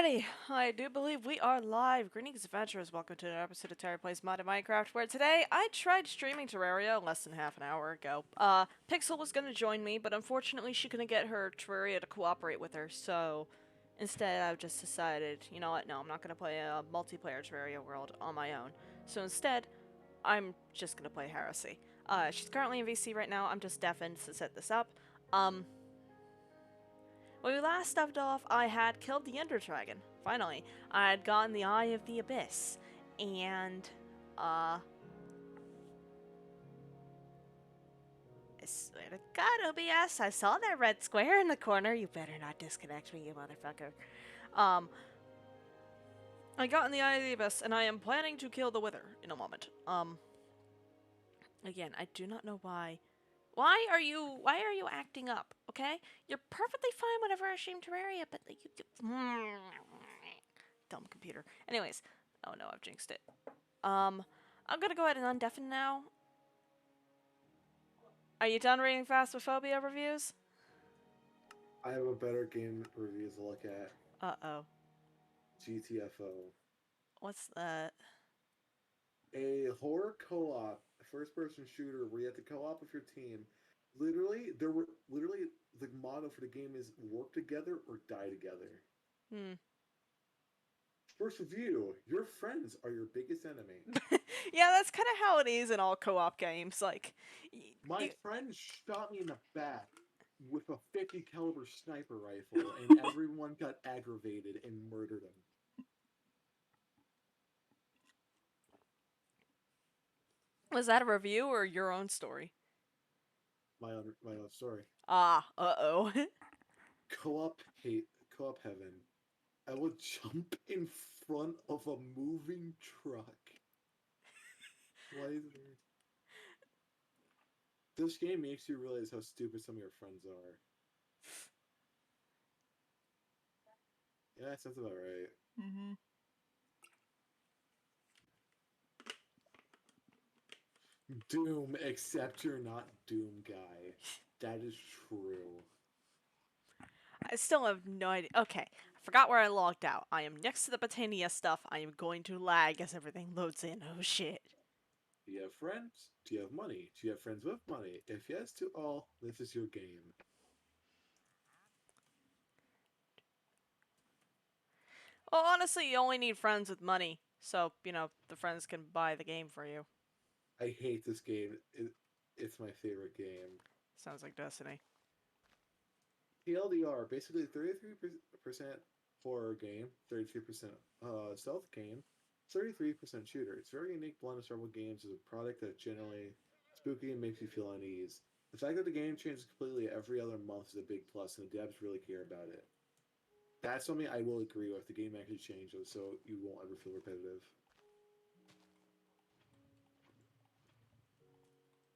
Alrighty, I do believe we are live. Greetings, adventurers. Welcome to another episode of Terry Plays Mod in Minecraft, where today I tried streaming Terraria less than half an hour ago. Pixel was gonna join me, but unfortunately she couldn't get her Terraria to cooperate with her, so instead I've just decided, you know what, no, I'm not gonna play a multiplayer Terraria world on my own. So instead, I'm just gonna play Heresy. She's currently in VC right now. I'm just deafened to set this up. When we last left off, I had killed the Ender Dragon. Finally, I had gotten the Eye of the Abyss, and I swear to God, OBS, I saw that red square in the corner. You better not disconnect me, you motherfucker. I got in the Eye of the Abyss, and I am planning to kill the Wither in a moment. Again, I do not know why. Why are you acting up, okay? You're perfectly fine whenever I stream Terraria, but like, dumb computer. Anyways, oh no, I've jinxed it. I'm gonna go ahead and undeafen now. Are you done reading Phasmophobia reviews? I have a better game review to look at. Uh-oh. GTFO. What's that? A horror co-op, first-person shooter where you have to co-op with your team. Literally, the motto for the game is work together or die together. First review, your friends are your biggest enemy. Yeah, that's kind of how it is in all co-op games. Like, My friend shot me in the back with a 50 caliber sniper rifle, and everyone got aggravated and murdered him. was that a review or your own story? My own story. Ah, uh-oh. Co-op heaven. I will jump in front of a moving truck. Why is it? This game makes you realize how stupid some of your friends are. Yeah, that sounds about right. Doom, except you're not Doom guy. That is true. I still have no idea. Okay, I forgot where I logged out. I am next to the Botania stuff. I am going to lag as everything loads in. Oh shit. Do you have friends? Do you have money? Do you have friends with money? If yes to all, this is your game. Well, honestly, you only need friends with money. So, you know, the friends can buy the game for you. I hate this game. It's my favorite game. Sounds like Destiny. TLDR, basically 33% horror game, 33% stealth game, 33% shooter. It's a very unique blend of several games as a product that's generally spooky and makes you feel unease. The fact that the game changes completely every other month is a big plus, and the devs really care about it. That's something I will agree with. The game actually changes, so you won't ever feel repetitive.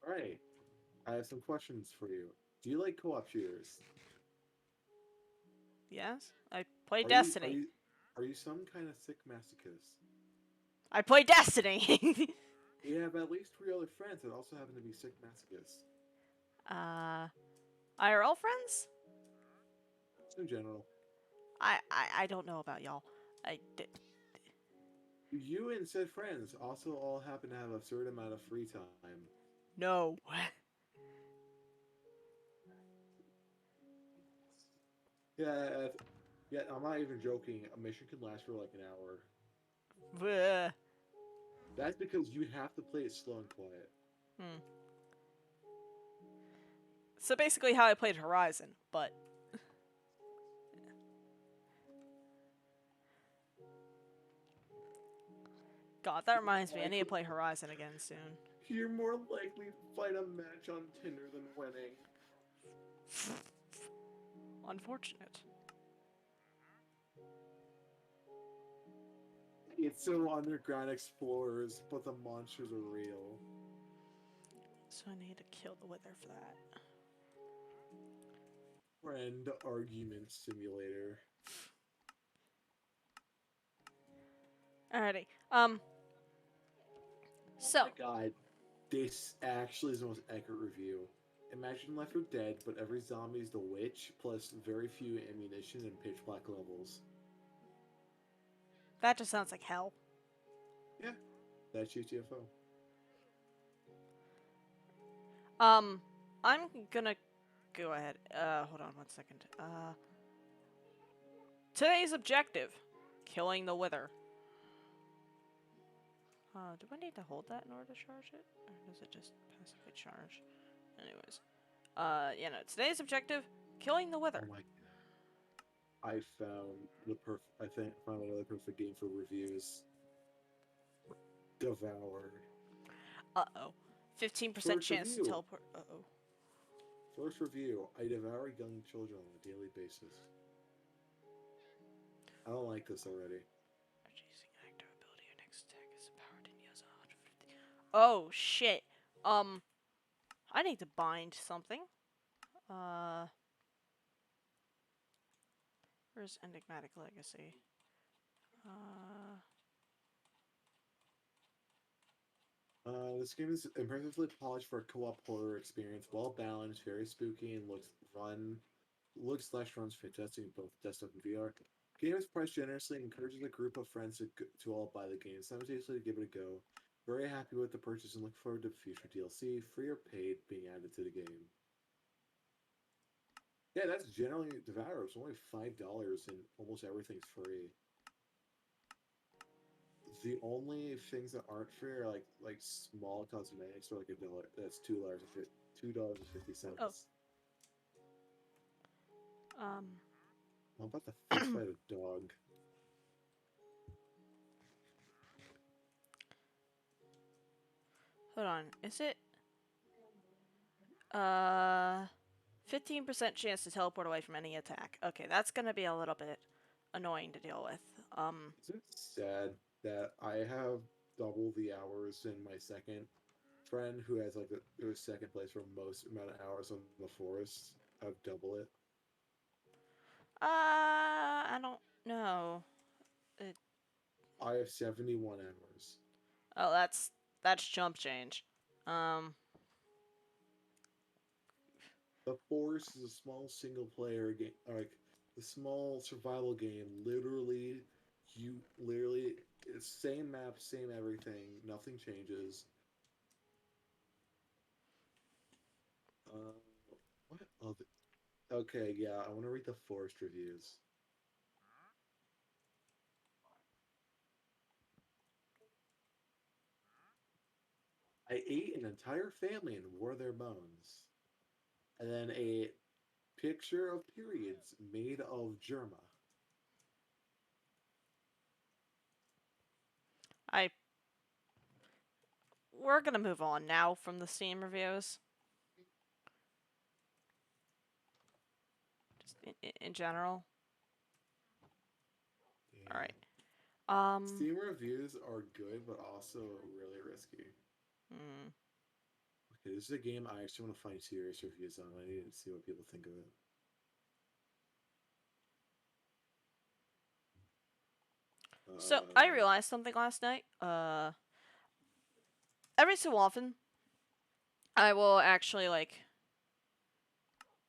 All right, I have some questions for you. Do you like co-op shooters? Yes? I play Are you are Destiny. you are you some kind of sick masochist? I play Destiny! You have at least three other friends that also happen to be sick masochists. uh, IRL friends? Just in general. I don't know about y'all. You and said friends also all happen to have a certain amount of free time. No. Yeah, yeah, I'm not even joking. A mission can last for like an hour. Bleh. That's because you have to play it slow and quiet. So basically how I played Horizon, but... God, that reminds me, I need to play Horizon again soon. You're more likely to fight a match on Tinder than winning. Unfortunate. It's so underground explorers, but the monsters are real. So I need to kill the Wither for that. Friend argument simulator. Alrighty. So, Oh my god, this actually is the most accurate review. Imagine Left 4 Dead, but every zombie is the witch, plus very few ammunition and pitch black levels. That just sounds like hell. Yeah, that's GTFO. I'm gonna go ahead. Hold on 1 second. Today's objective: killing the Wither. Do I need to hold that in order to charge it? Or does it just passively charge? Anyways. You know, today's objective: killing the Wither. Oh my! I found the perfect. I think found another perfect game for reviews. Devoured. Uh-oh. 15% First chance to review. teleport. Uh-oh. First review. I devour young children on a daily basis. I don't like this already. After using an active ability, your next attack is powered and use 150. Oh, shit. I need to bind something. Where's Enigmatic Legacy? This game is impressively polished for a co-op horror experience, well balanced, very spooky, and looks/runs fantastic in both desktop and VR. Game is priced generously and encourages a group of friends to all buy the game simultaneously to give it a go. Very happy with the purchase and look forward to future DLC, free or paid, being added to the game. Yeah, that's generally Devour. It's only $5 and almost everything's free. The only things that aren't free are like small cosmetics or like $1. That's $2.50. Um, I'm about to fist fight a dog. hold on. Is it? Uh, 15% chance to teleport away from any attack. Okay, that's gonna be a little bit annoying to deal with. Is it sad that I have double the hours in my second friend who has like the second place for most amount of hours on the forest? I've double it. I don't know. It, I have 71 hours. oh, that's chump change. Um, The Forest is a small single player game, like the small survival game. You literally it's same map, same everything. Nothing changes. Uh, what? Oh, okay, yeah. I want to read the Forest reviews. I ate an entire family and wore their bones, and then a picture of periods made of Germa. I we're gonna move on now from the Steam reviews. Just in general. All Yeah. right. Um. Steam reviews are good, but also really risky. Hmm. Okay, this is a game I actually want to find serious reviews on. I need to see what people think of it. So I Uh, realized something last night. Every so often, I will actually like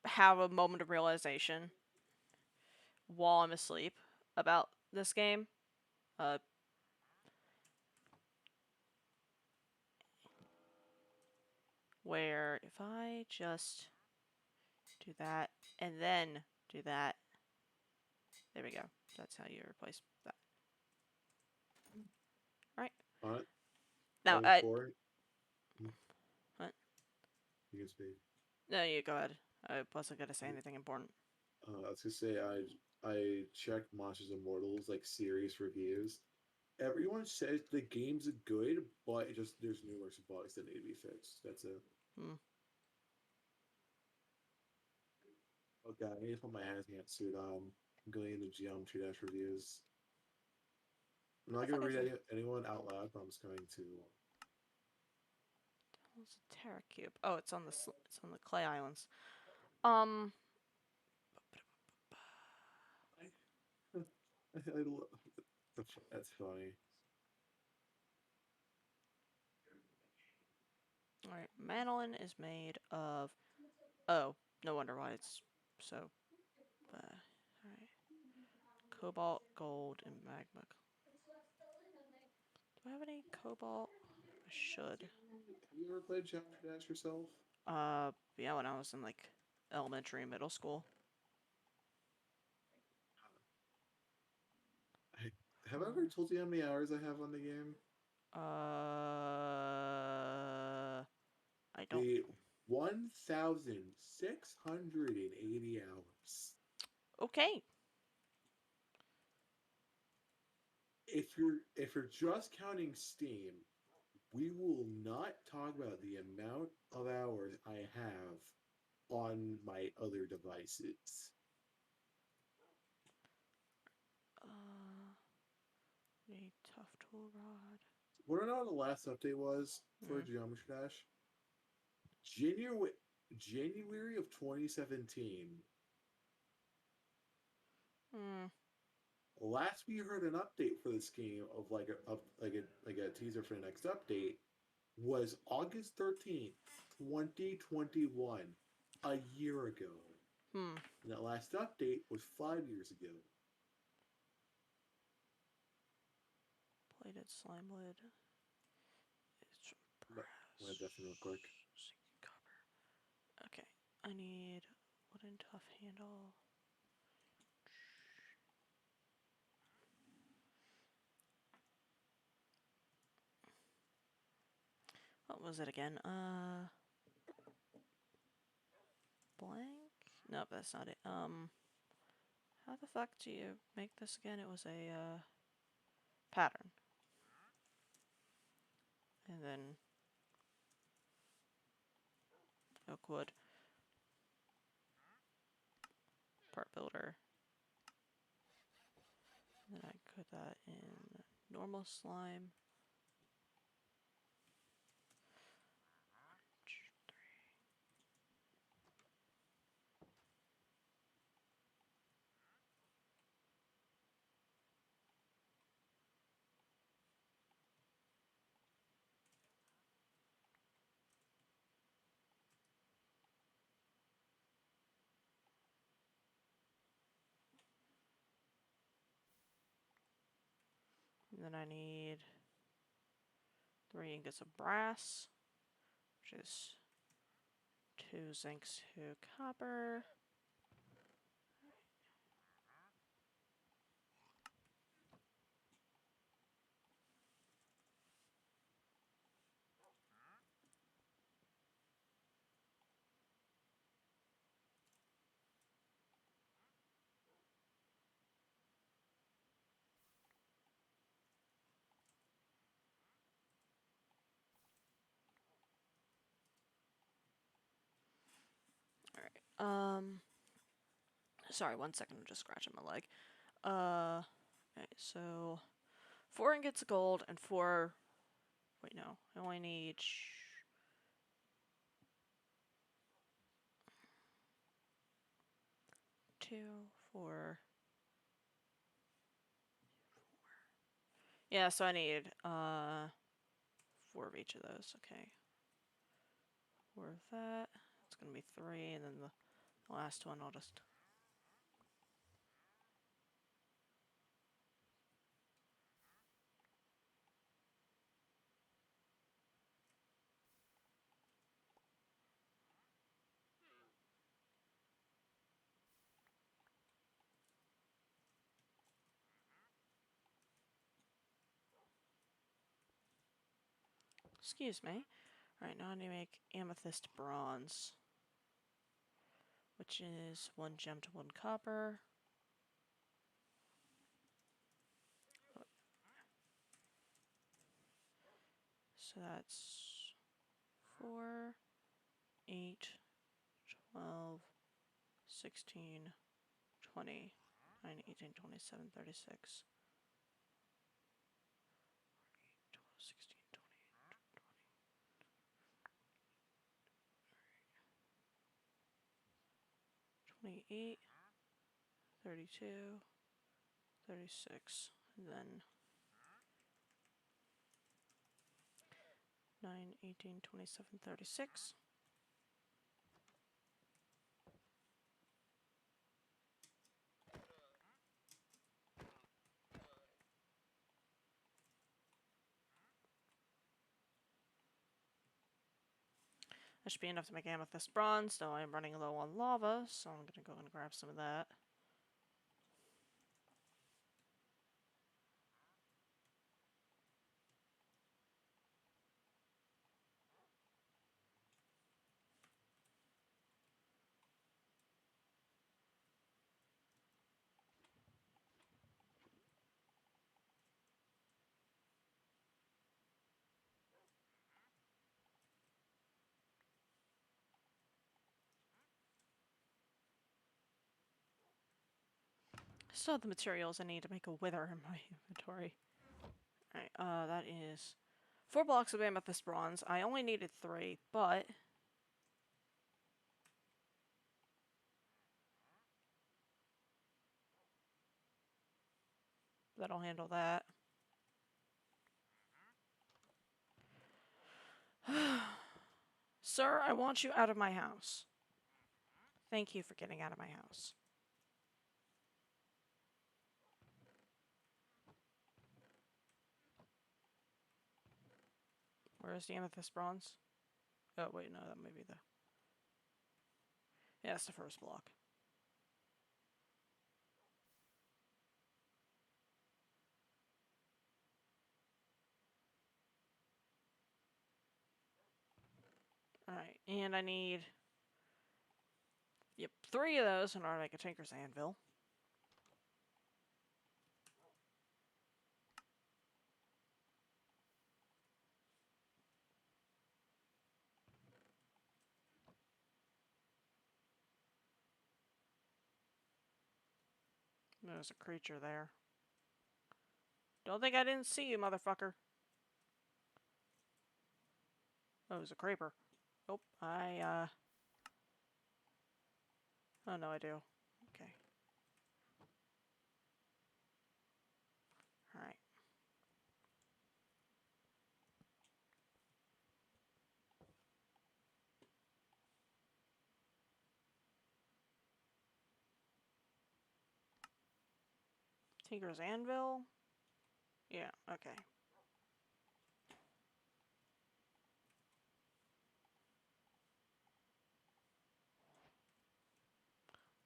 have a moment of realization while I'm asleep about this game. Uh, where if I just do that and then do that, there we go. That's how you replace that. All right. on it, Now, on four, what? you can speak. No, you go ahead. I wasn't gonna say anything important. I was gonna say I checked Monsters Immortals like series reviews. Everyone says the game's good, but it just there's numerous bugs that need to be fixed. That's it. Hmm. Okay, I need to put my hazmat suit on. I'm going into Geometry Dash reviews. I'm not I gonna thought I read said anyone out loud, but I'm just going to. it's a Terra cube. Oh, it's on the it's on the Clay Islands. Um. I that's funny. All right. Manolin is made of. Oh, no wonder why it's so. All right. Cobalt, gold, and magma. Do I have any cobalt? I should. Have you ever played Geometry Dash yourself? Yeah, when I was in like elementary and middle school. I, have I ever told you how many hours I have on the game? I don't. The 1,680 hours. Okay. If you're just counting Steam, we will not talk about the amount of hours I have on my other devices. Need tough tool rod. Want to know what the last update was for Geometry Dash? January of 2017. Last we heard an update for this game of like a teaser for the next update was August 13th, 2021, a year ago. And that last update was 5 years ago. Plated slime lid. It's But let that real quick. copper. Okay. I need wooden tough handle. What was it again? Blank? Nope, that's not it. How the fuck do you make this again? It was a, pattern. And then oak wood. Part builder. And then I put that in normal slime. 1, 2, 3. And then I need 3 ingots of brass, which is 2 zinc, 2 copper. Alright, sorry, 1 second, I'm just scratching my leg. Okay, so 4 ingots of gold and 4, wait, no, I only need 2, 4. Yeah, so I need 4 of each of those. Okay, 4 of that. It's gonna be 3, and then the last one I'll just. Excuse me. Alright, now I need to make amethyst bronze, which is 1 gem to 1 copper. So that's 4, 8, 12, 16, 20, 9, 18, 27, 36. 12, 16, 28, 32, 36, and then 9, 18, 27, 36. That should be enough to make amethyst bronze, though I'm running low on lava, so I'm gonna go and grab some of that. Still have the materials I need to make a wither in my inventory. Alright, that is 4 blocks of amethyst bronze. I only needed 3, but that'll handle that. Sir, I want you out of my house. Thank you for getting out of my house. Where's the amethyst bronze? Oh, wait, no, that may be the... Yeah, that's the first block. Alright, and I need... Yep, 3 of those in order to make a tinker's anvil. There's a creature there. Don't think I didn't see you, motherfucker. Oh, it was a creeper. Oh, Oh, no, I do. Okay. Alright. Tinker's anvil? Yeah, okay.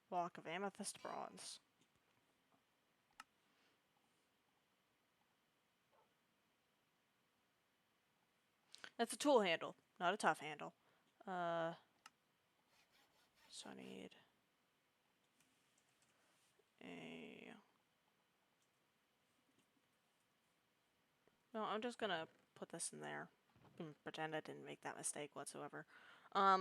Block of amethyst bronze. That's a tool handle, not a tough handle. So I need a... No, I'm just gonna put this in there and pretend I didn't make that mistake whatsoever. I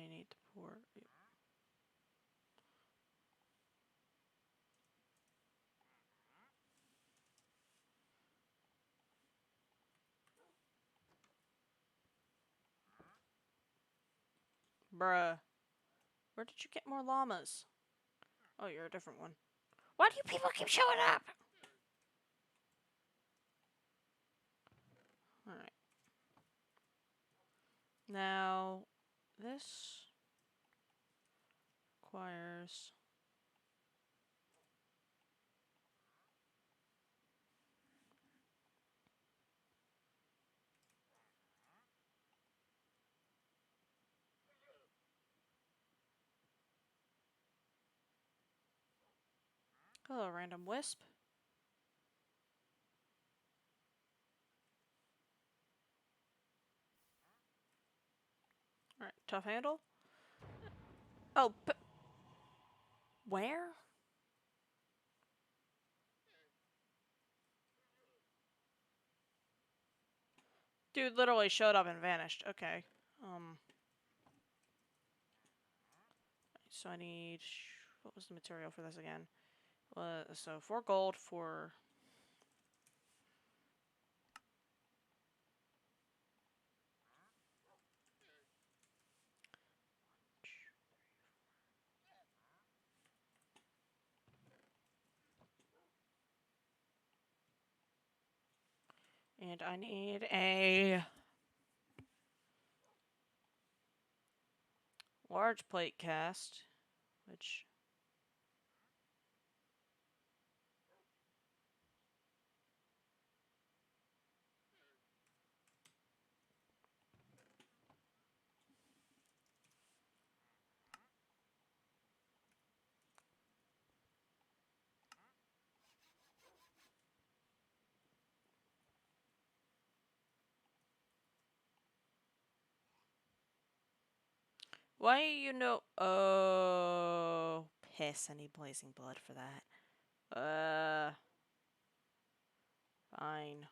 need to pour... Bruh. Where did you get more llamas? Oh, you're a different one. Why do you people keep showing up? Alright. Now, this requires... Hello, random wisp. Alright, tough handle. Oh, where? Dude literally showed up and vanished. Okay. So I need... What was the material for this again? So 4 gold for... And I need a... large plate cast, which... Why you know? Oh, piss! I need blazing blood for that. Fine.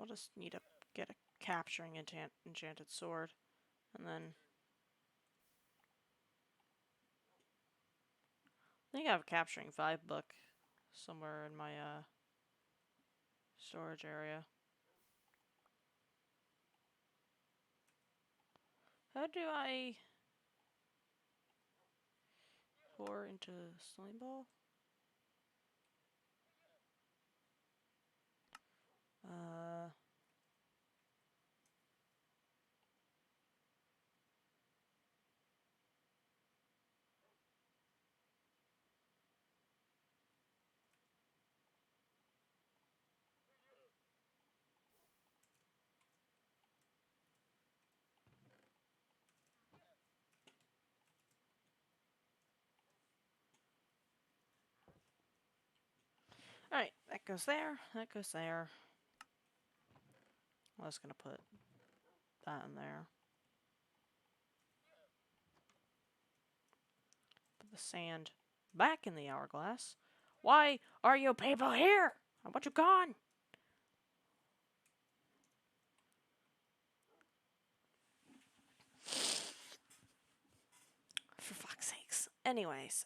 I'll just need to get a capturing enchanted sword, and then I think I have a capturing 5 book somewhere in my storage area. How do I pour into slime ball? Uh, Alright, that goes there, that goes there. I was gonna put that in there. Put the sand back in the hourglass. Why are you people here? I want you gone! For fuck's sakes. Anyways,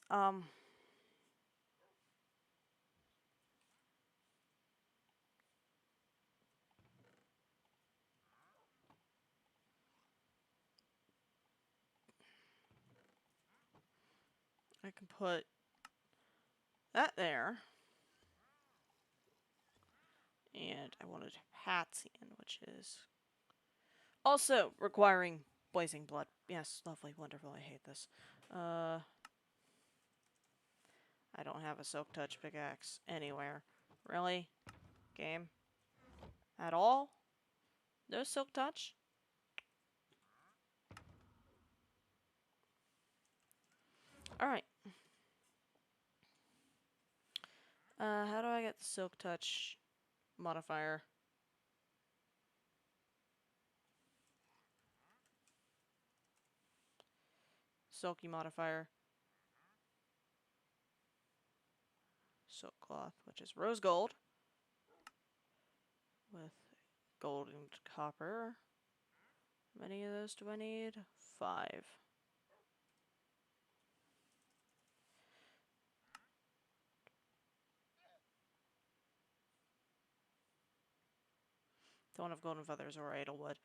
I can put that there. And I wanted Hatsian, which is also requiring blazing blood. Yes, lovely, wonderful, I hate this. I don't have a silk touch pickaxe anywhere. Really? Game? At all? No silk touch? Alright. How do I get the silk touch modifier? Silky modifier. Silk cloth, which is rose gold. With gold and copper. How many of those do I need? 5. Don't have golden feathers or idlewood.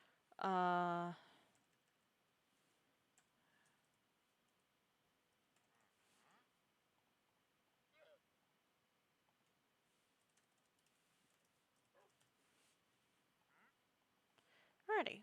Alrighty.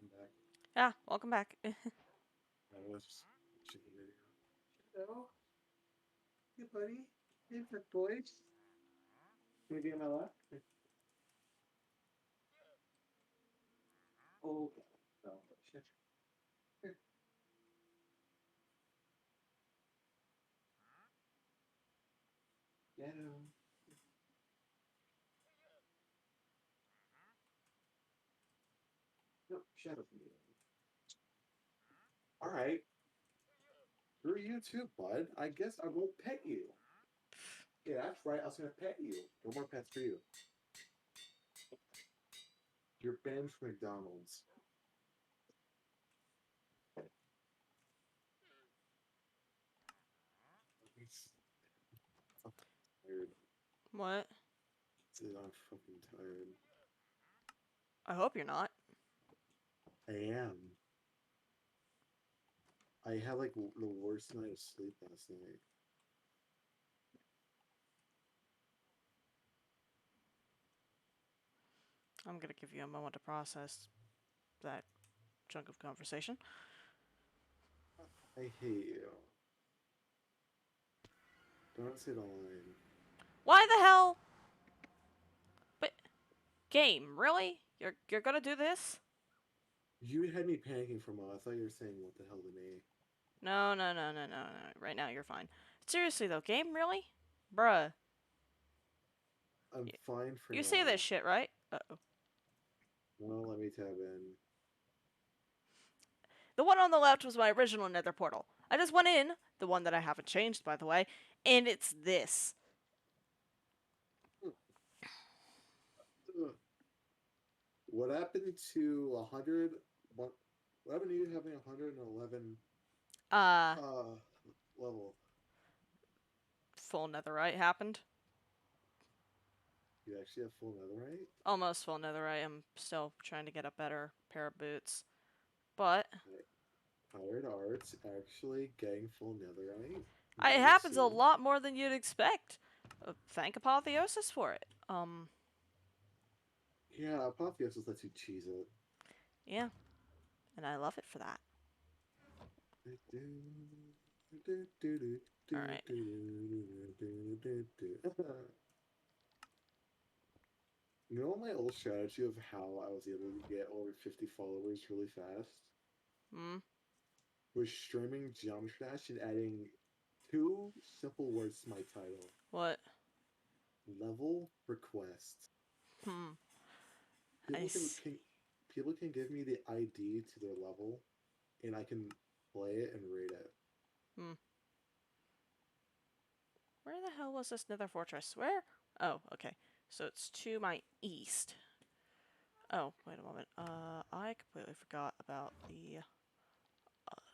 I'm back. Yeah, welcome back. I was just watching the video. Hello? Hey, buddy. Hey, pet boy. Can I get in my lap? Oh, no. Shit. Here. Get him. No, shut up. Alright. Screw you too, bud. I guess I won't pet you. Yeah, that's right. I was gonna pet you. No more pets for you. You're banned from McDonald's. I'm tired. What? I'm fucking tired. I hope you're not. I am. I had like the worst night of sleep last night. I'm gonna give you a moment to process that chunk of conversation. I hate you. Don't say the line. Why the hell? But game, really? You're gonna do this? You had me panicking for a moment. I thought you were saying what the hell to me. No, no, no, no, no, no. Right now you're fine. Seriously though, game, really? Bruh. I'm fine for You now. say this shit, right? Uh-oh. Well, let me tab in. The one on the left was my original Nether portal. I just went in, the one that I haven't changed, by the way, and it's this. Ugh. What happened to 100? What happened to you having 111 Uh, level? full netherite happened. You actually have full netherite? Almost full netherite. I'm still trying to get a better pair of boots. But Tired Arts actually getting full netherite? it Very happens a soon. lot more than you'd expect. Thank Apotheosis for it. Yeah, Apotheosis lets you cheese it. Yeah. And I love it for that. Alright. You know my old strategy of how I was able to get over 50 followers really fast? Hmm. Was streaming Geometry Dash and adding two simple words to my title. What? Level request. Hmm. People can give me the ID to their level and I can play it and rate it. Hmm. Where the hell was this nether fortress? Where? Oh, okay. So it's to my east. Oh, wait a moment. I completely forgot about the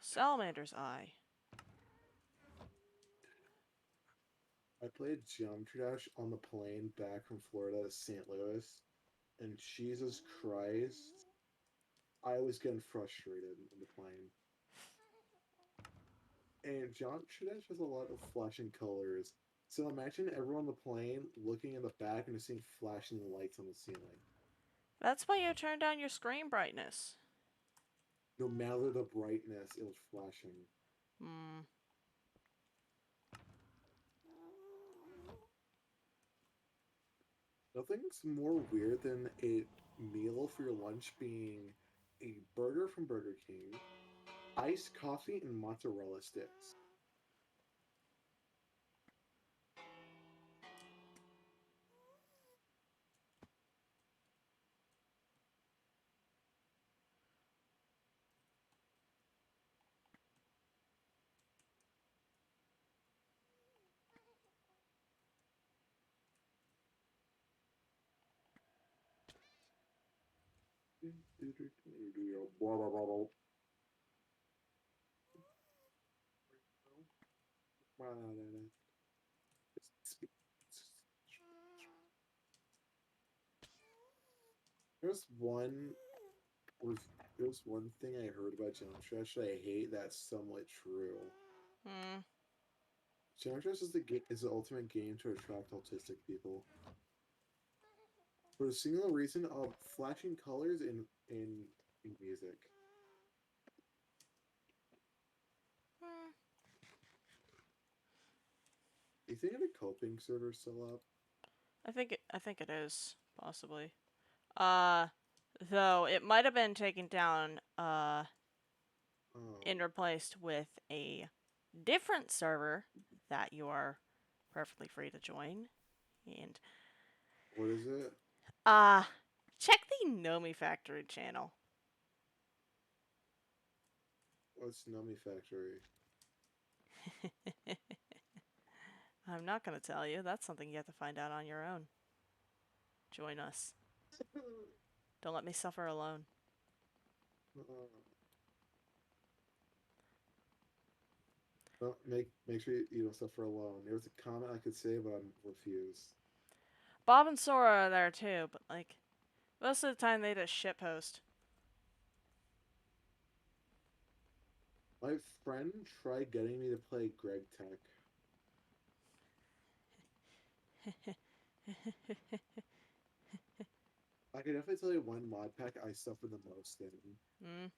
Salamander's Eye. I played Geometry Dash on the plane back from Florida to St. Louis, and Jesus Christ, I was getting frustrated in the plane. And Geometry Dash has a lot of flashing colors. So imagine everyone on the plane looking in the back and just seeing flashing lights on the ceiling. That's why you turn down your screen brightness. No matter the brightness, it was flashing. Hmm. Nothing's more weird than a meal for your lunch being a burger from Burger King, iced coffee, and mozzarella sticks. There's one there's one thing I heard about Jump Trash that I hate that's somewhat true. Hmm. Jump Trash is the ultimate game to attract autistic people. For a single reason of flashing colors in music. Hmm. You think the coping server's still up? I think it is possibly. Though it might have been taken down Oh, and replaced with a different server that you are perfectly free to join. And what is it? uh check the Nomi Factory channel. What's Nummy Factory? I'm not gonna tell you. That's something you have to find out on your own. Join us. Don't let me suffer alone. Well, make sure you don't suffer alone. There was a comment I could say, but I'm refused. Bob and Sora are there too, but like most of the time they just shitpost. My friend tried getting me to play Greg Tech. I can definitely tell you one mod pack I suffered the most in. Mm.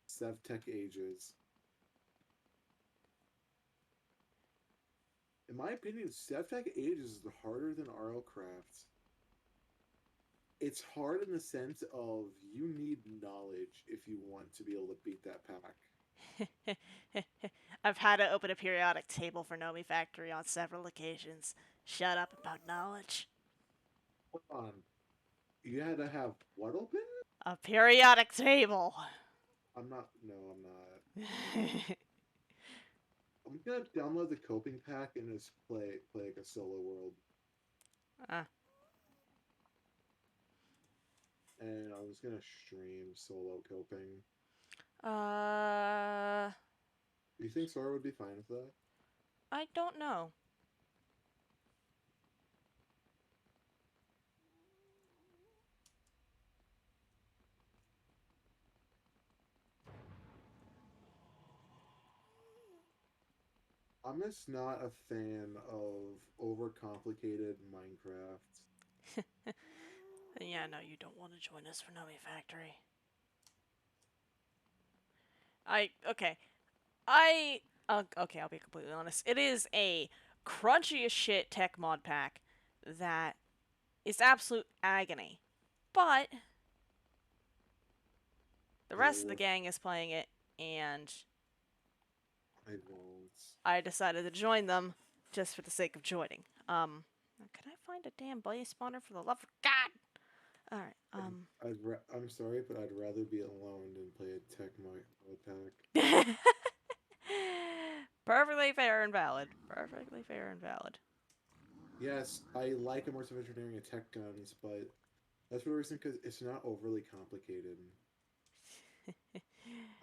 Sev Tech Ages. In my opinion, Sev Tech Ages is harder than RL Craft. It's hard in the sense of you need knowledge if you want to be able to beat that pack. I've had to open a periodic table for Nomi Factory on several occasions. Shut up about knowledge. Hold on. You had to have what open? A periodic table. I'm not. No, I'm not. I'm gonna download the coping pack and just play like a solo world. uh, And I was gonna stream solo coping. uh, Do you think Sora would be fine with that? I don't know. I'm just not a fan of overcomplicated Minecraft. Yeah, no, you don't want to join us for Nomi Factory. Okay. Okay, I'll be completely honest. It is a crunchy as shit tech mod pack that is absolute agony. But the rest of the Oh, gang is playing it, and I won't. I decided to join them just for the sake of joining. Can I find a damn blaze spawner for the love of God? Alright, I'm sorry, but I'd rather be alone than play a tech mod pack. Perfectly fair and valid. Perfectly fair and valid. Yes, I like immersive engineering and tech guns, but that's for the reason because it's not overly complicated.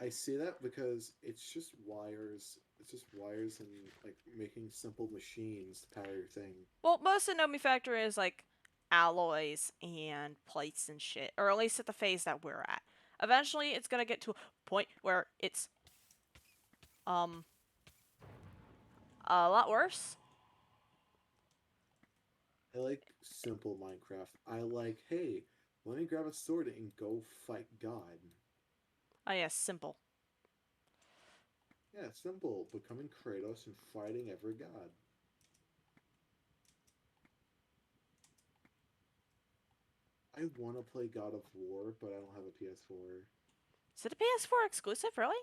I say that because it's just wires. It's just wires and like making simple machines to power your thing. Well, most of Nomi Factory is like alloys and plates and shit, or at least at the phase that we're at. Eventually, it's gonna get to a point where it's a lot worse. I like simple Minecraft. I like, hey, let me grab a sword and go fight God. Oh yes, simple. Yeah, simple. Becoming Kratos and fighting every god. I want to play God of War, but I don't have a PS4. Is it a PS4 exclusive, really?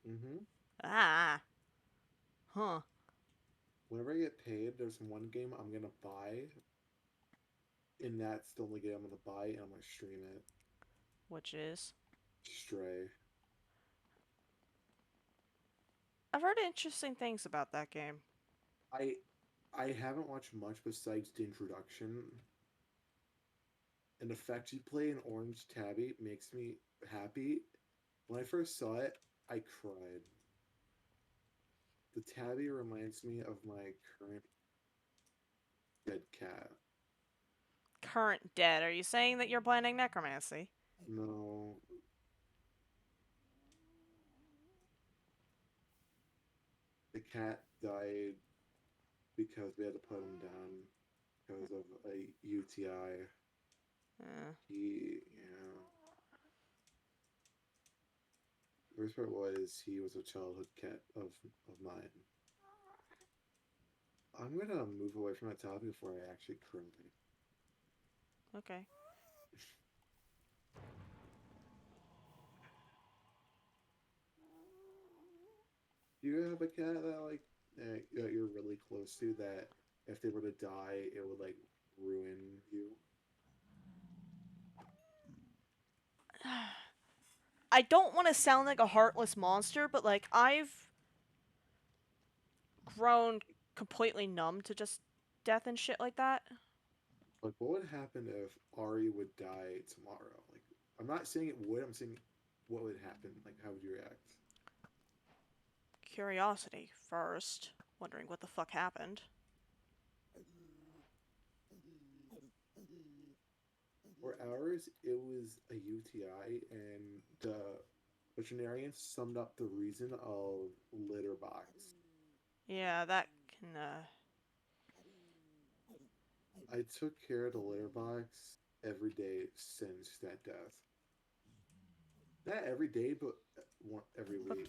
Mm-hmm. Ah. Huh. Whenever I get paid, there's one game I'm gonna buy, and that's the only game I'm gonna buy, and I'm gonna stream it. Which is? Stray. I've heard interesting things about that game. I I haven't watched much besides the introduction. And the fact you play an orange tabby makes me happy. When I first saw it, I cried. The tabby reminds me of my current dead cat. Current dead. Are you saying that you're planning necromancy? No, the cat died because we had to put him down because of a UTI. Uh, Yeah. The worst part was he was a childhood cat of mine. I'm gonna move away from that topic before I actually cry. Okay. Do you have a cat that that you're really close to that if they were to die, it would like ruin you? I don't want to sound like a heartless monster, but like I've grown completely numb to just death and shit like that. Like, what would happen if Ari would die tomorrow? Like, I'm not saying it would. I'm saying what would happen. Like, how would you react? Curiosity first, wondering what the fuck happened. For ours, it was a UTI, and the veterinarian summed up the reason of litter box. Yeah, that can I took care of the litter box every day since that death. Not every day, but one every week.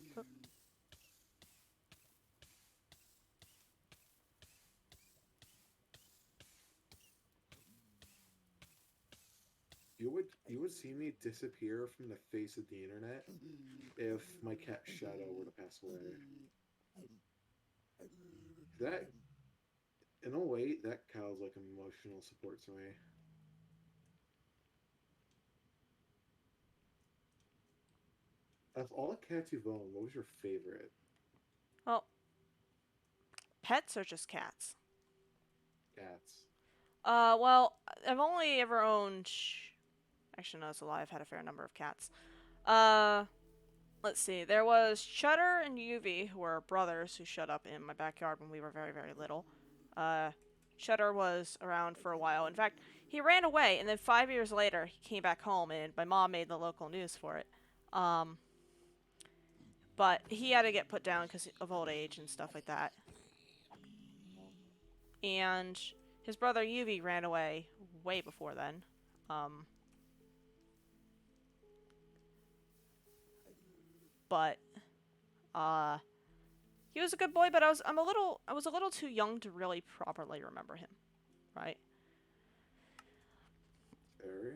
You would see me disappear from the face of the internet if my cat Shadow were to pass away. That, in a way, that cow's like emotional support to me. Of all the cats you've owned, what was your favorite? well, pets are just cats. Cats. Well, I've only ever owned. Actually, no, it's a lie. I've had a fair number of cats. Uh, let's see. There was Cheddar and Yuvi, who were brothers who showed up in my backyard when we were very, very little. Uh, Cheddar was around for a while. In fact, he ran away, and then 5 years later, he came back home, and my mom made the local news for it. Um, but he had to get put down because of old age and stuff like that. And his brother Yuvi ran away way before then. Um, but uh, he was a good boy, but I was a little too young to really properly remember him, right? Fairy?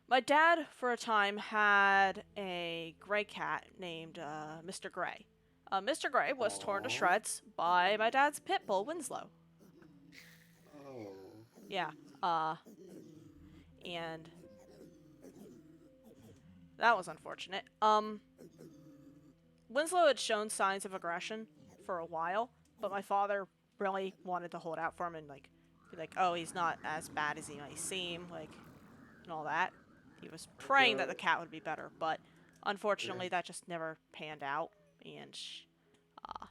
My dad for a time had a gray cat named Mr. Gray. Mr. Gray was torn to Aww. shreds by my dad's pit bull Winslow. Oh. Yeah. Uh, and that was unfortunate. Winslow had shown signs of aggression for a while, but my father really wanted to hold out for him and like be like, "Oh, he's not as bad as he might seem," like and all that. He was praying that the The cat would be better, but yeah, unfortunately, that just never panned out, and uh,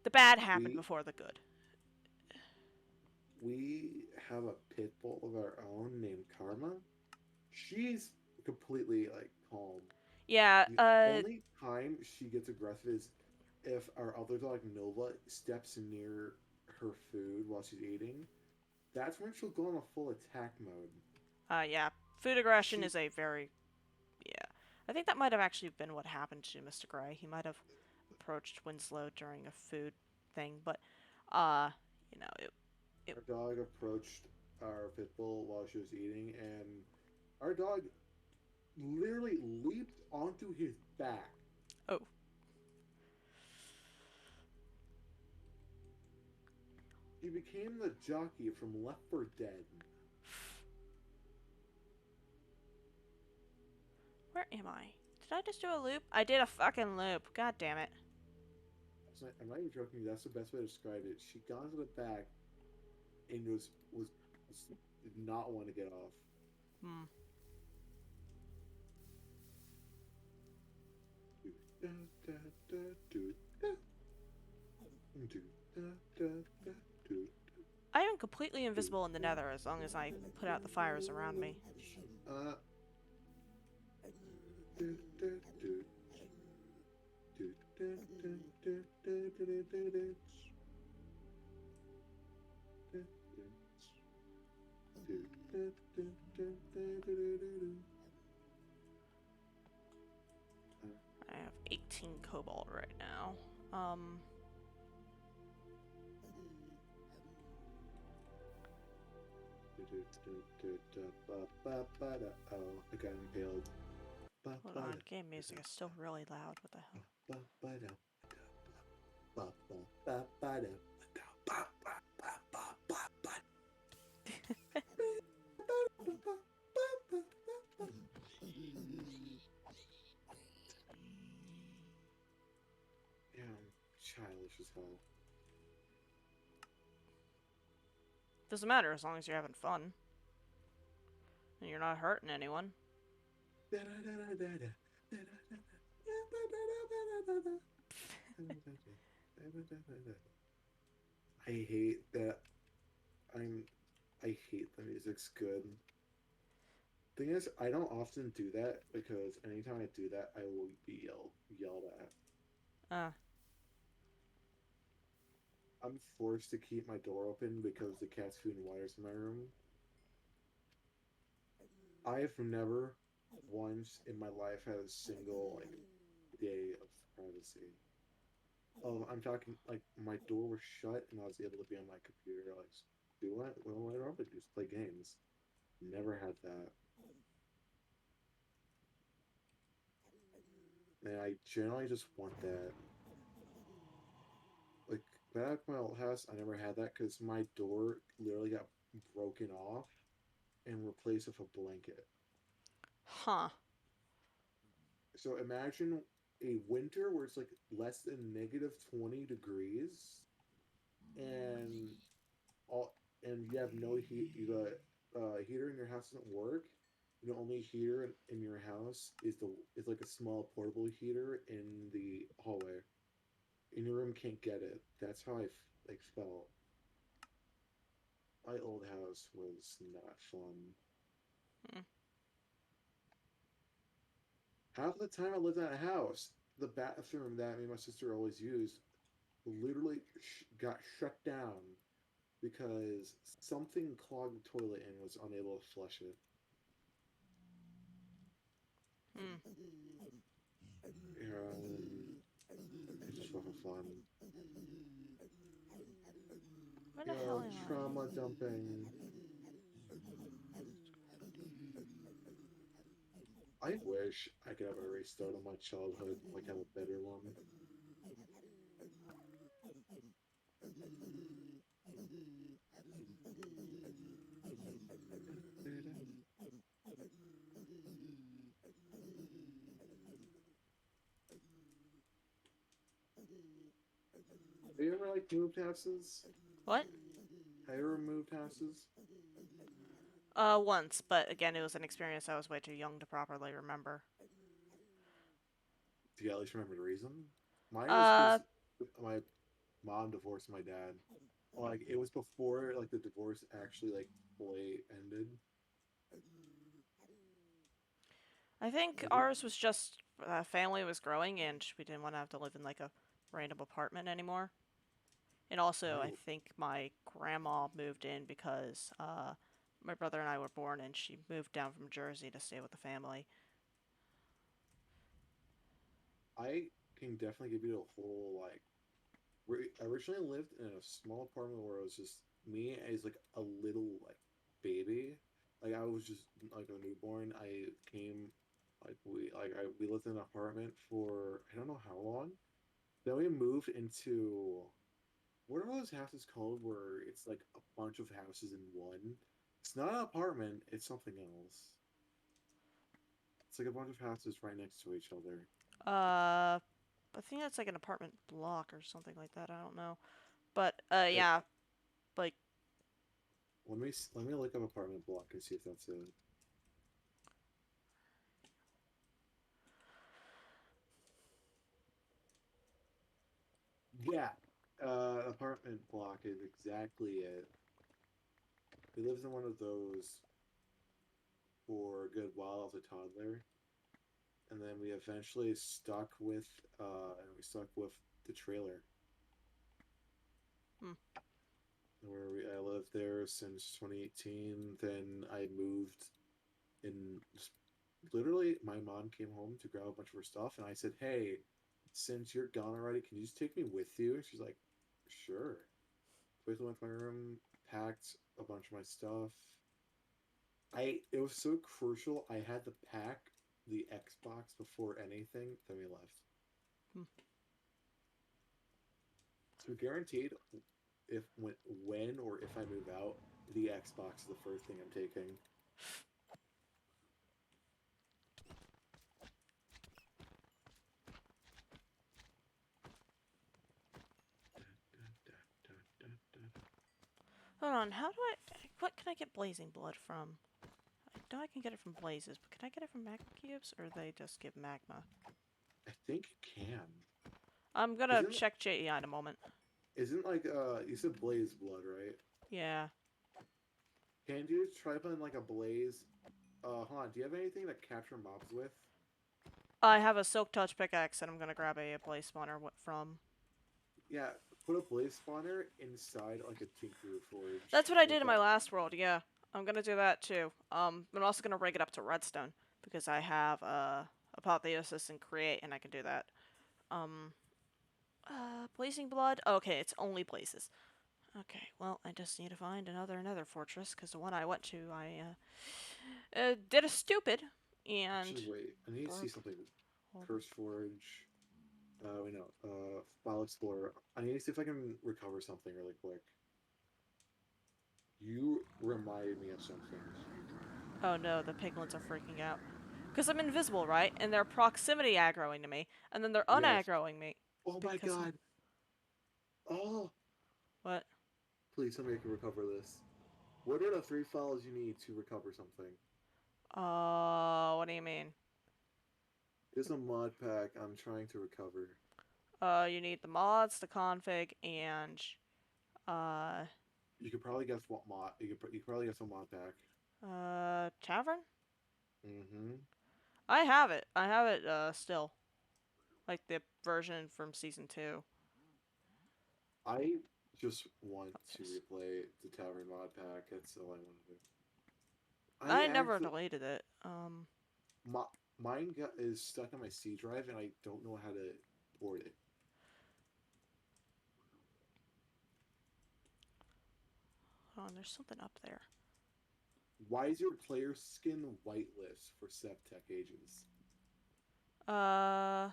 the bad happened we before the good. we have a pit bull of our own named Karma. She's completely like calm. Yeah. The only time she gets aggressive is if our other dog Nova steps near her food while she's eating. That's when she'll go in a full attack mode. Yeah. Food aggression She is a very yeah. I think that might have actually been what happened to Mr. Gray. He might have approached Winslow during a food thing, but uh, you know, it Our dog approached our pit bull while she was eating, and our dog literally leaped onto his back. oh, He became the jockey from Left 4 Dead. where am I? Did I just do a loop? I did a fucking loop. God damn it. I'm not even joking. That's the best way to describe it. She got into the back and was did not want to get off. Hmm. Da, da, da, do, da. Do, da, da, da, do. I am completely invisible in the Nether as long as I put out the fires around me. Uh. Do, do, do. Do, do, do, do, do, do, do, do, do. Do, do, do, do, do, do, do, do. I have 18 cobalt right now. Oh, I got impaled. Hold on, game music is still really loud. What the hell? Yeah, I'm childish as hell. Doesn't matter as long as you're having fun. And you're not hurting anyone. I hate that. I'm. I hate the music's good. Thing is, I don't often do that because anytime I do that, I will be yelled at. Uh, I'm forced to keep my door open because the cat's food and water's in my room. I have never once in my life had a single like day of privacy. I'm talking like my door was shut and I was able to be on my computer. Like, do what? What do I do? Just play games. Never had that. And I generally just want that. Like back at my old house, I never had that because my door literally got broken off and replaced with a blanket. huh. So imagine a winter where it's like less than -20 degrees and all and you have no heat. You got heater in your house doesn't work. The only heater in your house is like a small portable heater in the hallway. In your room can't get it. That's how I like felt. My old house was not fun. Mm. Half the time I lived in a house, the bathroom that me and my sister always used literally got shut down because something clogged the toilet and was unable to flush it. Mm. It just wasn't fun. Where the hell am Trauma dumping. I wish I could have a restart on my childhood, like have a better one. Have you ever like moved houses? I? What? Have you ever moved houses? Once, but again, it was an experience I was way too young to properly remember. Do you at least remember the reason? Mine was Uh, because my mom divorced my dad. Like it was before like the divorce actually like fully ended. I think Like, ours was just family was growing and we didn't want to have to live in like a random apartment anymore. And also, I oh, think my grandma moved in because my brother and I were born, and she moved down from Jersey to stay with the family. I can definitely give you a whole like. I originally lived in a small apartment where it was just me as like a little like baby. Like I was just like a newborn. I came we lived in an apartment for I don't know how long. Then we moved into what are those houses called where it's like a bunch of houses in one? It's not an apartment, it's something else. It's like a bunch of houses right next to each other. I think that's like an apartment block or something like that. I don't know, but It, yeah, like let me look up apartment block and see if that's it. Yeah, apartment block is exactly it. We lived in one of those for a good while as a toddler, and then we eventually stuck with the trailer hmm, where I lived there since 2018. Then I moved in. Literally, my mom came home to grab a bunch of her stuff, and I said, "Hey, since you're gone already, can you just take me with you?" And she's like, "Sure." Quickly went to my room, packed a bunch of my stuff. It was so crucial. I had to pack the Xbox before anything. Then we left. Hmm. So guaranteed, if when or if I move out, the Xbox is the first thing I'm taking. Hold on, how do I... What can I get blazing blood from? I know I can get it from blazes, but can I get it from magma cubes, or they just give magma? I think you can. I'm gonna Isn't check JEI in a moment. isn't like you said blaze blood, right? Yeah. Can you try putting like a blaze? Hold on. Do you have anything to capture mobs with? I have a silk touch pickaxe, and I'm gonna grab a blaze spawner from... Yeah, put a blaze spawner inside like a tinker forge That's what I did with in my last world, yeah. I'm gonna do that too. I'm also gonna rig it up to redstone, because I have apotheosis and create, and I can do that. Um, blazing blood? Okay, it's only blazes. Okay, well, I just need to find another nether fortress, because the one I went to, I did a stupid, and Actually, wait. I need to see broke. something. Hold Curse forge. We know. File explorer. I need to see if I can recover something really quick. You reminded me of something. on. Oh no, the piglins are freaking out. Because I'm invisible, right? And they're proximity aggroing to me, and then they're Yes. unaggroing me. Oh my Because... god. Oh, What? please tell me I can recover this. What are the three files you need to recover something? What do you mean? There's a mod pack I'm trying to recover. You need the mods, the config, and uh, You could probably guess what mod. You could probably guess what mod pack. tavern. Mm-hmm. I have it. I have it. Still, like the version from season 2. I just want to Yes. replay the Tavern mod pack. That's all I want to do. I I never actually, deleted it. my, is stuck on my C drive, and I don't know how to port it. Hold on. There's something up there. Why is your player skin whitelist for Septech agents? I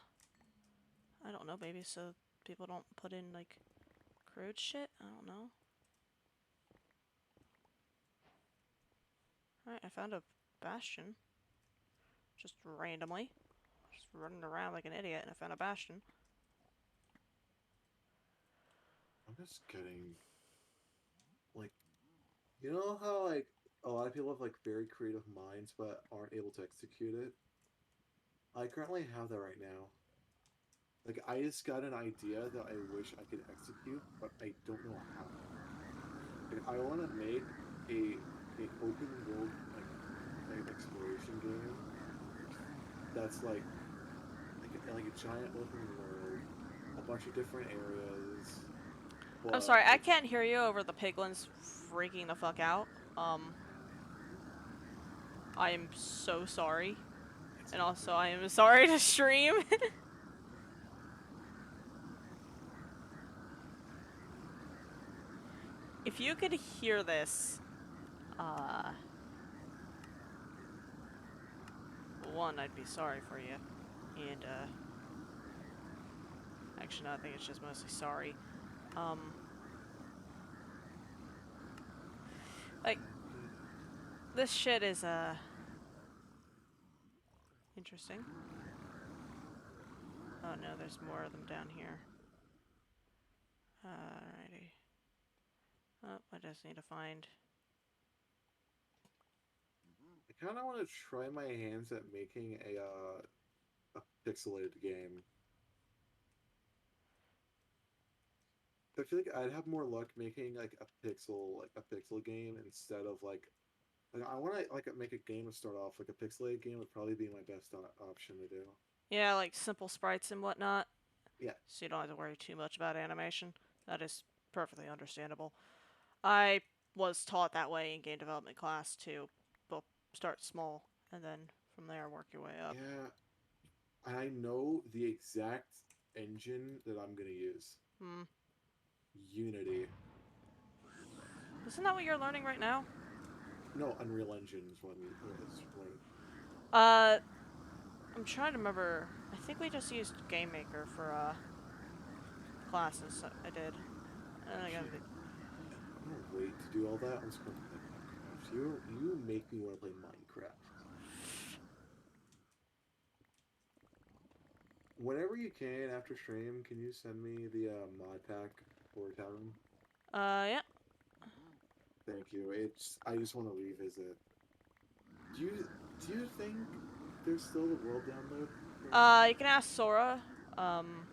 don't know. Maybe so people don't put in like crude shit. I don't know. All right, I found a bastion. Just randomly. Just running around like an idiot, and I found a bastion. I'm just getting like, you know how like a lot of people have like very creative minds but aren't able to execute it. I currently have that right now. Like I just got an idea that I wish I could execute, but I don't know how. Like I want to make a open world like exploration game that's like a giant open world, a bunch of different areas, I'm but sorry, I like can't hear you over the piglins freaking the fuck out. I am so sorry. it's And also, okay. I am sorry to stream. If you could hear this, uh, one, I'd be sorry for you. And, actually, no, I think it's just mostly sorry. Um, like, this shit is, interesting. Oh no, there's more of them down here. Alrighty. Oh, I just need to find... I kind of want to try my hands at making a pixelated game. I feel like I'd have more luck making like a pixel game instead of like I want to like make a game to start off. Like a pixelated game would probably be my best option to do. Yeah, like simple sprites and whatnot. Yeah, So you don't have to worry too much about animation. That is perfectly understandable. I was taught that way in game development class too. But start small and then from there work your way up. yeah. And I know the exact engine that I'm gonna use. Hmm. Unity. Isn't that what you're learning right now? No, Unreal Engine is what is what. Uh, I'm trying to remember. I think we just used Game Maker for classes. So I did. And I got Actually, I'm gonna wait to do all that. I'm just gonna play Minecraft. You make me want to play Minecraft. Whenever you can after stream, can you send me the mod pack for Tavern? yeah. Thank you. I just want to revisit. Do you do you think there's still the world download thing? You can ask Sora. Um,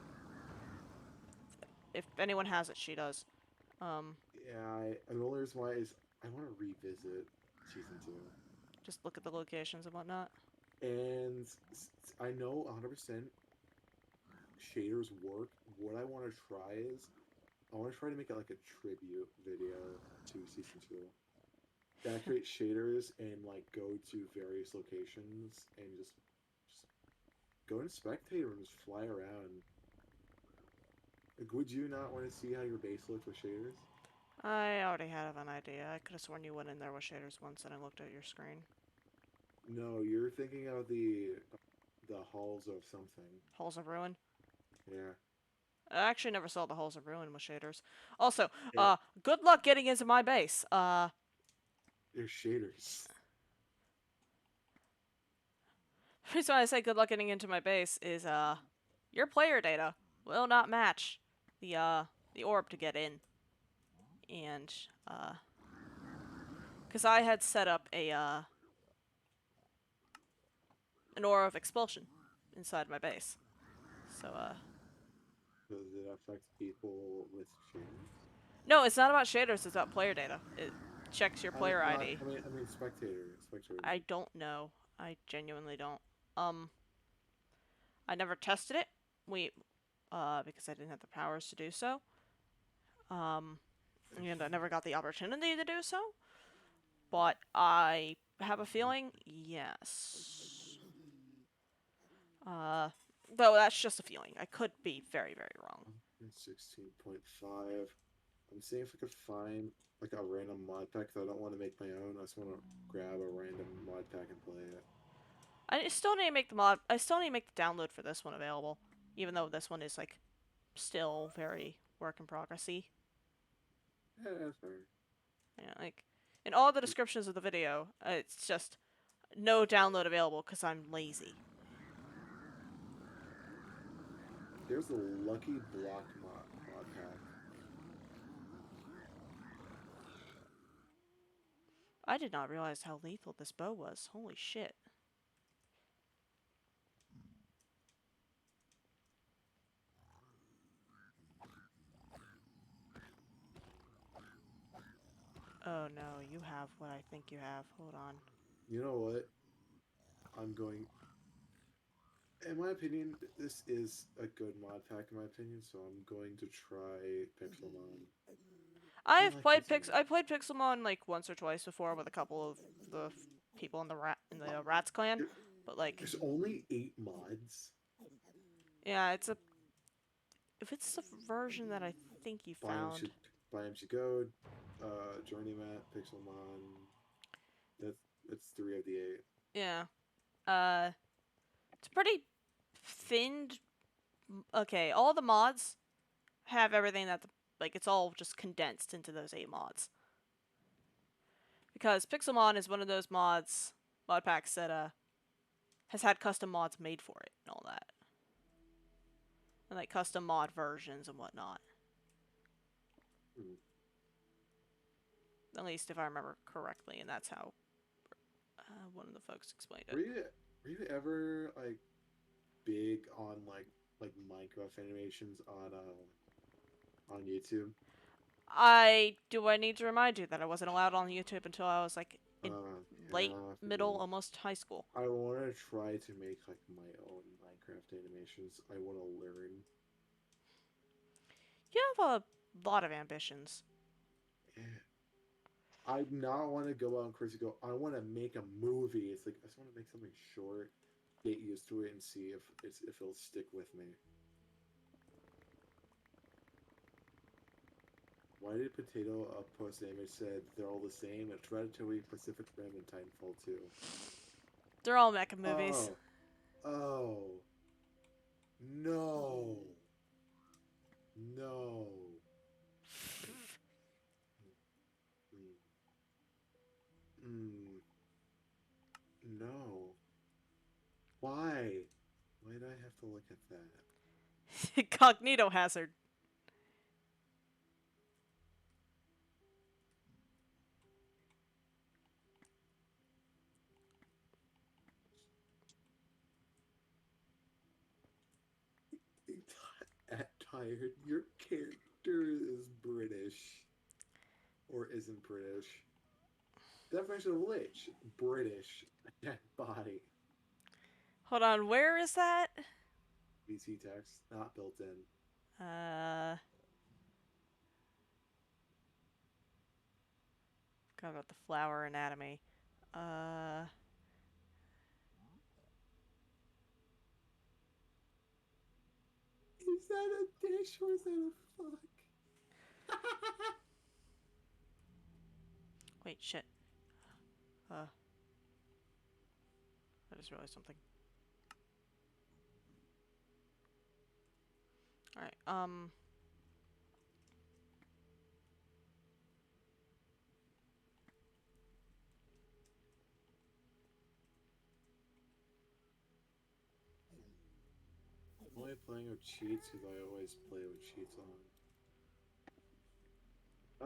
if anyone has it, she does. Um, Yeah, the only reason why is I want to revisit season two, just look at the locations and whatnot. and I know 100% shaders work. What I want to try is I want to try to make it like a tribute video to season two. That create shaders and like go to various locations and just go and spectate and just fly around. Like, would you not want to see how your base looked with shaders? I already have an idea. I could have sworn you went in there with shaders once and I looked at your screen. No, you're thinking of the halls of something. Halls of Ruin. Yeah. I actually never saw the Halls of Ruin with shaders. Also, Yeah. good luck getting into my base. They're shaders. The reason why I say good luck getting into my base is, your player data will not match the orb to get in. And, because I had set up an aura of expulsion inside my base. So, Does it affect people with shaders? no, it's not about shaders, it's about player data. It checks your I mean, player not. ID. I mean, spectator. I don't know. I genuinely don't. Um, I never tested it. We, because I didn't have the powers to do so. Um, and I never got the opportunity to do so. But I have a feeling, yes. Uh, though that's just a feeling. I could be very, very wrong. 16.5. I'm seeing if I could find like a random mod pack. 'Cause I don't want to make my own. I just want to grab a random mod pack and play it. I still need to make the mod. I still need to make the download for this one available, even though this one is like still very work in progressy. Yeah, that's fair. Yeah, like in all the descriptions of the video, it's just no download available because I'm lazy. There's the Lucky Block mod pack. I did not realize how lethal this bow was. Holy shit. Oh no, you have what I think you have. Hold on. You know what? I'm going. In my opinion, this is a good mod pack. In my opinion, so I'm going to try Pixelmon. I like Pixelmon. I played Pixelmon like once or twice before with a couple of the people in the Rats clan, There, but like there's only 8 mods. yeah, if it's the version that I think you Biome found. should Biome should go. Journeyman, Pixelmon. That's 3 of the 8. Yeah. It's pretty thinned. Okay, all the mods have everything that like it's all just condensed into those 8 mods. Because Pixelmon is one of those mod packs that has had custom mods made for it and all that. And like custom mod versions and whatnot. Hmm. At least if I remember correctly, and that's how one of the folks explained it. Were you ever like big on like Minecraft animations on YouTube? I need to remind you that I wasn't allowed on YouTube until I was like in late, Yeah, I middle, forget. almost high school. I want to try to make like my own Minecraft animations. I want to learn. You have a lot of ambitions. Yeah. I not want to go out and crazy go. I want to make a movie. It's like I just want to make something short, get used to it, and see if it'll stick with me. Why did Potato post an image said they're all the same? It's Ratatouille, Pacific Rim, and Titanfall 2. They're all mecha movies. Oh, oh, no, no. Mm, mm, no. Why? Why did I have to look at that? Cognito hazard. At Tired, your character is British. Or isn't British. Definition of lich. British. Dead body. Hold on, where is that? VC text. Not built in. Forgot about the flower anatomy. Is that a dish or is that a fuck? Wait, shit. I just realized something. Alright, I'm only playing with cheats because I always play with cheats on.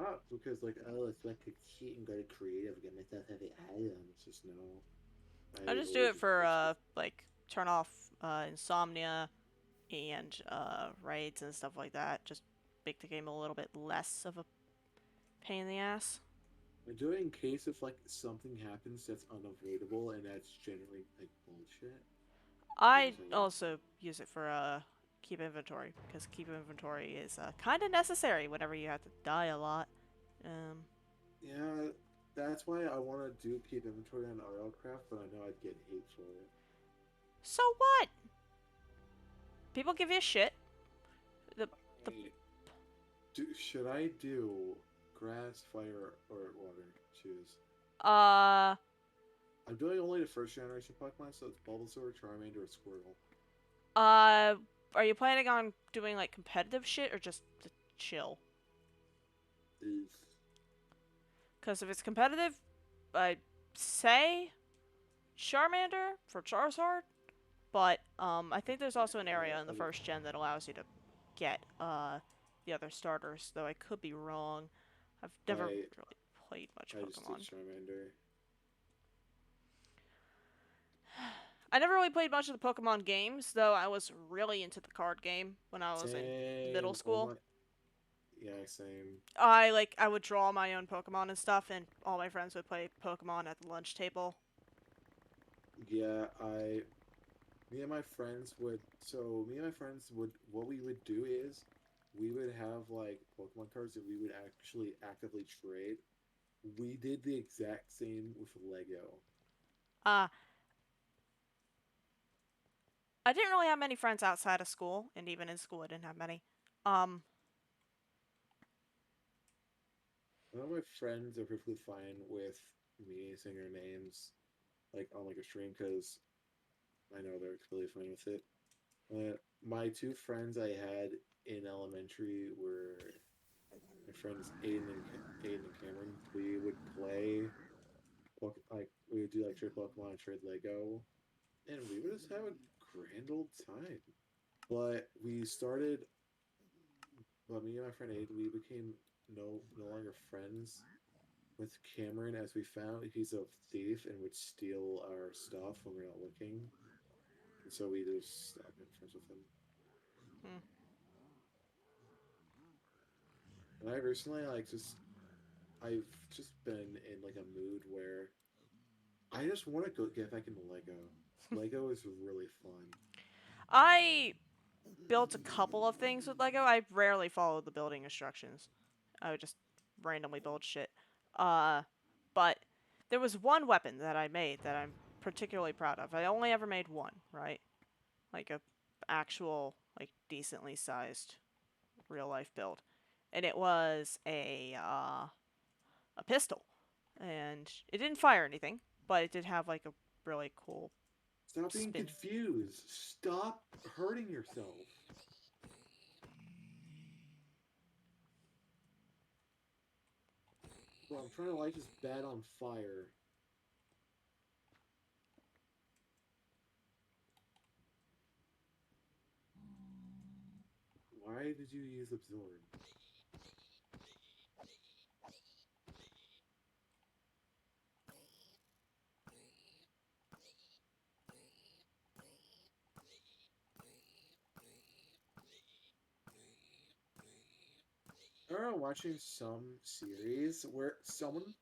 Not because like, oh, it's like a cheat and go to creative, get myself heavy items. Just no. I just do it for, like, turn off, insomnia and, raids and stuff like that. Just make the game a little bit less of a pain in the ass. I do it in case if like something happens that's unavoidable and that's generally like bullshit. I also use it for, keep inventory, because keep inventory is, kind of necessary whenever you have to die a lot. Yeah, that's why I want to do keep inventory on RLCraft, but I know I'd get hate for it. So what? People give you a shit. The Should I do grass, fire, or water? Choose. uh I'm doing only the first generation Pokemon, so it's Bulbasaur, Charmander, or Squirtle. are you planning on doing like competitive shit or just to chill? Is Because if it's competitive, I'd say Charmander for Charizard. But I think there's also an area in the first gen that allows you to get the other starters. Though I could be wrong. I've never really played much I just did Pokemon. Charmander. I never really played much of the Pokemon games, though I was really into the card game when I was in middle school. Yeah, same. I would draw my own Pokemon and stuff, and all my friends would play Pokemon at the lunch table. Yeah, me and my friends would. So me and my friends would. What we would do is, we would have like Pokemon cards that we would actually actively trade. We did the exact same with Lego. Uh, I didn't really have many friends outside of school, and even in school I didn't have many. One of my friends are perfectly fine with me saying their names, like on like a stream, because I know they're completely fine with it. My two friends I had in elementary were my friends Aiden and Cameron. We would play, like we would do like trade Pokemon and trade Lego, and we would just have a grand old time. But we started, but me and my friend Aiden, we became no longer friends with Cameron as we found he's a thief and would steal our stuff when we're not looking. And so we just stopped being friends with him. Hmm. And I recently I've just been in like a mood where I just want to go get back into Lego. Lego is really fun. I built a couple of things with Lego. I rarely followed the building instructions. I would just randomly build shit. But there was one weapon that I made that I'm particularly proud of. I only ever made one, right? Like a actual, like decently sized real life build. and it was a pistol, and it didn't fire anything, but it did have like a really cool Stop being spin. confused. Stop hurting yourself. Bro, I'm trying to light this bed on fire. Why did you use absorb? I remember watching some series where someone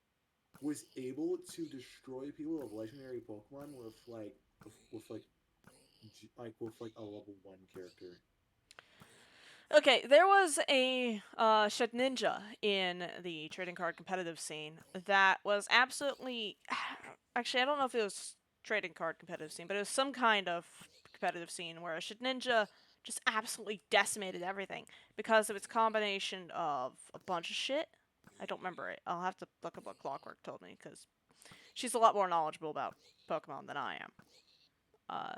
was able to destroy people with legendary Pokemon with like a level 1 character. Okay, there was a Shed Ninja in the trading card competitive scene that was absolutely. Actually, I don't know if it was trading card competitive scene, but it was some kind of competitive scene where a Shed Ninja just absolutely decimated everything because of its combination of a bunch of shit. I don't remember it. I'll have to look up what Clockwork told me because she's a lot more knowledgeable about Pokemon than I am. Uh,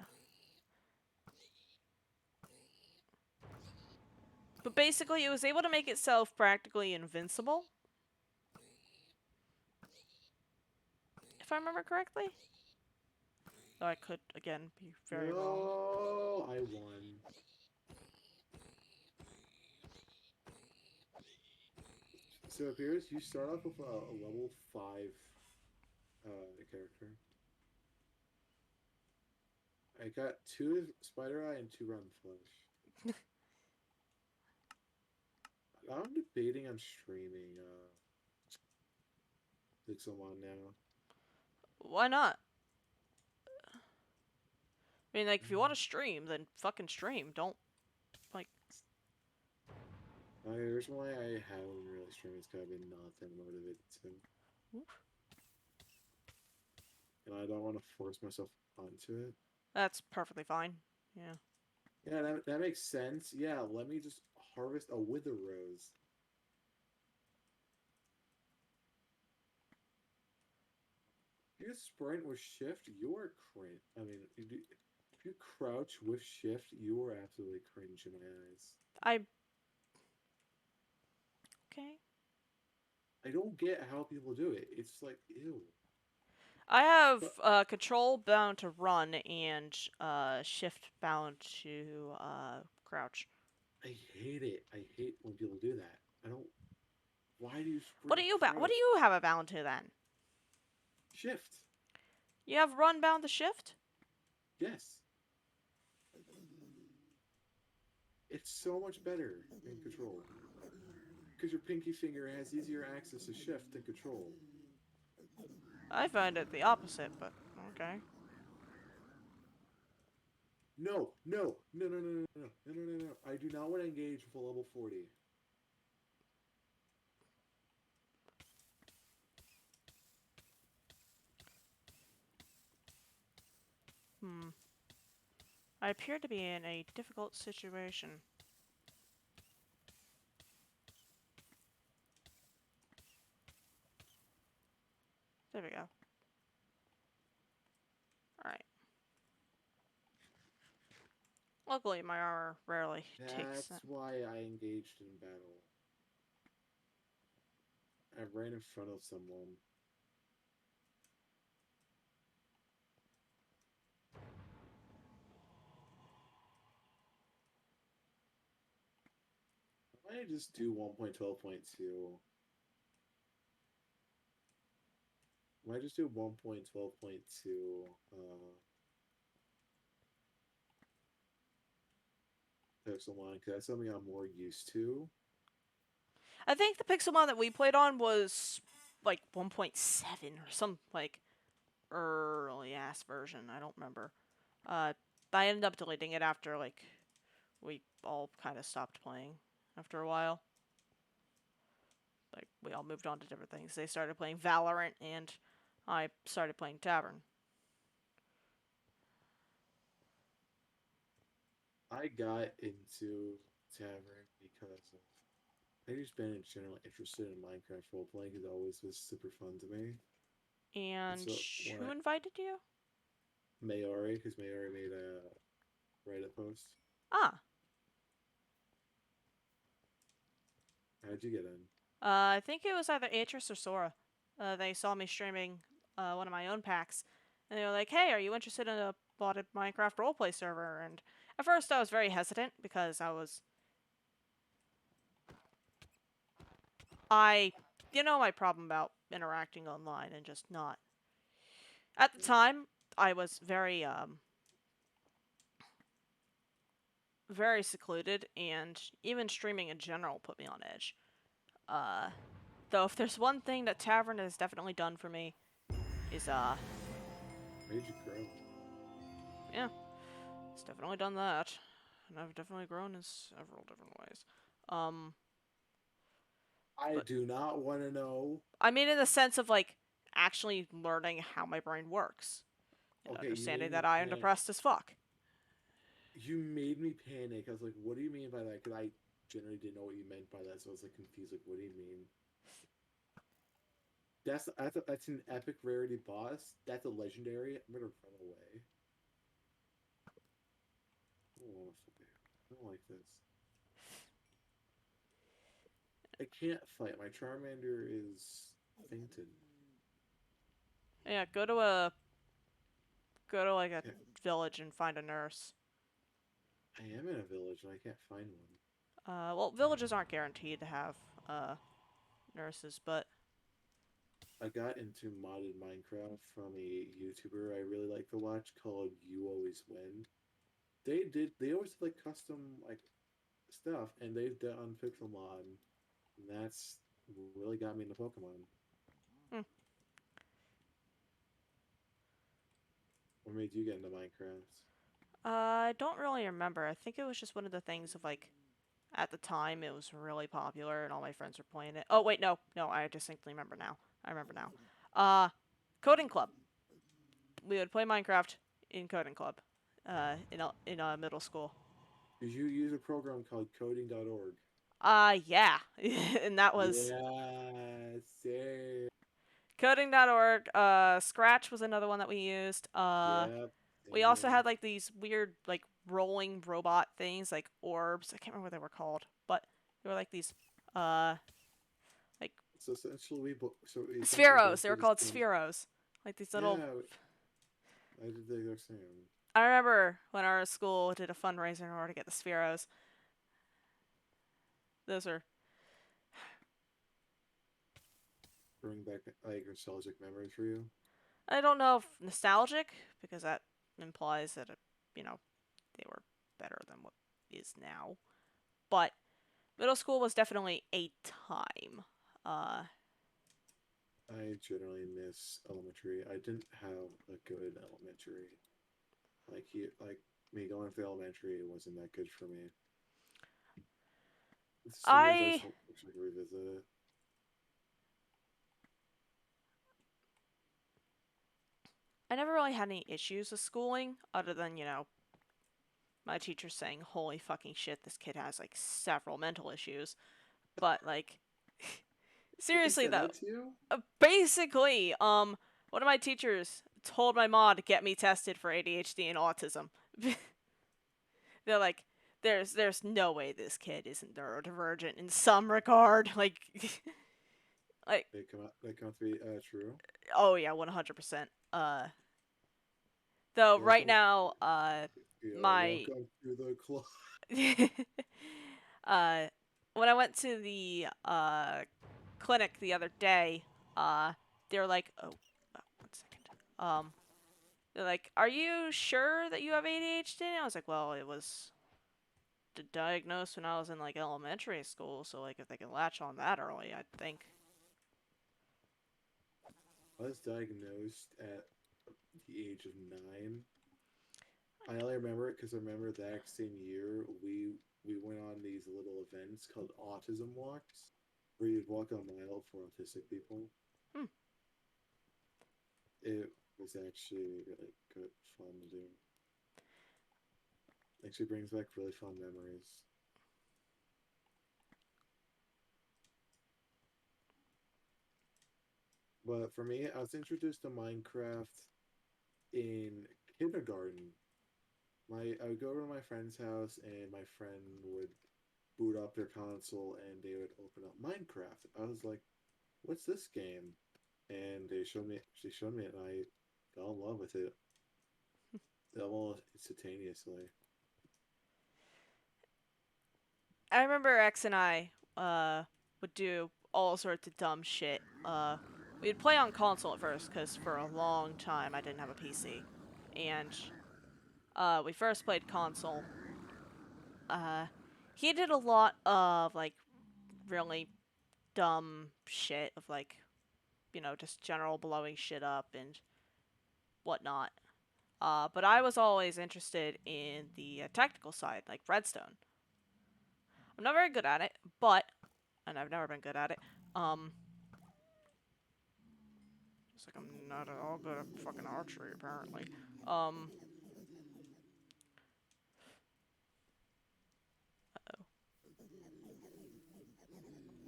but basically, it was able to make itself practically invincible, if I remember correctly. Though I could, again, be very wrong. No, I won. So it appears you start off with a level 5 character. I got 2 Spider Eye and 2 Round Flesh. I'm debating on streaming Pixelmon now. Why not? I mean, like, if you want to stream, then fucking stream. Don't, like... The reason why I haven't really streamed is because I've been nothing motivated to. Oof. And I don't want to force myself onto it. That's perfectly fine. Yeah. Yeah, that makes sense. Yeah, let me just harvest a Wither Rose. If you sprint with shift, you're cringe. I mean, if you crouch with shift, you are absolutely cringe in my eyes. I... Okay. I don't get how people do it. It's like, ew. I have But control bound to run and shift bound to crouch. I hate it. I hate when people do that. I don't. Why do you What sprint do and you what do crouch? you have it bound to then? Shift. You have run bound to shift? Yes. It's so much better in control. Because your pinky finger has easier access to shift than control. I find it the opposite, but okay. No, no, no, no, no, no, no, no, no, no, no. I do not want to engage with a level 40. Hmm. I appear to be in a difficult situation. There we go. Alright. Luckily, my armor rarely takes That's that. why I engaged in battle. I ran in front of someone. I might just do 1.12.2. I might just do 1.12.2 Pixelmon, because that's something I'm more used to. I think the Pixelmon that we played on was like 1.7 or some like early ass version. I don't remember. I ended up deleting it after like we all kind of stopped playing after a while. Like we all moved on to different things. They started playing Valorant and I started playing Tavern. I got into Tavern because of I just been generally interested in Minecraft role playing. It always was super fun to me. And And so when who invited you? Mayori, because Mayori made a Reddit post. Ah, How'd you get in? I think it was either Atris or Sora. They saw me streaming one of my own packs, and they were like, "Hey, are you interested in a botted Minecraft roleplay server?" And at first, I was very hesitant because I, my problem about interacting online and just not. At the Yeah. time, I was very secluded, and even streaming in general put me on edge. Uh, though if there's one thing that Tavern has definitely done for me is Made you grow. yeah, it's definitely done that, and I've definitely grown in several different ways. Um, I but do not want to know. I mean in the sense of like actually learning how my brain works and Okay, you made understanding me that I am panic. depressed as fuck. You made me panic. I was like, what do you mean by that? Because I generally didn't know what you meant by that. So I was like confused. Like, what do you mean? That's an epic rarity boss. That's a legendary. I'm gonna run away. Oh, I don't like this. I can't fight. My Charmander is fainted. Yeah, go to like a Yeah, village and find a nurse. I am in a village and I can't find one. Well, villages aren't guaranteed to have uh nurses, but I got into modded Minecraft from a YouTuber I really like to watch called You Always Win. They always did like custom like stuff and they've done Pixelmon and that's really got me into Pokemon. hmm. What made you get into Minecraft? I don't really remember. I think it was just one of the things of like at the time it was really popular and all my friends were playing it. Oh wait, no, I distinctly remember now. I remember now. Coding club. We would play Minecraft in coding club. In a middle school. Did you use a program called coding.org? Yeah, and that was Yeah, same. coding.org. Scratch was another one that we used. Yep, We also same. had like these weird like rolling robot things like orbs. I can't remember what they were called, but they were like these uh like So essentially, so we essentially spheros. both They were did the called same. spheros. Like these little. Yeah, I did the exact same. I remember when our school did a fundraiser in order to get the spheros. Those are. Bring back like nostalgic memories for you. I don't know if nostalgic because that implies that they were better than what is now. But middle school was definitely a time. Uh, I generally miss elementary. I didn't have a good elementary. Like me going to elementary wasn't that good for me. Some days I I just wish I could revisit it. I never really had any issues with schooling other than my teacher saying, "Holy fucking shit, this kid has like several mental issues." But like He seriously said though, that to you? basically, one of my teachers told my mom to get me tested for ADHD and autism. They're like, there's no way this kid isn't neurodivergent in some regard. Like, They come out to be true. oh yeah, 100%. Though right Welcome, now, my welcome to the club. uh, when I went to the clinic the other day, they were like, oh, 1 second. They're like, "Are you sure that you have ADHD?" And I was like, "Well, it was diagnosed when I was in like elementary school, so like if they can latch on that early, I'd think." I was diagnosed at the age of 9. I only remember it because I remember that same year we went on these little events called autism walks, where you'd walk a mile for autistic people. Hmm. It was actually really good fun to do. Actually brings back really fun memories. But for me, I was introduced to Minecraft in kindergarten. I would go over to my friend's house, and my friend would boot up their console, and they would open up Minecraft. I was like, "What's this game?" And they showed me. She showed me it, and I fell in love with it almost instantaneously. I remember X and I would do all sorts of dumb shit. We'd play on console at first because for a long time I didn't have a PC, and we first played console. Uh, he did a lot of like really dumb shit of like just general blowing shit up and whatnot. But I was always interested in the tactical side, like Redstone. I'm not very good at it, and I've never been good at it. Um, it's like I'm not at all good at fucking archery, apparently. Um,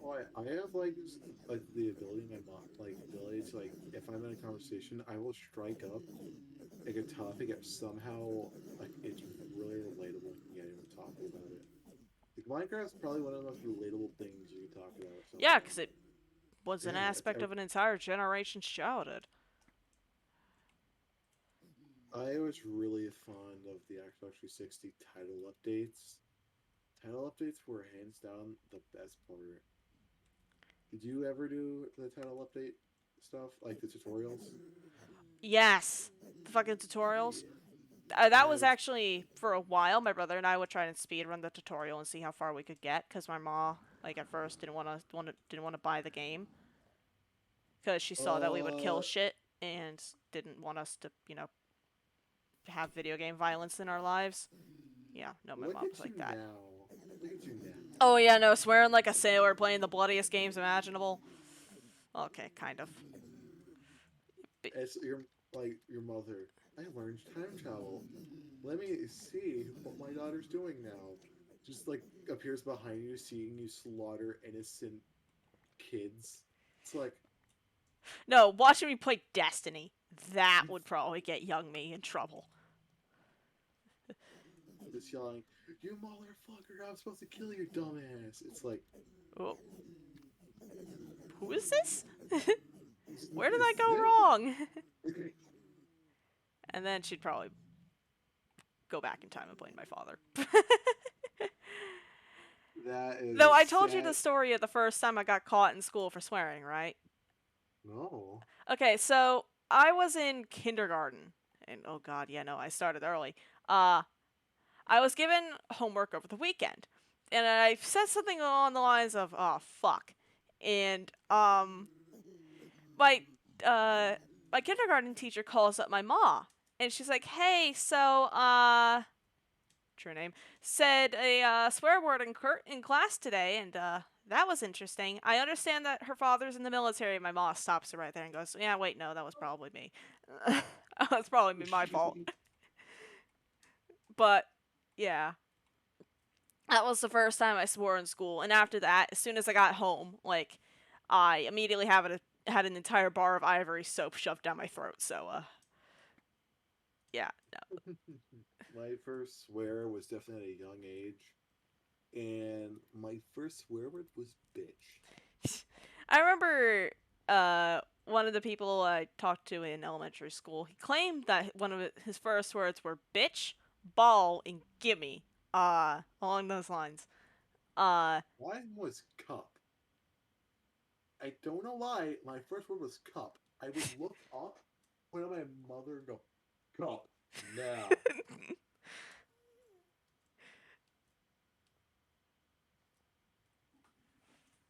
Oh, I have like the ability in my mom like ability to like if I'm in a conversation, I will strike up like a topic that somehow like it's really relatable and get even talking about it. Like Minecraft's probably one of the most relatable things you can talk about with yeah, someone. because it was an Yeah, aspect of an entire generation's childhood. I was really fond of the Xbox 360 title updates. Title updates were hands down the best part. Did you ever do the title update stuff, like the tutorials? Yes, the fucking tutorials. That I was was actually for a while. My brother and I would try and speed run the tutorial and see how far we could get. Because my mom, like at first, didn't want to buy the game because she saw that we would kill uh shit and didn't want us to, have video game violence in our lives. Yeah, no, my look mom was at you like that. now. Look at you now. Oh yeah, no, swearing like a sailor, playing the bloodiest games imaginable. Okay, kind of. But It's your mother. I learned time travel. Let me see what my daughter's doing now. Just like appears behind you, seeing you slaughter innocent kids. It's like no, watching me play Destiny, that would probably get young me in trouble. just yelling, "You motherfucker! I'm supposed to kill your dumbass!" It's like, Oh, who is this? who Where did I is go this? wrong? And then she'd probably go back in time and blame my father. That is Though a I told you the sad. story of the first time I got caught in school for swearing, right? No. Okay, so I was in kindergarten, and oh god, yeah, no, I started early. Uh, I was given homework over the weekend, and I said something along the lines of "oh fuck," and my uh my kindergarten teacher calls up my ma, and she's like, "Hey, so true name said a swear word in class today, and that was interesting. I understand that her father's in the military." My mom stops her right there and goes, "Yeah, wait, no, that was probably me. That's probably my fault." But yeah, that was the first time I swore in school, and after that, as soon as I got home, like, I immediately had an entire bar of Ivory soap shoved down my throat. So, yeah, no. My first swear was definitely at a young age, and my first swear word was bitch. I remember one of the people I talked to in elementary school. He claimed that one of his first words were "bitch," "ball," and "gimme." Along those lines. Uh, Mine was cup. I don't know why. My first word was cup. I would look up, point at my mother, and go, cup now.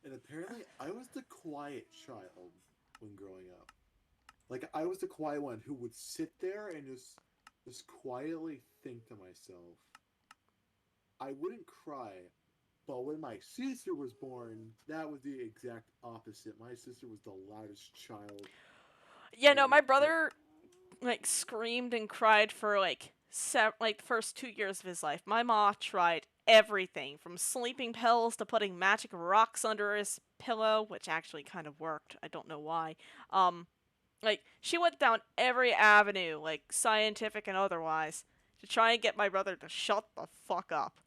And apparently, I was the quiet child when growing up. Like I was the quiet one who would sit there and just quietly think to myself. I wouldn't cry, but when my sister was born, that was the exact opposite. My sister was the loudest child yeah, no, in my like brother like screamed and cried for like the first 2 years of his life. My mom tried everything from sleeping pills to putting magic rocks under his pillow, which actually kind of worked. I don't know why. Like, she went down every avenue, like scientific and otherwise, to try and get my brother to shut the fuck up.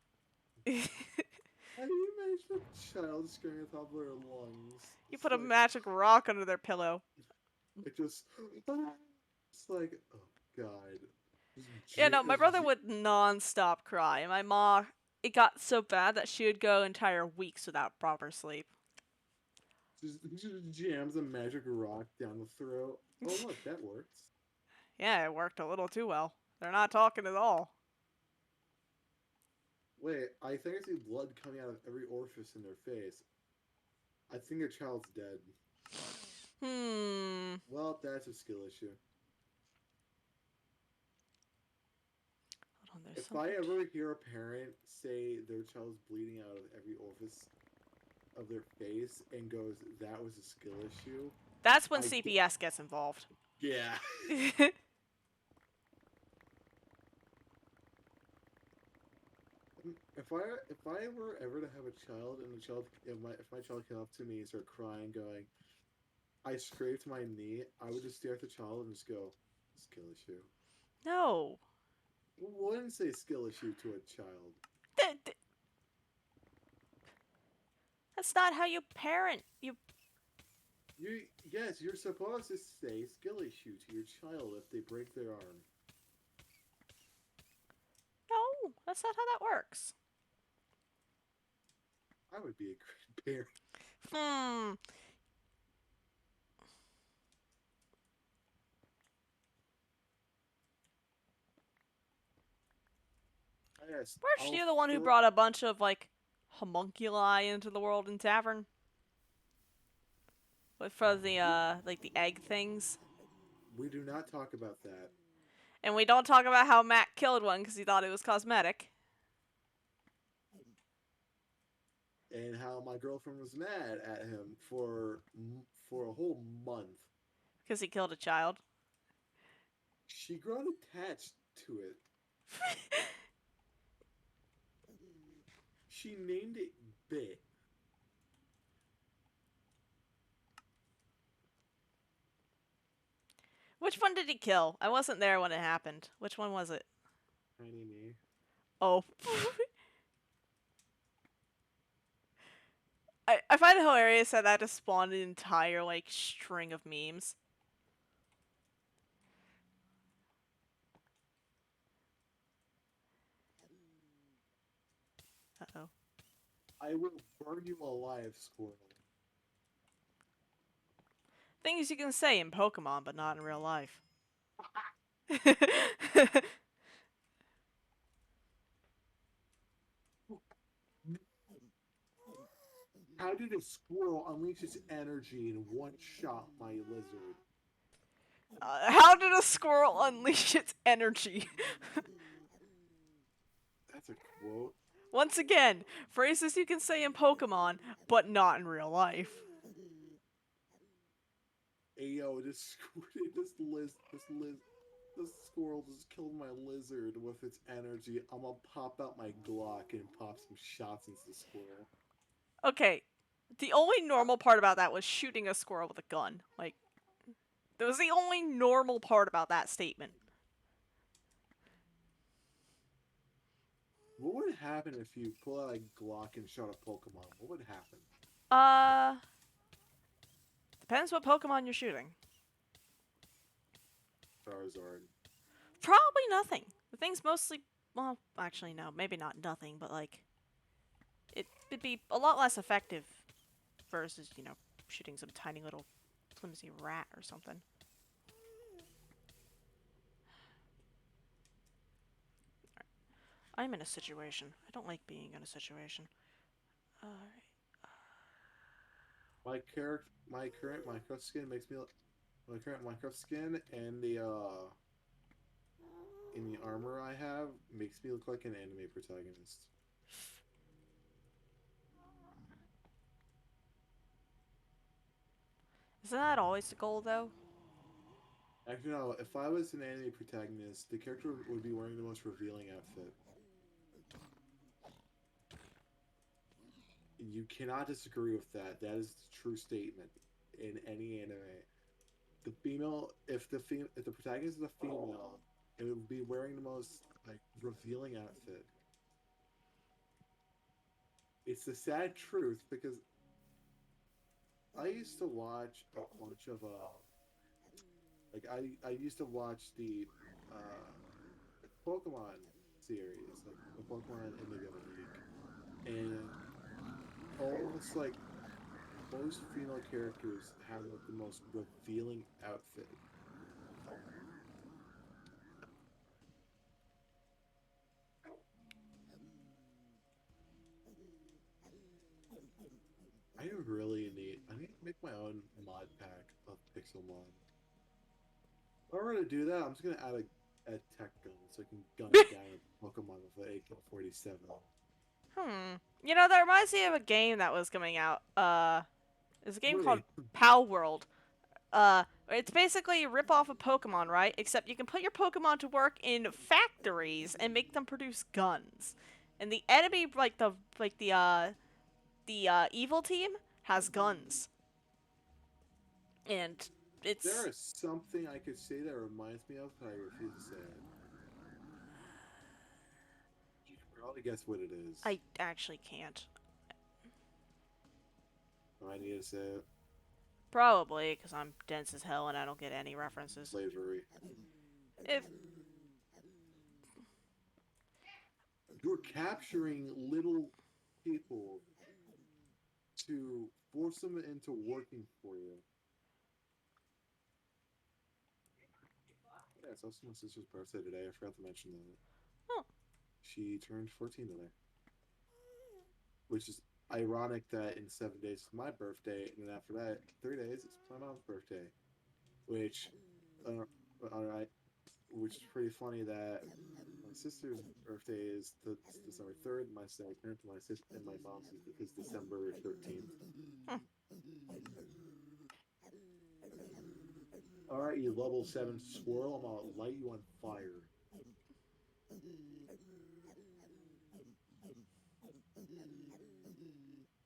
How do you imagine a child screaming at the top of their lungs? You It's put a like, magic rock under their pillow. it just, it's like, oh god. Yeah, no, my brother Just would non-stop cry, and my mom, it got so bad that she would go entire weeks without proper sleep. just jams a magic rock down the throat. Oh look, that works. Yeah, it worked a little too well. They're not talking at all. Wait, I think I see blood coming out of every orifice in their face. I think their child's dead. Hmm. Well, that's a skill issue. Hold on, there's If something. I ever hear a parent say their child's bleeding out of every orifice of their face and goes, "That was a skill issue," That's when I CPS gets involved. yeah. If I were ever to have a child and if my child came up to me and started crying, going, "I scraped my knee," I would just stare at the child and just go, "Skill issue." No. Who wouldn't say skill issue to a child? That's not how you parent. Yes, you're supposed to say skill issue to your child if they break their arm. No, that's not how that works. I would be a great parent. Hmm. Yes, Weren't you the one who brought a bunch of, like, homunculi into the world in Tavern? For the, like, the egg things? We do not talk about that. And we don't talk about how Matt killed one because he thought it was cosmetic. And how my girlfriend was mad at him for a whole month. Because he killed a child. She got attached to it. She named it Bit. Which one did he kill? I wasn't there when it happened. Which one was it? Tiny me. Oh. I find it hilarious that that just spawned an entire, like, string of memes. Uh-oh. I will burn you alive, squirrel. Things you can say in Pokemon, but not in real life. How did a squirrel unleash its energy and one-shot my lizard? How did a squirrel unleash its energy? That's a quote. Once again, phrases you can say in Pokemon, but not in real life. Hey yo, this squirrel just killed my lizard with its energy. I'm gonna pop out my Glock and pop some shots into the squirrel. Okay, the only normal part about that was shooting a squirrel with a gun. Like, that was the only normal part about that statement. What would happen if you pull out a Glock and shot a Pokemon? What would happen? Depends what Pokemon you're shooting. Charizard. Probably nothing. The thing's mostly, well, actually no, maybe not nothing, but like, it'd be a lot less effective versus, you know, shooting some tiny little flimsy rat or something. I'm in a situation. I don't like being in a situation. Alright. My current Minecraft skin makes me my current Minecraft skin and the in the armor I have makes me look like an anime protagonist. Isn't that always the goal, though? Actually, no. If I was an anime protagonist, the character would be wearing the most revealing outfit. You cannot disagree with that. That is the true statement in any anime. The female, if the protagonist is a female, it would be wearing the most like revealing outfit. It's the sad truth because I used to watch a bunch of I used to watch uh Pokemon series, like the Pokemon Indigo League, and almost like most female characters have like the most revealing outfit. I need to make my own mod pack of Pixelmon. If I were to do that, I'm just gonna add a tech gun so I can gun down a Pokemon with an AK-47. You know, that reminds me of a game that was coming out. There's a game called Really? Pal World. It's basically a rip off of Pokemon, right? Except you can put your Pokemon to work in factories and make them produce guns. And the enemy, the evil team, has guns. And There it's is something I could say that reminds me of, but I refuse to say it. You can probably guess what it is. I actually can't. Do I need to say it? Probably because I'm dense as hell and I don't get any references. Slavery. If You're capturing little people to force them into working for you. Yeah, it's also my sister's birthday today. I forgot to mention that. oh, She turned 14 today, which is ironic that in 7 days it's my birthday, and then after that, 3 days it's my mom's birthday. Which, uh, all right, which is pretty funny that my sister's birthday is December 3rd. My second, my sister and my mom's is December 13th. hmm. All right, you level 7 squirrel, I'm gonna light you on fire.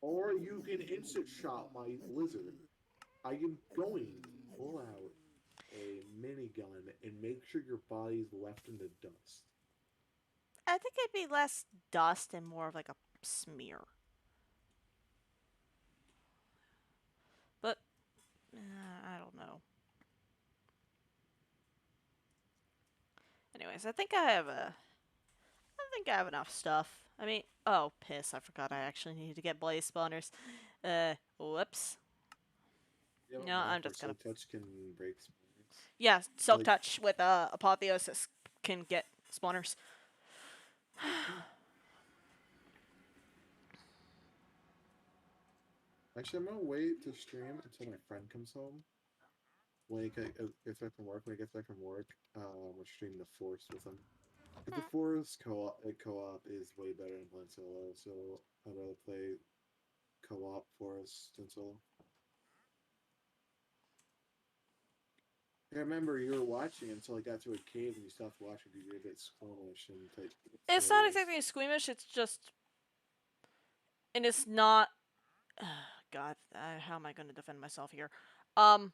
Or you can instant shot my lizard. I am going to pull out a minigun and make sure your body's left in the dust. I think it'd be less dust and more of like a smear. But I don't know. Anyways, I think I have enough stuff. I mean, oh piss! I forgot I actually need to get blaze spawners. Whoops. Yeah, No, mod I'm for just gonna. Silk Touch can break spawns. Yeah, Silk Like, Touch with Apotheosis can get spawners. actually, I'm gonna wait to stream until my friend comes home. When he gets back from work, when he gets back from work, we'll stream the Force with him. But the Force co-op is way better than playing solo, so I'd rather play co-op Force than solo. I remember you were watching until I got to a cave and you stopped watching because you were a bit squirmish and type It's not serious. exactly squeamish. It's just, and it's not. God, how am I going to defend myself here? Um,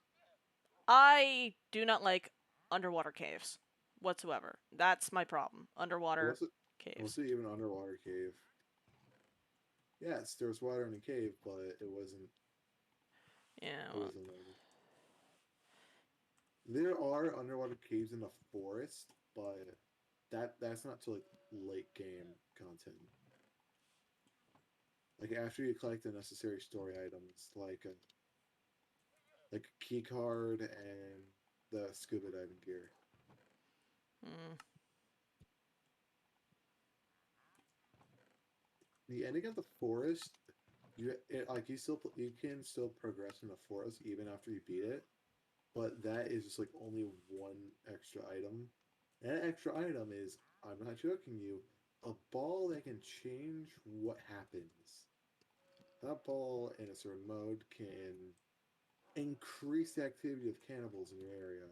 I do not like underwater caves whatsoever. That's my problem. Underwater What's it? caves. What's it even underwater cave? Yes, there was water in the cave, but it wasn't. Yeah. It Well, wasn't. There are underwater caves in the forest, but that's not to like late game content. Like after you collect the necessary story items, like a key card and the scuba diving gear. mm, The ending of the forest, you can still progress in the forest even after you beat it, but that is just like only one extra item. And that extra item is, I'm not joking you, a ball that can change what happens. That ball in a certain mode can increase the activity of cannibals in your area.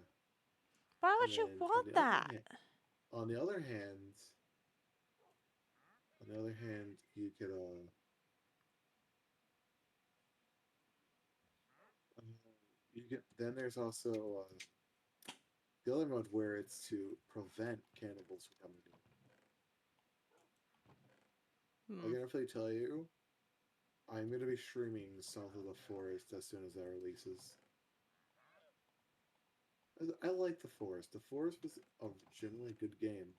why And would you then want that? on the other hand, you could You get then there's also the other mode where it's to prevent cannibals from coming in. I Hmm. can definitely tell you, I'm going to be streaming South of the Forest as soon as that releases. I like the Forest. The Forest was a genuinely good game.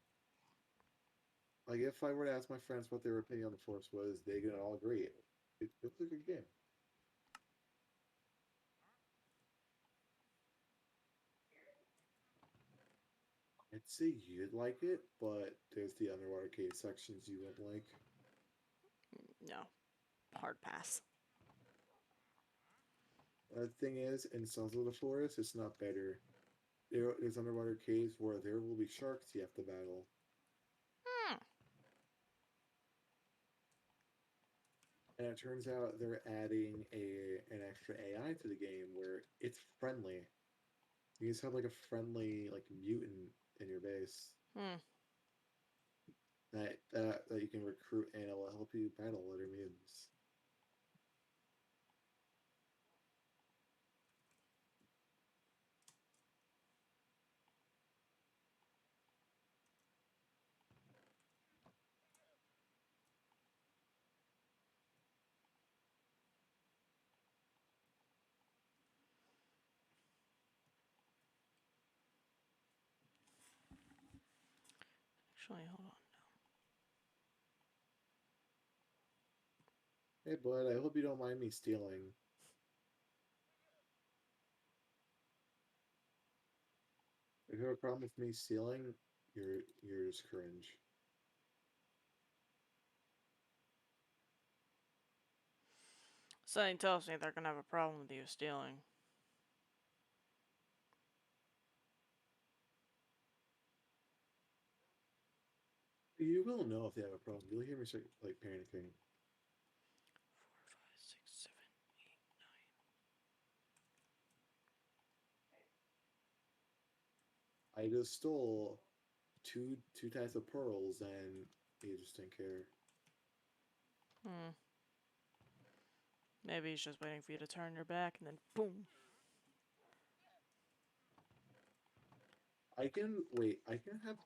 Like if I were to ask my friends what their opinion on the Forest was, they could all agree. It was a good game. I'd say you'd like it, but there's the underwater cave sections you won't like. No. Hard pass. The thing is, in Sons of the Forest, it's not better. There's underwater caves where there will be sharks you have to battle. Hmm. And it turns out they're adding an extra AI to the game where it's friendly. You just have like a friendly like mutant in your base Hmm. that you can recruit and it will help you battle other mutants. Actually, hold on. Hey bud, I hope you don't mind me stealing. If you have a problem with me stealing, you're just cringe. Something tells me they're gonna have a problem with you stealing. You will know if they have a problem. You'll hear me start like panicking. 4, 5, 6, 7, 8. I just stole two types of pearls and you just didn't care. Hmm. Maybe he's just waiting for you to turn your back and then boom. I can wait. I can have.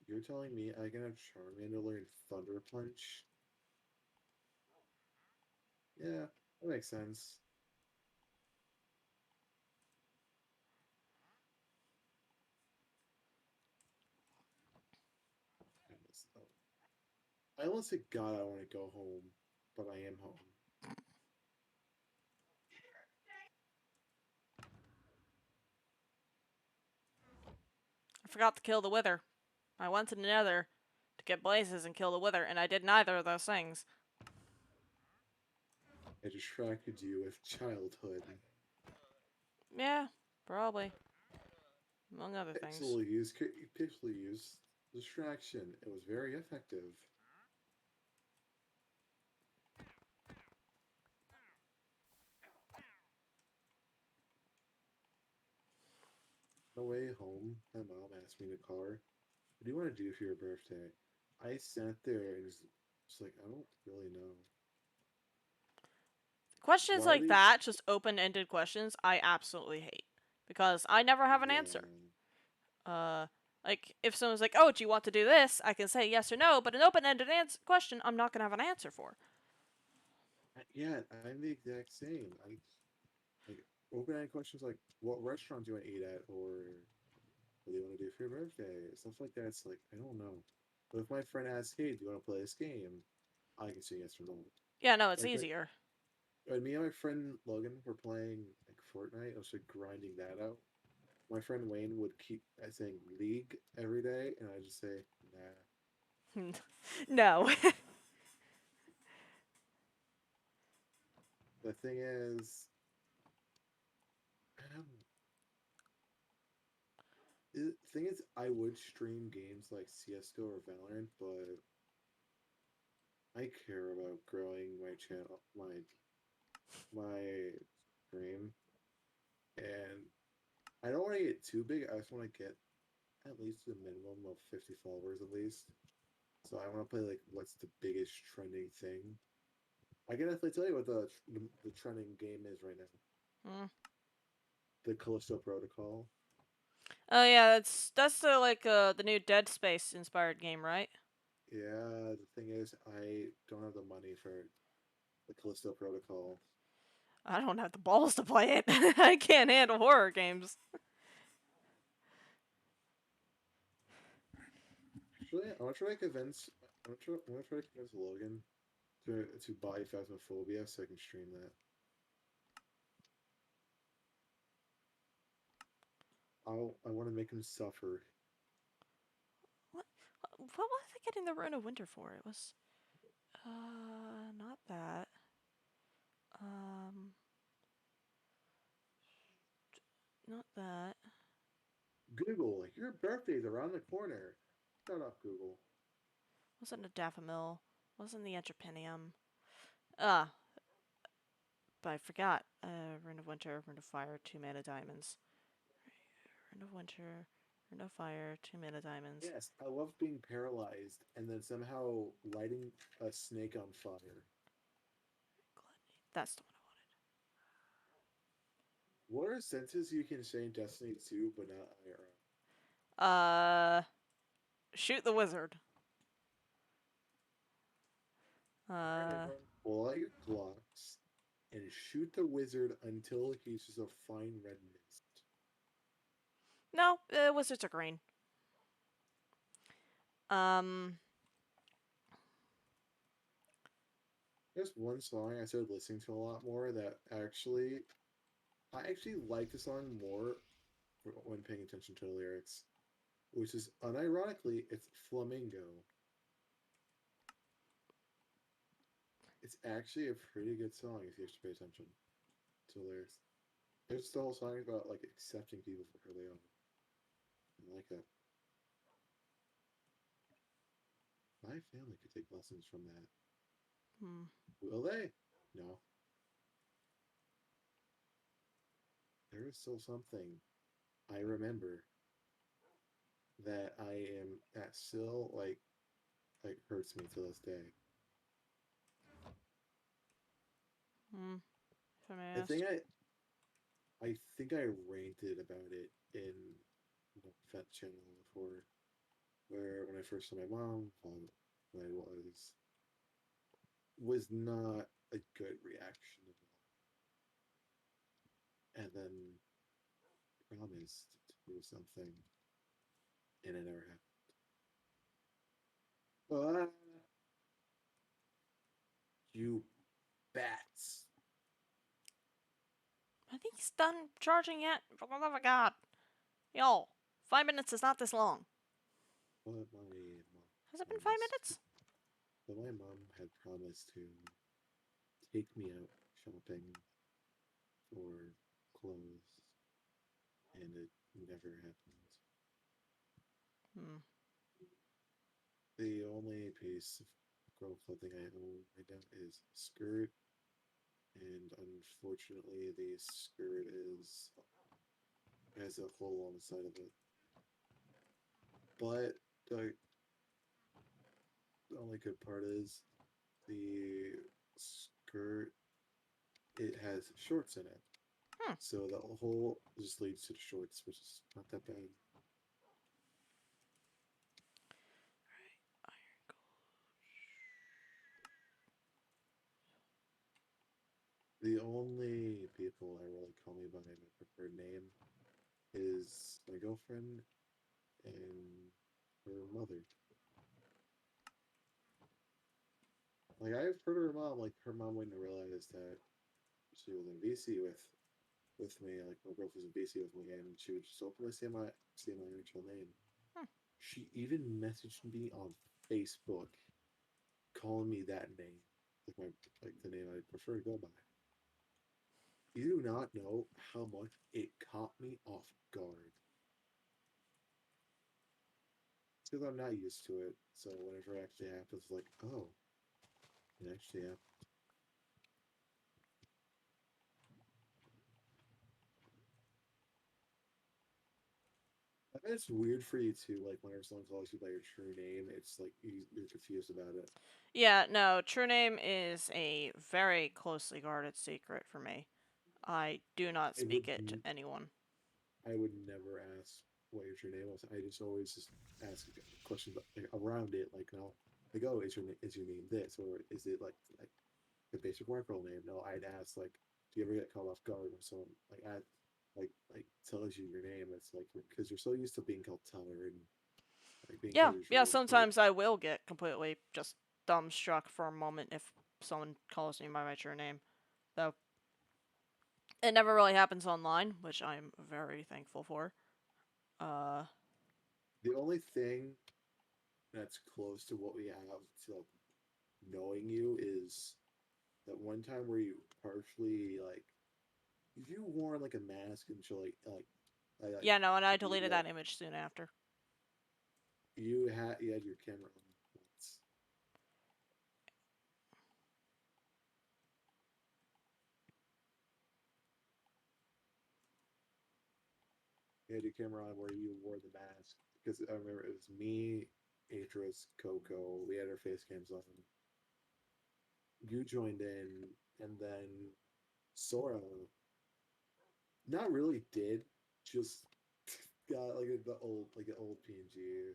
You're telling me I can have Charmander learn Thunder Punch? Yeah, that makes sense. I almost said God I want to go home, but I am home. I forgot to kill the Wither. I went to the Nether to get blazes and kill the Wither, and I did neither of those things. I distracted you with childhood. Yeah, probably. Among other things. Pixel use distraction. It was very effective. On the way home, my mom asked me in the car, "What do you want to do for your birthday?" I sat there and was like, I don't really know. Questions Why like did that, just open ended questions, I absolutely hate. Because I never have an yeah. answer. Uh, like, if someone's like, oh, do you want to do this? I can say yes or no, but an open ended question, I'm not going to have an answer for. Yeah, I'm the exact same. I like open-ended questions like, "What restaurant do you want to eat at?" or "What do you want to do for your birthday?" Stuff like that. It's like I don't know. But if my friend asks, "Hey, do you want to play this game?" I can say yes or no. Yeah, no, it's Like easier. when me and my friend Logan were playing like Fortnite, I was like grinding that out. My friend Wayne would keep saying League every day, and I just say nah. No. The thing is, um, the thing is, I would stream games like CS:GO or Valorant, but I care about growing my channel, my stream, and I don't want to get too big. I just want to get at least a minimum of 50 followers at least. So I want to play like what's the biggest trending thing. I can definitely tell you what the trending game is right now. Hmm. the Callisto Protocol. Oh yeah, that's the new Dead Space inspired game, right? Yeah, the thing is, I don't have the money for the Callisto Protocol. I don't have the balls to play it. I can't handle horror games. Actually, I want to try to convince. I'm gonna try to convince Logan to buy Phasmophobia so I can stream that. I want to make him suffer. What? What was I getting the Rune of Winter for? It was, not that. Um, not that. Google, like your birthday's around the corner. Shut up, Google. Wasn't a Daffamil. Wasn't the Entrepenium. Ah, but I forgot. Rune of Winter, Rune of Fire, 2 mana diamonds. Rune of Winter, Rune of Fire, 2 mana diamonds. Yes, I love being paralyzed and then somehow lighting a snake on fire. That's the one What are sentences you can say in Destiny 2 but not IRL? I wanted. Shoot the wizard. Alright, everyone, pull out your Glocks and shoot the wizard until he's just a fine red mist. No, wizards are green. Um, There's one song I started listening to a lot more that I actually like the song more when paying attention to the lyrics, which is unironically, it's Flamingo. It's actually a pretty good song if you actually pay attention to the lyrics. There's the whole song about like accepting people for who they are. I like that. My family could take lessons from that. hmm. Will they? No. There is still something I remember that I am that still like hurts me to this day. If I may The ask. thing I think I ranted about it in the vet channel before, where when I first saw my mom, when I was not a good reaction at all. And then promised to do something, and it never happened. You bats! I think he's done charging yet. For the love of God. Yo, 5 minutes is not this long. But my mom Has it been five promised. minutes? But my mom had promised to take me out shopping for clothes, and it never happened. Hmm. The only piece of girl clothing I own right now is a skirt, and unfortunately, the skirt is has a hole on the side of it. But the only good part is the skirt, it has shorts in it. Hmm. So the hole just leads to the shorts, which is not that bad. The only people that really call me by my preferred name is my girlfriend and her mother. Like I've heard her mom, like her mom wouldn't realize that she was in BC with me, like my girlfriend was in BC with me, and she would just openly say my actual name. Hmm. She even messaged me on Facebook calling me that name, like the name I prefer to go by. You do not know how much it caught me off guard because I'm not used to it. So whenever it actually happens, like, oh, it actually happened. I bet it's weird for you too. Like whenever someone calls you by your true name, it's like you're confused about it. Yeah, no, true name is a very closely guarded secret for me. I do not I would speak it to anyone. I would never ask what your name was. I just always just ask questions like, around it, like like oh, is your name this, or is it like the basic work name? No, I'd ask like, do you ever get caught off guard when someone like tells you your name? It's like because you're so used to being called Teller and like being Yeah, told your yeah, name. So sometimes I will get completely just dumbstruck for a moment if someone calls me by my true name. Though it never really happens online, which I'm very thankful for. Uh, the only thing that's close to what we have to like, knowing you is that one time where you partially like you wore like a mask and so like yeah, no, and I you deleted that image soon after. you had your camera on once. You had your camera on where you wore the mask because I remember it was me, Atris, Coco. We had our face cams on. You joined in, and then Sora not really did, just got like an old PNG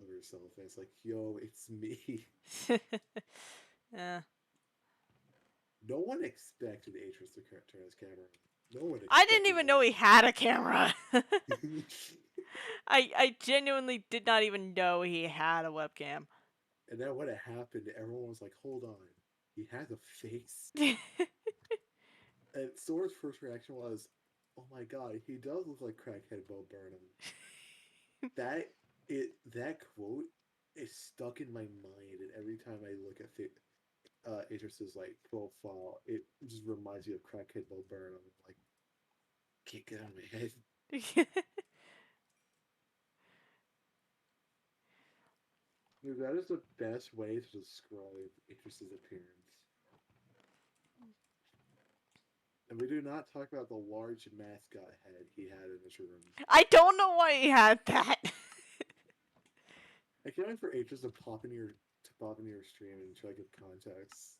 of herself, and it's like, yo, it's me. Yeah. No one expected Atris to turn his camera on. No one I didn't expected even know he had a camera. that. I genuinely did not even know he had a webcam. And then when it happened, everyone was like, hold on, he has a face. And Sora's first reaction was, oh my god, he does look like crackhead Bo Burnham. That quote is stuck in my mind, and every time I look at Atris's like profile, it just reminds me of crackhead Bo Burnham. I'm like, can't get out of my head. Dude, that is the best way to describe Atris's appearance. And we do not talk about the large mascot head he had in his room. I don't know why he had that. I can't wait for Atris to pop into your stream and try to get context.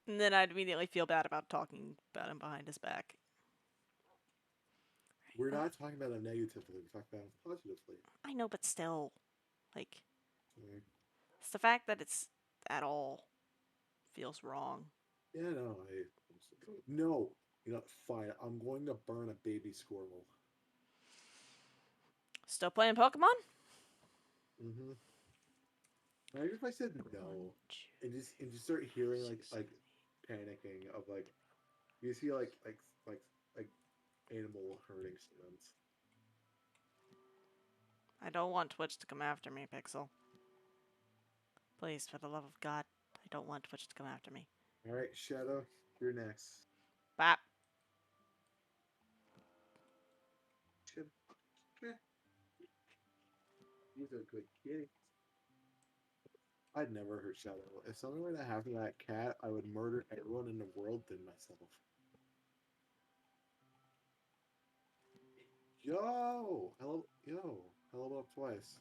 And then I'd immediately feel bad about talking about him behind his back. We're not talking about him negatively. We're talking about him positively. I know, but still, like, Okay. it's the fact that it's at all feels wrong. Yeah, no, no. You know, fine. I'm going to burn a baby squirrel. Still playing Pokemon? Mm-hmm. Imagine if I said no, and just start hearing like panicking of like you see like animal herding sounds. I don't want Twitch to come after me, Pixel. Please, for the love of God, I don't want Twitch to come after me. All right, Shadow, you're next. Bap. Shadow, he's a good kitty. I'd never hurt Shadow. If something were to happen to that cat, I would murder everyone in the world than myself. Hello up twice.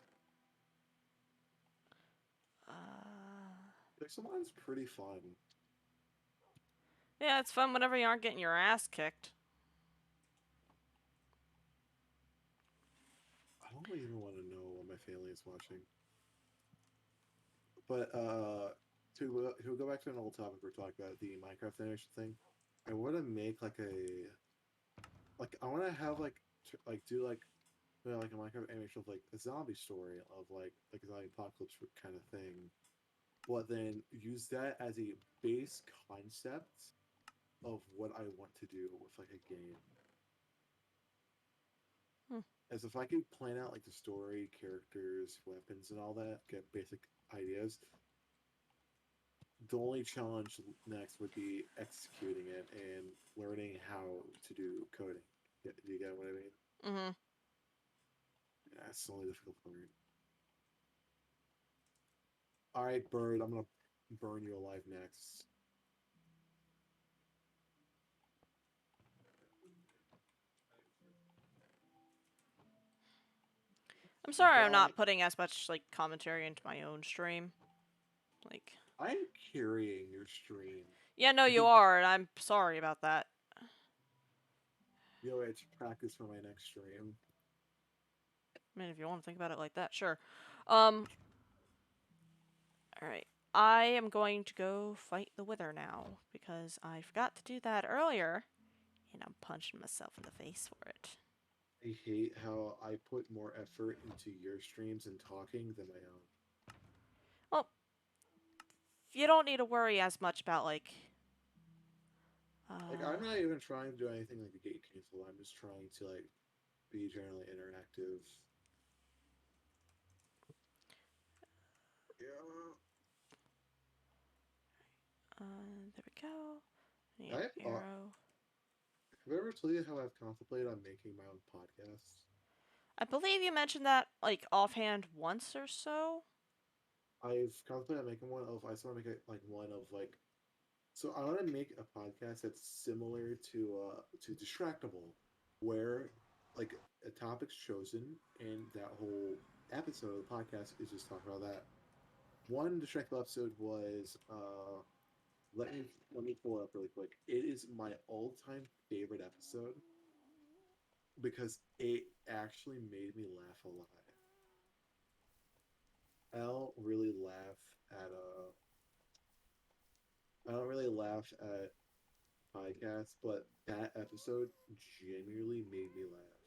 Pixelmon's pretty fun. Yeah, it's fun whenever you aren't getting your ass kicked. I don't even want to know what my family is watching. But to go back to an old topic we're talking about, the Minecraft animation thing, I want to make I want to have do like a Minecraft animation of like a zombie story of like a zombie apocalypse kind of thing, but then use that as a base concept of what I want to do with like a game. Hmm. As if I could plan out like the story, characters, weapons, and all that, get basic ideas. The only challenge next would be executing it and learning how to do coding. Do you get what I mean? Mm-hmm. Yeah, that's the only difficult part. All right, Bird, I'm gonna burn you alive next. I'm sorry I'm Bye. not putting as much, like, commentary into my own stream. Like, I'm carrying your stream. Yeah, no, you are, and I'm sorry about that. You know, it's practice for my next stream. I mean, if you want to think about it like that, sure. Um, alright. I am going to go fight the Wither now, because I forgot to do that earlier, and I'm punching myself in the face for it. I hate how I put more effort into your streams and talking than my own. Well, you don't need to worry as much about, like, Like, I'm not even trying to do anything like a gate cancel. I'm just trying to, like, be generally interactive. Yeah. there we go. Need I an have, arrow. have I ever told you how I've contemplated on making my own podcast? I believe you mentioned that, like, offhand once or so. I've contemplated on making one of, I just want to make it like one of like, so I want to make a podcast that's similar to Distractable, where like a topic's chosen and that whole episode of the podcast is just talking about that. One Distractable episode was let me let me pull it up really quick. It is my all-time favorite episode because it actually made me laugh a lot. I don't really laugh at I don't really laugh at podcasts, but that episode genuinely made me laugh.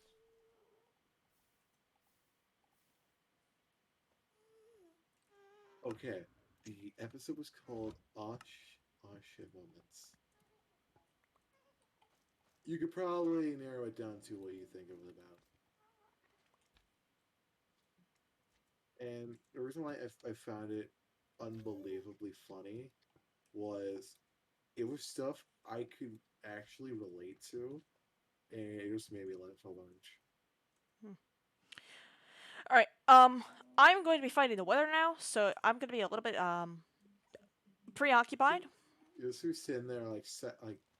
Okay, the episode was called Aw Shit Moments. You could probably narrow it down to what you think it was about. And the reason why I found it unbelievably funny was it was stuff I could actually relate to, and it just made me laugh a bunch. Hmm. Alright, I'm going to be fighting the Wither now, so I'm going to be a little bit, So preoccupied. you're just sitting there like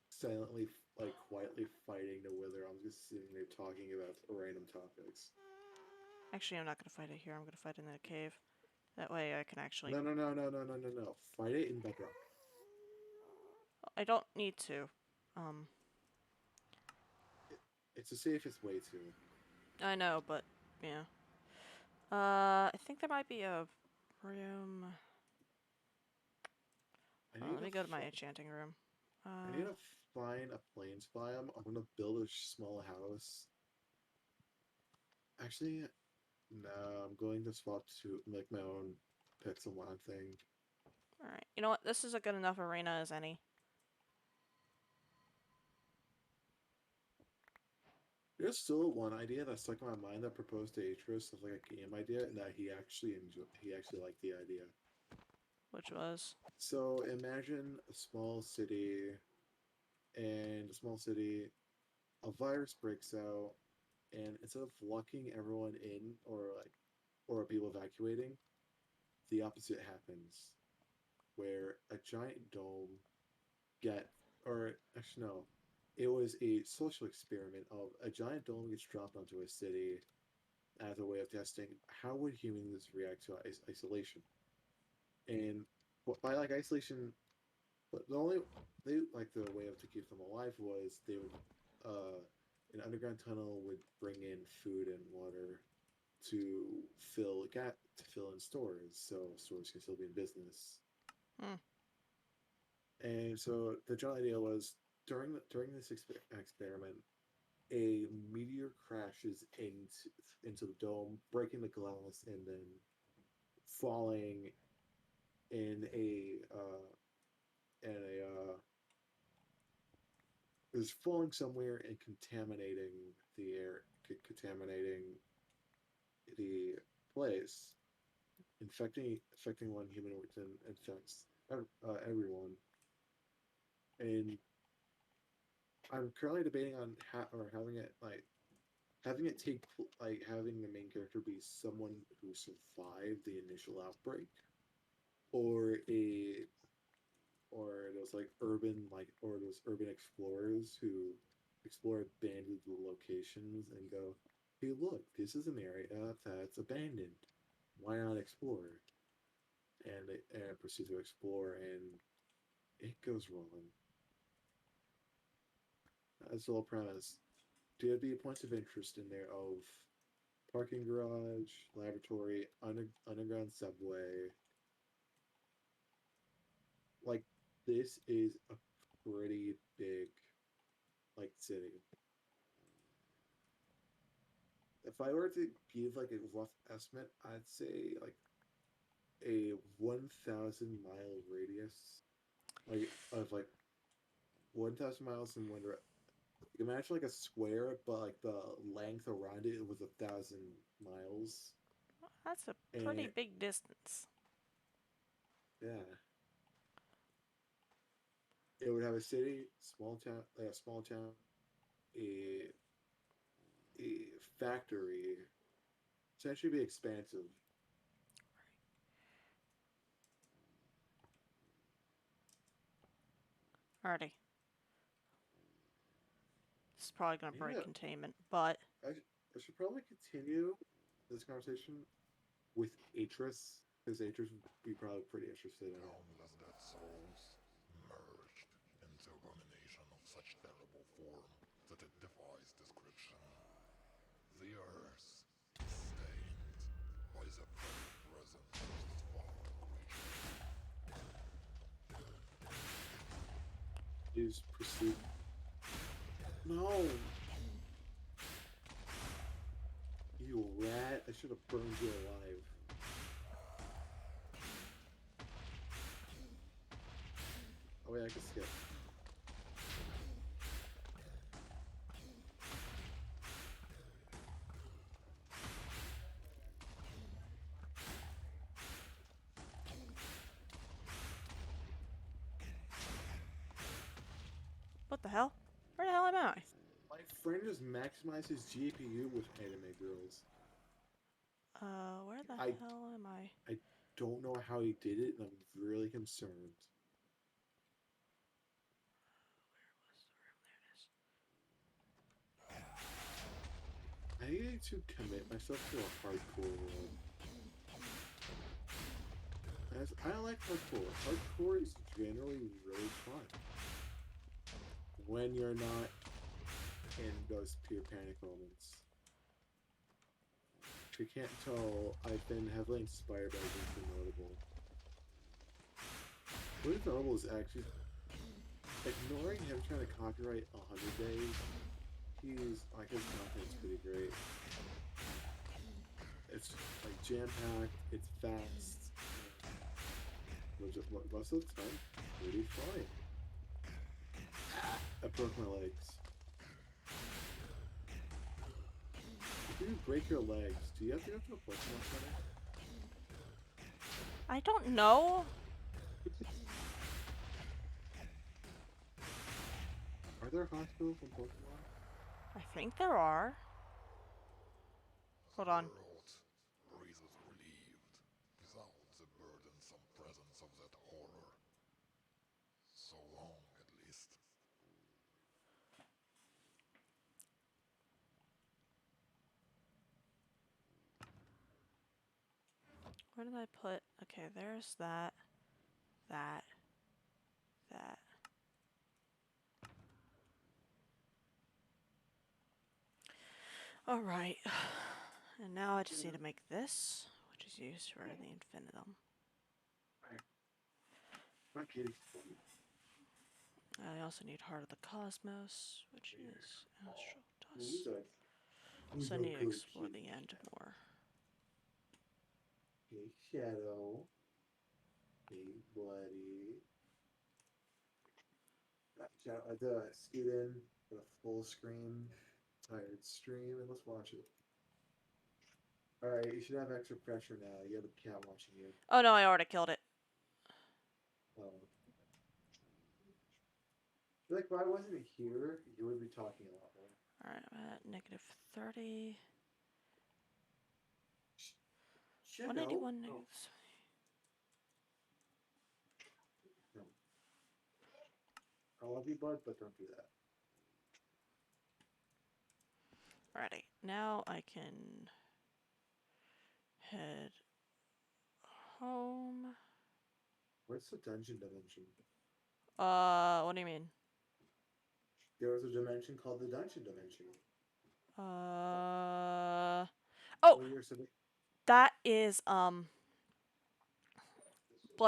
silently like quietly fighting the wither. I'm just sitting there talking about random topics. Actually, I'm not going to fight it here. I'm going to fight it in a cave. That way I can actually... No. Fight it in bedrock. I don't need to. Um, It's the safest way to. I know, but, yeah. I think there might be a room... I need let to me go to my enchanting room. I need to find a plains biome. I'm gonna build a small house. Actually, no, I'm going to swap to make my own pixel mod thing. Alright, you know what? This is a good enough arena as any. There's still one idea that stuck in my mind that proposed to Atreus of like a game idea, and that he actually liked the idea. Which was... So imagine a small city, and a small city, a virus breaks out, and instead of locking everyone in or people evacuating, the opposite happens, where a giant dome get or actually no, it was a social experiment of a giant dome gets dropped onto a city as a way of testing how would humans react to isolation, and by like isolation, but the only they like the way of to keep them alive was they would an underground tunnel would bring in food and water to fill in stores so stores can still be in business. Hmm. And so the general idea was during this experiment, a meteor crashes into the dome, breaking the glass, and then falling in a is falling somewhere and contaminating the air, contaminating the place, infecting one human, which then infects everyone. And I'm currently debating on or having it take like having the main character be someone who survived the initial outbreak, or a or those urban explorers who explore abandoned locations and go, hey, look, this is an area that's abandoned. Why not explore? And proceed to explore it goes wrong. That's the whole premise. There'd be points of interest in there of parking garage, laboratory, underground subway. Like this is a pretty big like city. If I were to give like a rough estimate, I'd say like a 1,000 mile radius, like of like 1,000 miles in one direction. Imagine like a square, but like the length around it was 1,000 miles, That's a pretty and big distance. yeah, it would have a city, small town, like a small town, a a factory, essentially be expansive. Alrighty. This is probably gonna break Yeah, containment, but I should probably continue this conversation with Atris, because Atris would be probably pretty interested in it. Countless dead souls merged into abomination of such terrible form that it defies description. The earth stained by the very presence of this foul creature. Is proceed. No, you rat! I should have burned you alive. Oh yeah, I can skip. what the hell? Where the hell am I? My friend just maximized his GPU with anime girls. Where the I hell am I? I don't know how he did it, and I'm really concerned. I need to commit myself to a hardcore world. As I like hardcore. Hardcore is generally really fun when you're not in those pure panic moments. If you can't tell, I've been heavily inspired by Winter Notable. Winter Notable is actually ignoring him trying to copyright 100 Days. He's like his content's pretty great. It's like jam packed. It's fast. Most of the time, pretty fine. I broke my legs. If you break your legs, do you have to go to a Pokemon center? I don't know. Are there hospitals in Pokemon? I think there are. Hold on. The world breathes relieved without the burdensome presence of that horror. So long, at least. Where did I put? Okay, there's that. That. That. Alright. And now I just need to make this, which is used for the infinitum. My kitty. I also need Heart of the Cosmos, which is Astral He's Dust. a So I need to explore the end more. Hey, Shadow. Hey, buddy. Shadow, I had to scoot in with a full screen, tired stream, and let's watch it. Alright, you should have extra pressure now. You have a cat watching you. Oh no, I already killed it. Oh. I feel like if I wasn't here, you would be talking a lot more. Alright, I'm at negative 30. Shadow? 181 Oh. negatives. No. I love you, bud, but don't do that. Alrighty, now I can head home. Where's the dungeon dimension? What do you mean? There was a dimension called the Dungeon Dimension. Oh, Where you're sitting. that is, blood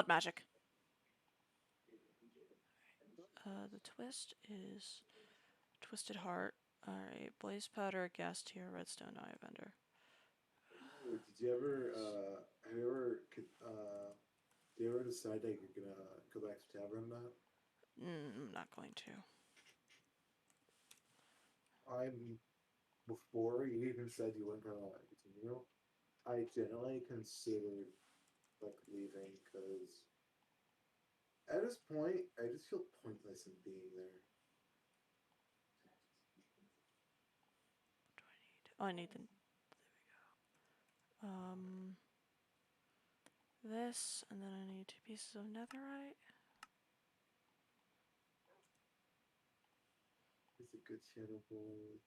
magic. The twist is Twisted Heart. Alright, Blaze Powder, Gas Tier, Redstone Eye Bender. Did you ever, have you ever, do you ever decide that you're gonna go back to Tavern or not? I'm not going to. I'm, before you even said you weren't gonna continue, I generally considered, like, leaving, because at this point, I just feel pointless in being there. Oh, I need the. This, and then I need 2 pieces of netherite. It's a good shadow bowl.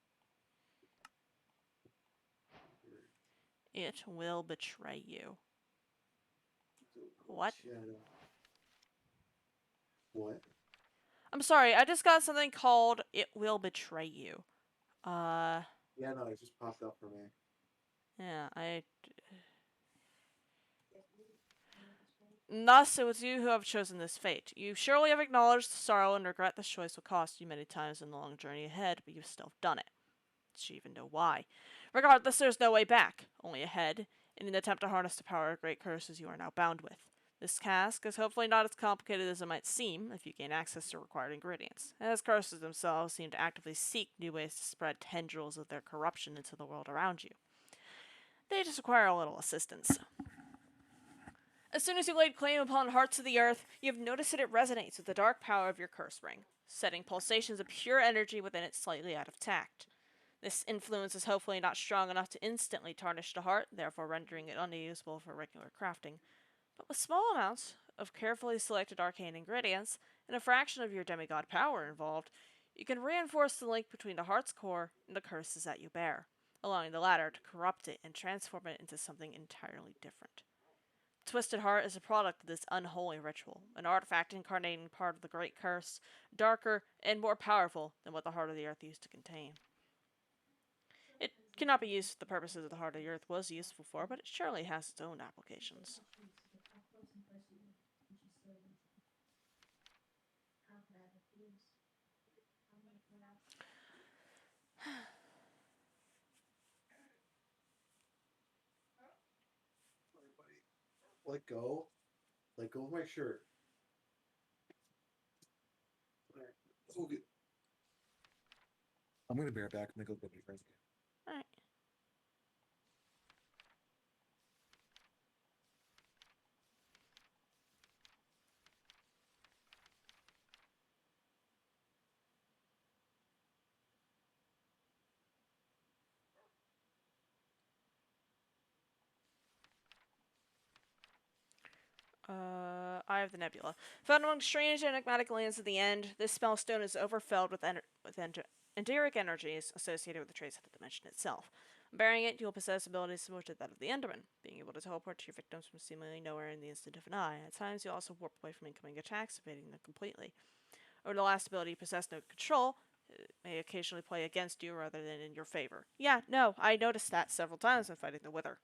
It will betray you. What? Shadow. What? I'm sorry, I just got something called It Will Betray You. Yeah, no, it just popped up for me. Yeah, Thus, it was you who have chosen this fate. You surely have acknowledged the sorrow and regret this choice will cost you many times in the long journey ahead, but you've still done it. Did you even know why? Regardless, there's no way back, only ahead, in an attempt to harness the power of great curses you are now bound with. This task is hopefully not as complicated as it might seem if you gain access to required ingredients, as curses themselves seem to actively seek new ways to spread tendrils of their corruption into the world around you. They just require a little assistance. As soon as you laid claim upon Hearts of the Earth, you have noticed that it resonates with the dark power of your curse ring, setting pulsations of pure energy within it slightly out of tact. This influence is hopefully not strong enough to instantly tarnish the heart, therefore rendering it unusable for regular crafting. But with small amounts of carefully selected arcane ingredients and a fraction of your demigod power involved, you can reinforce the link between the heart's core and the curses that you bear, allowing the latter to corrupt it and transform it into something entirely different. Twisted Heart is a product of this unholy ritual, an artifact incarnating part of the Great Curse, darker and more powerful than what the Heart of the Earth used to contain. It cannot be used for the purposes of the Heart of the Earth was useful for, but it surely has its own applications. Everybody, let go. Let go of my shirt. Alright, okay. I'm gonna be right back. I'm gonna go get my friends again. Alright. Eye of the Nebula. Found among strange enigmatic lands at the end, this spellstone is overfilled with enderic energies associated with the trace of the dimension itself. Bearing it, you'll possess abilities similar to that of the Enderman, being able to teleport to your victims from seemingly nowhere in the instant of an eye. At times, you'll also warp away from incoming attacks, evading them completely. Over the last ability you possess no control, it may occasionally play against you rather than in your favor. Yeah, no, I noticed that several times when fighting the Wither.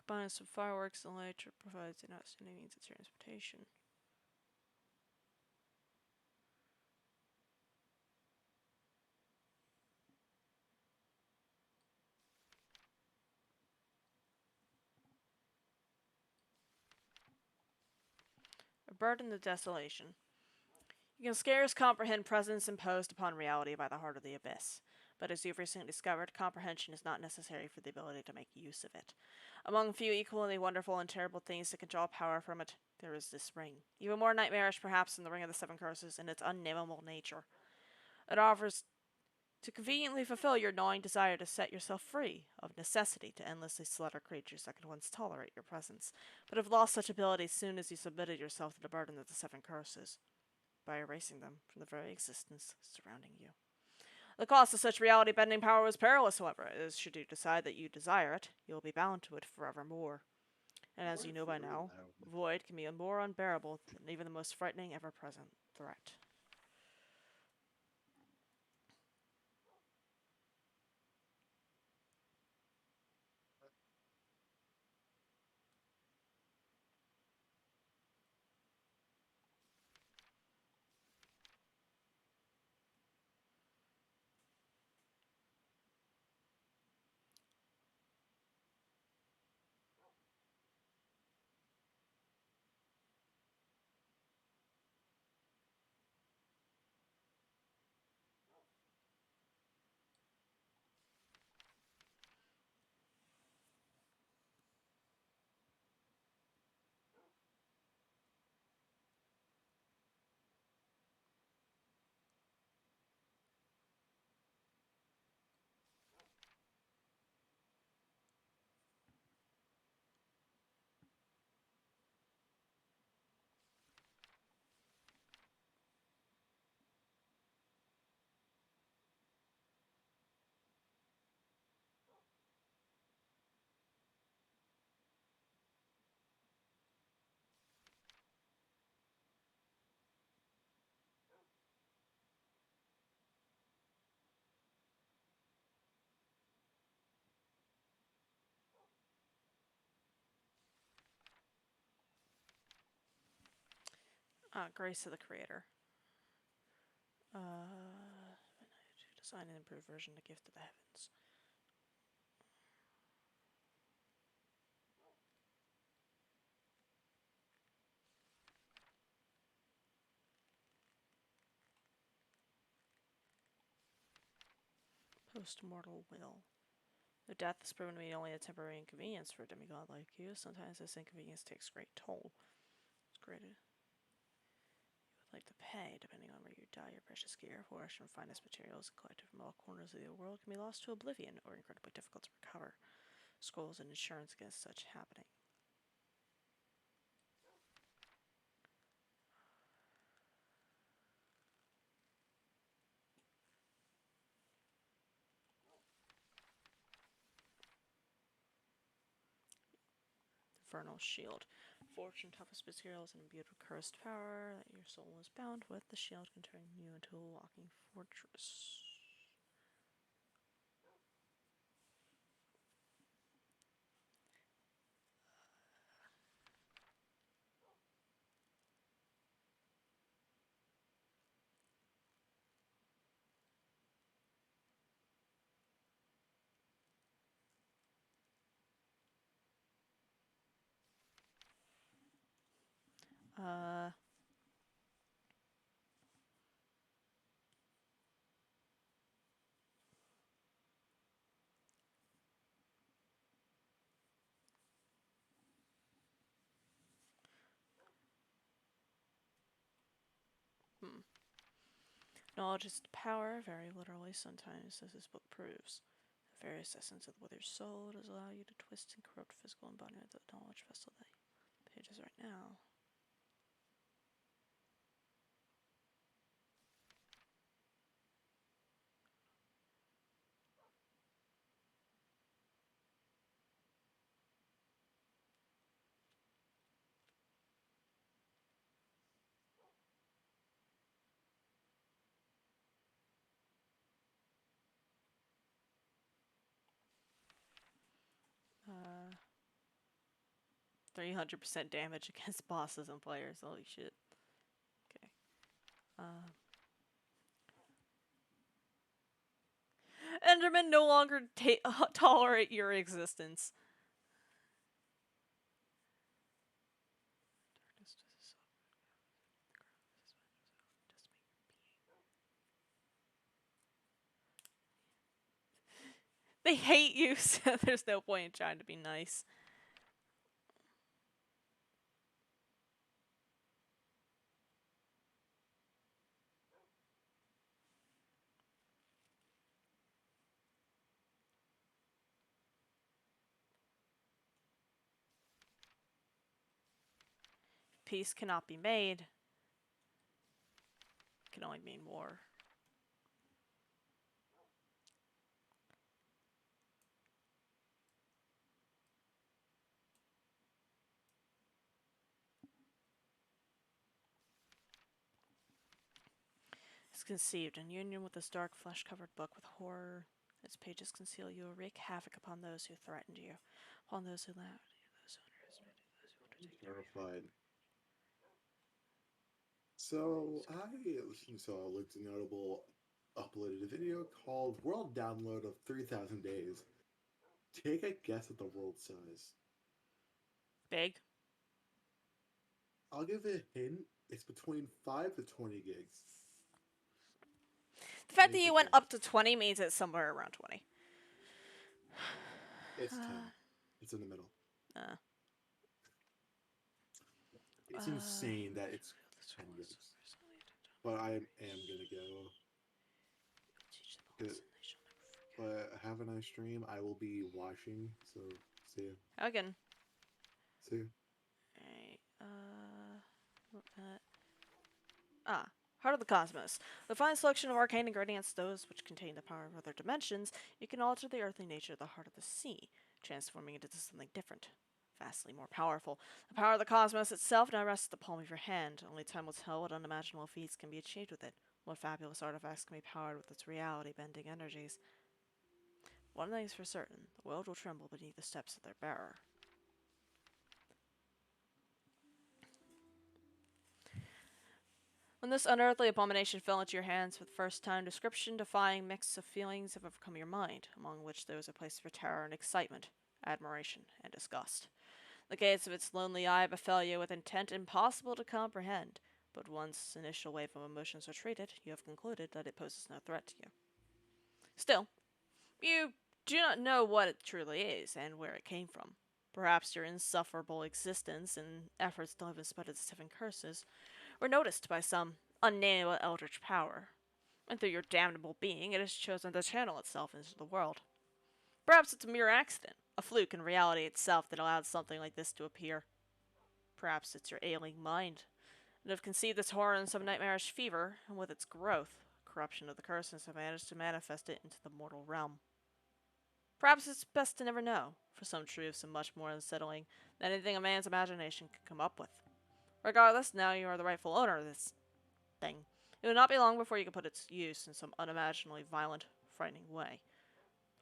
Combining some fireworks and light provides an outstanding means of transportation. A bird in the desolation. You can scarce comprehend presence imposed upon reality by the heart of the abyss. But as you've recently discovered, comprehension is not necessary for the ability to make use of it. Among few equally wonderful and terrible things that can draw power from it, there is this ring. Even more nightmarish, perhaps, than the Ring of the Seven Curses in its unnameable nature. It offers To conveniently fulfill your gnawing desire to set yourself free, of necessity to endlessly slaughter creatures that could once tolerate your presence, but have lost such ability as soon as you submitted yourself to the burden of the 7 curses, by erasing them from the very existence surrounding you. The cost of such reality-bending power was perilous, however, as should you decide that you desire it, you will be bound to it forevermore. And as you know by now, void can be more unbearable than even the most frightening ever-present threat. Grace of the Creator. Design an improved version of the Gift of the Heavens. Post-mortal will. Though death is proven to be only a temporary inconvenience for a demigod like you, sometimes this inconvenience takes great toll. It's greater you would like to pay, depending on where you die. Your precious gear, forged from finest materials collected from all corners of the world, can be lost to oblivion or incredibly difficult to recover. Scrolls and insurance against such happening. Infernal Shield. Fortune, toughest materials, and imbued with cursed power that your soul is bound with. The shield can turn you into a walking fortress. Uh... Knowledge is power, very literally sometimes, as this book proves. The various essence of the withered soul does allow you to twist and corrupt physical embodiment of the knowledge vessel that pages right now. Uh, 300% damage against bosses and players. Holy shit. Okay. Endermen no longer tolerate your existence. They hate you, so there's no point in trying to be nice. peace cannot be made, it can only mean war. Is conceived in union with this dark flesh-covered book with horror. Its pages conceal you will wreak havoc upon those who threatened you, upon those who laughed at you, those who underestimated you, those who undertook your Terrified. So I looked at a notable uploaded video called World Download of 3,000 Days. Take a guess at the world size. big. I'll give it a hint. It's between 5 to 20 gigs. The fact that Make you a went guess. up to 20 means it's somewhere around 20. It's 10. It's in the middle. Uh, It's insane that it's 10 gigs. But I am gonna go. teach them a Good. lesson they shall never forget. But have a nice stream. I will be watching, so see you. Again. See you. Alright, Heart of the Cosmos. The fine selection of arcane ingredients, those which contain the power of other dimensions, you can alter the earthly nature of the heart of the sea, transforming it into something different, vastly more powerful. The power of the cosmos itself now rests at the palm of your hand. Only time will tell what unimaginable feats can be achieved with it, what fabulous artifacts can be powered with its reality-bending energies. One thing is for certain, the world will tremble beneath the steps of their bearer. When this unearthly abomination fell into your hands for the first time, description-defying mix of feelings have overcome your mind, among which there was a place for terror and excitement, admiration and disgust. The gaze of its lonely eye befell you with intent impossible to comprehend, but once initial wave of emotions retreated, you have concluded that it poses no threat to you. Still, you do not know what it truly is and where it came from. Perhaps your insufferable existence and efforts to live in spite of the 7 curses were noticed by some unnameable eldritch power, and through your damnable being it has chosen to channel itself into the world. Perhaps it's a mere accident, a fluke in reality itself that allowed something like this to appear. Perhaps it's your ailing mind, that have conceived this horror in some nightmarish fever, and with its growth, corruption of the curses have managed to manifest it into the mortal realm. Perhaps it's best to never know, for some truths are much more unsettling than anything a man's imagination can come up with. Regardless, now you are the rightful owner of this thing. It will not be long before you can put its use in some unimaginably violent, frightening way.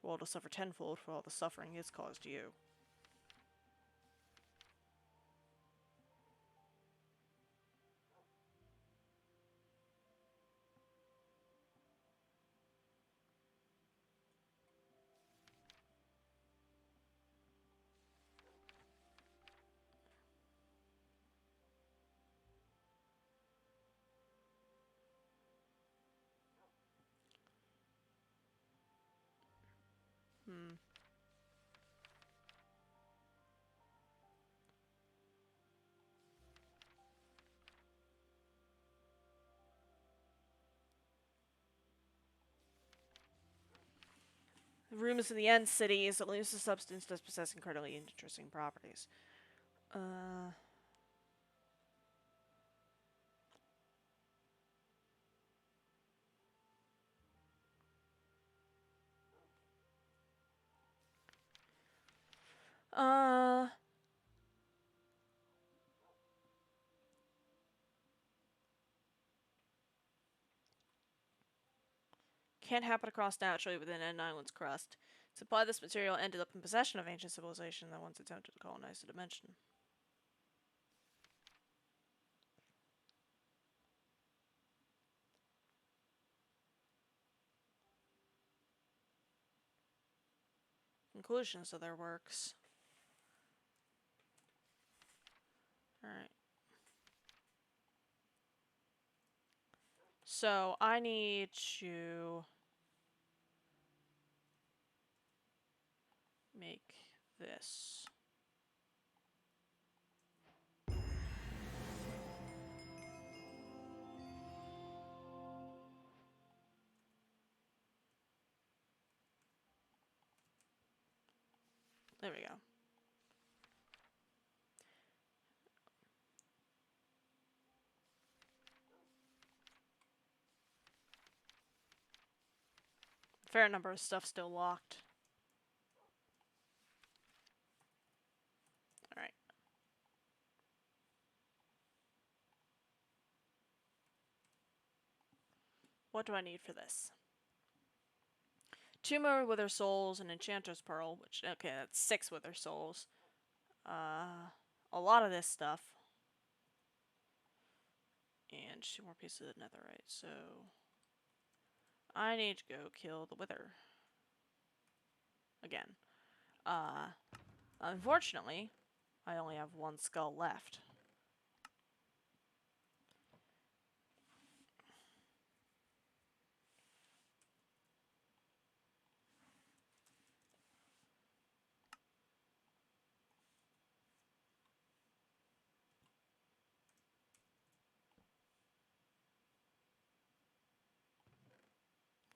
The world will suffer tenfold for all the suffering it's caused you. The rooms of the end city is a substance does possess incredibly interesting properties. Uh... Can't happen across naturally within an island's crust. It's implied this material ended up in possession of ancient civilization that once attempted to colonize the dimension. Conclusions of their works. Alright. So, I need to make this. There we go. Fair number of stuff still locked. Alright. What do I need for this? 2 more Wither Souls, an Enchanter's Pearl, which, okay, that's 6 Wither Souls. A lot of this stuff. And 2 more pieces of netherite, so... I need to go kill the Wither. Again. Unfortunately, I only have 1 skull left.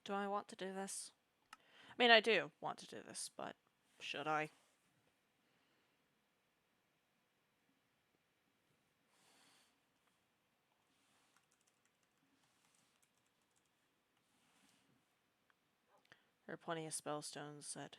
Do I want to do this? I mean, I do want to do this, but should I? There are plenty of spellstones that...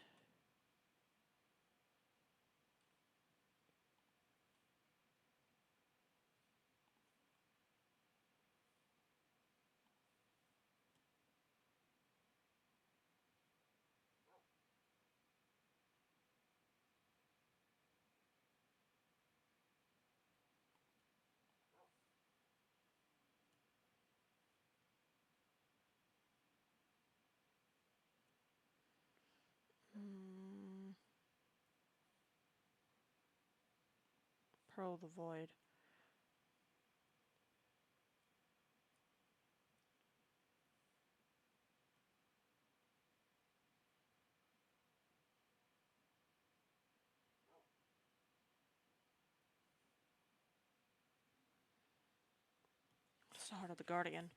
Pearl of the Void. It's the Heart of the Guardian.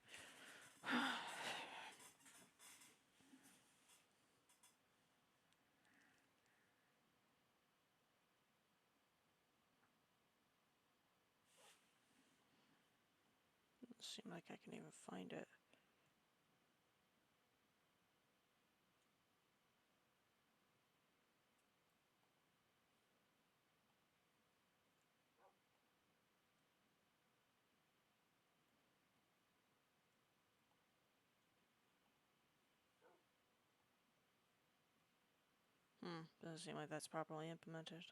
Doesn't seem like I can even find it. Doesn't seem like that's properly implemented.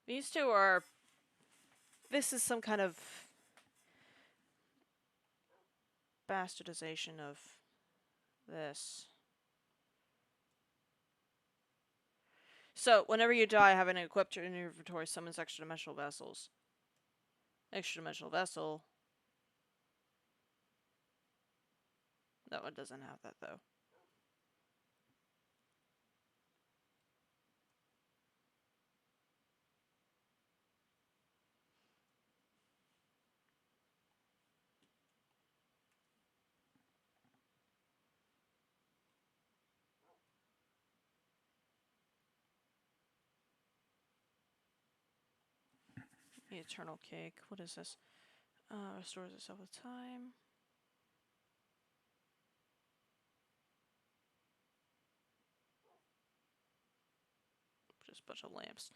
These two are... This is some kind of bastardization of this. So, whenever you die, having it equipped in your inventory summons extra dimensional vessels. Extra dimensional vessel. That one doesn't have that, though. The Eternal Cake. What is this? Restores itself with time. Just a bunch of lamps.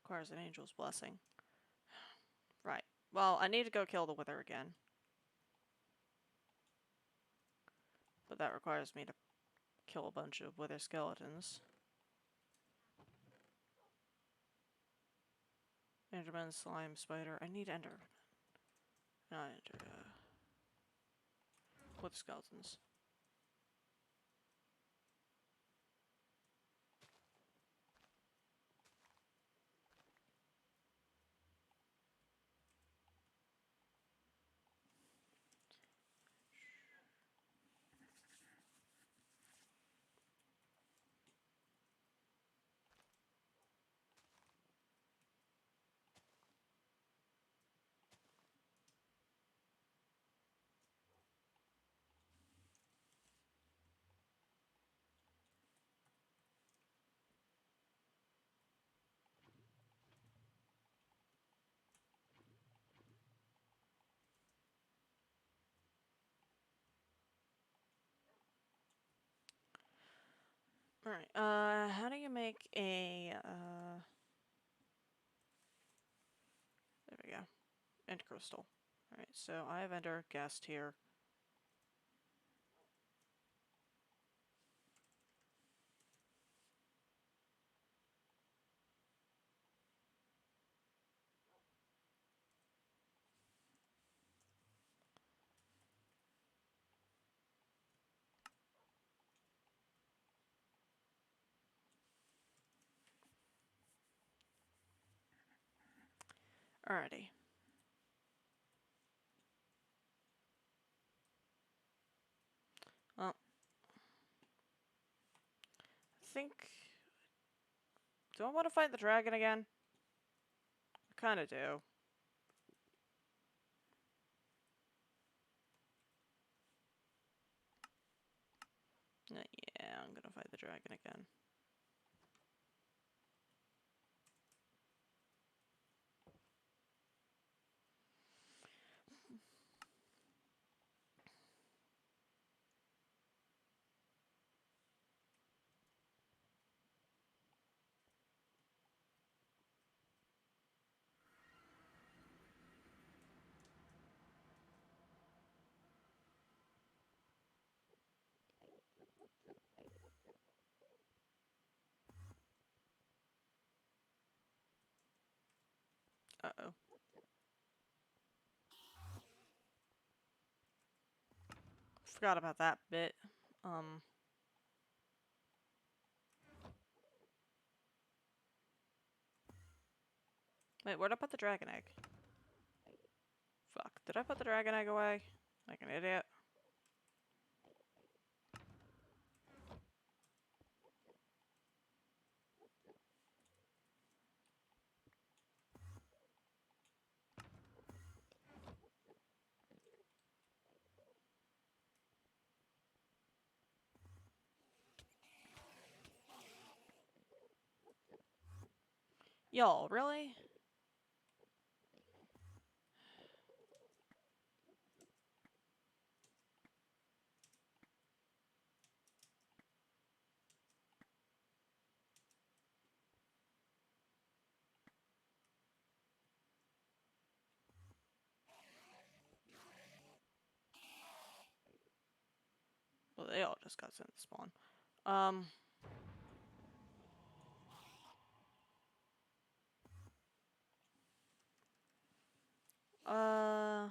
Requires an angel's blessing. Right. Well, I need to go kill the Wither again. But that requires me to kill a bunch of Wither skeletons. Enderman, slime, spider. I need Ender. Not Ender. Wither skeletons. Alright, how do you make a, there we go. End crystal. Alright, so I have ender guest here. Alrighty. Well, I think... Do I want to fight the dragon again? I kinda do. Yeah, I'm gonna fight the dragon again. Uh-oh. Forgot about that bit. Wait, where'd I put the dragon egg? Fuck, did I put the dragon egg away? Like an idiot. Y'all, really? Well, they all just got sent to spawn. Uh...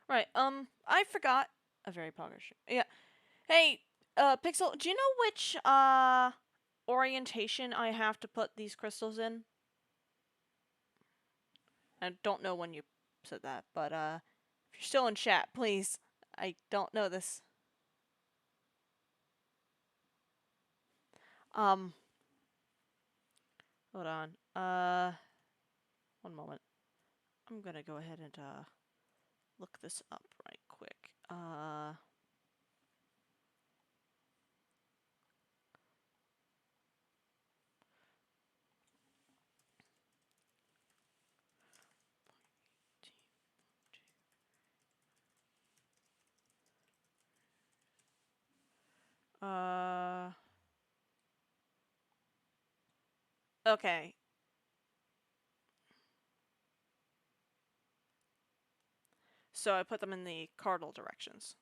Right, I forgot. A very poggers. Yeah. Hey, Pixel, do you know which, orientation I have to put these crystals in? I don't know when you said that, but, if you're still in chat, please. I don't know this. Hold on. One moment. I'm gonna go ahead and, look this up right quick. Okay. So I put them in the cardinal directions.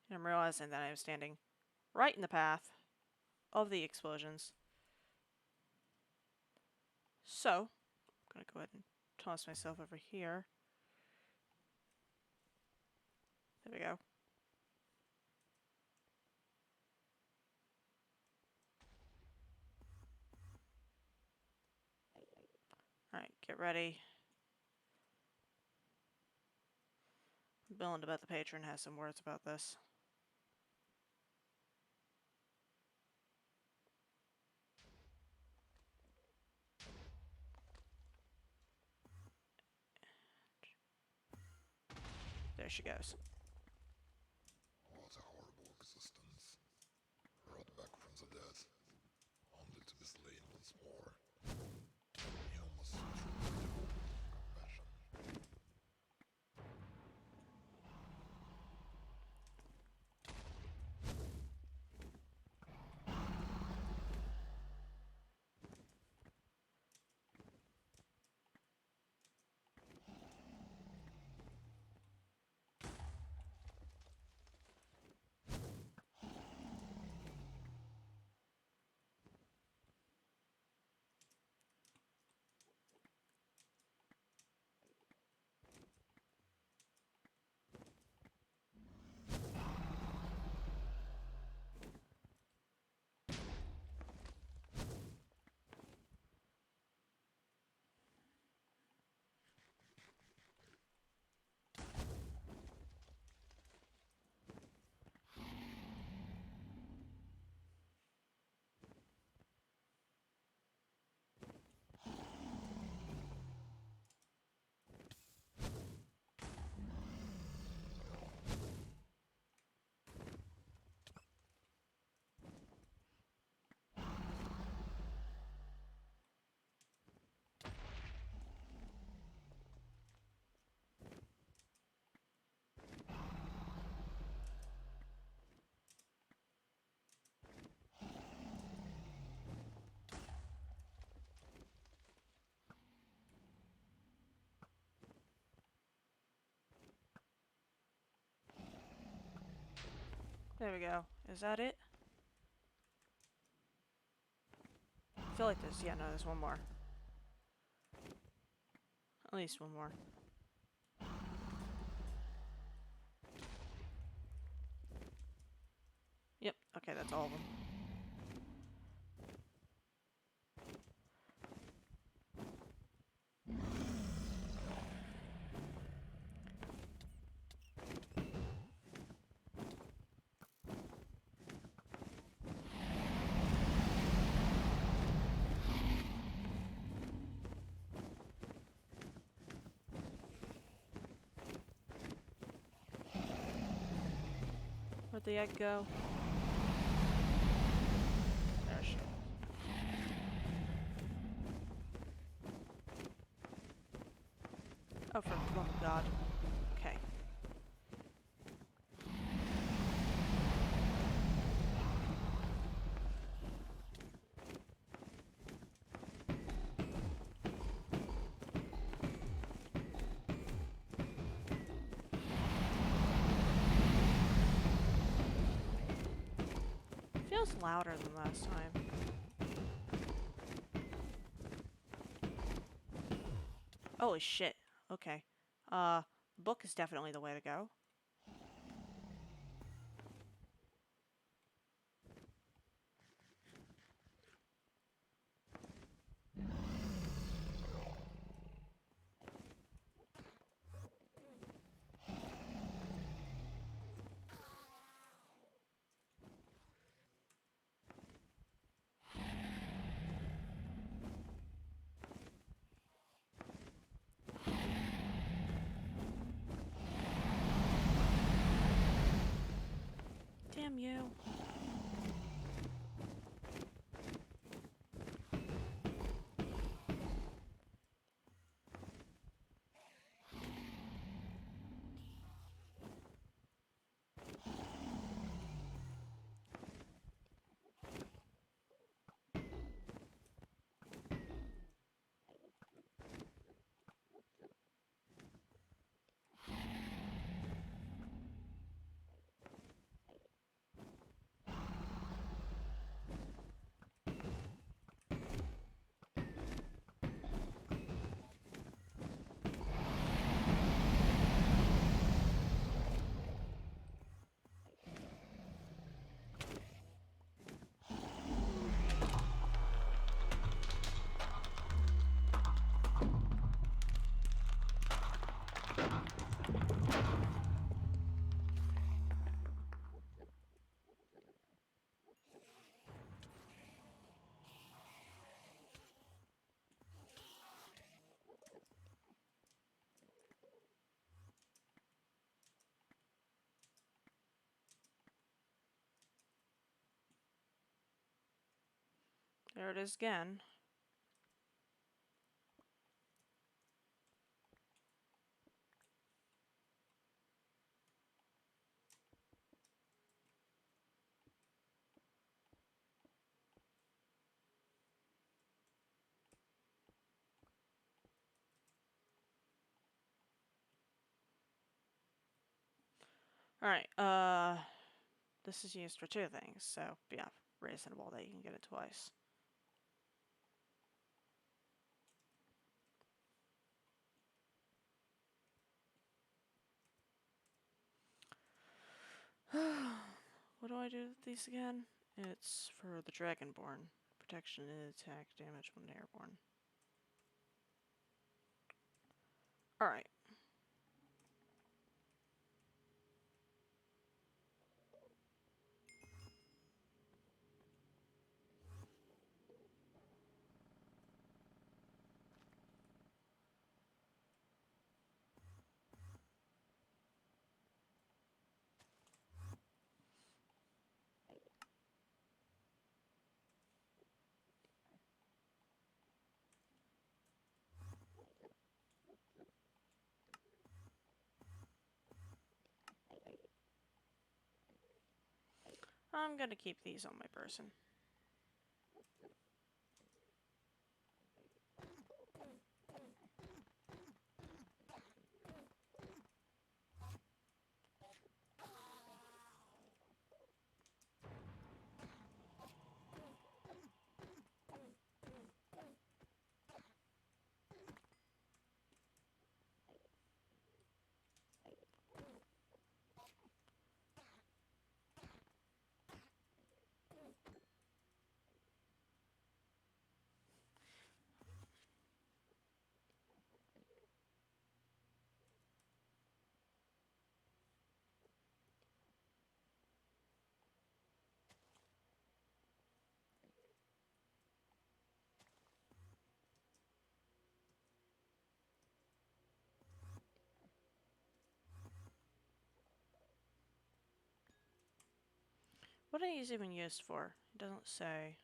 And I'm realizing that I'm standing right in the path of the explosions. So, I'm gonna go ahead and toss myself over here. There we go. Alright, get ready. Bill and about the patron has some words about this. There she goes. What a horrible existence. Brought back from the dead, only to be slain once more. You must truly hope compassion. There we go. Is that it? I feel like there's, yeah, no, there's one more. At least one more. Yep, okay, that's all of them. Where'd the egg go? There she is. Oh, for the love of God. Okay. Feels louder than last time. Holy shit. Okay. Book is definitely the way to go. There it is again. Alright, this is used for two things, so yeah, reasonable that you can get it twice. What do I do with these again? It's for the Dragonborn. Protection and attack damage when airborne. Alright. I'm gonna keep these on my person. What are these even used for? It doesn't say.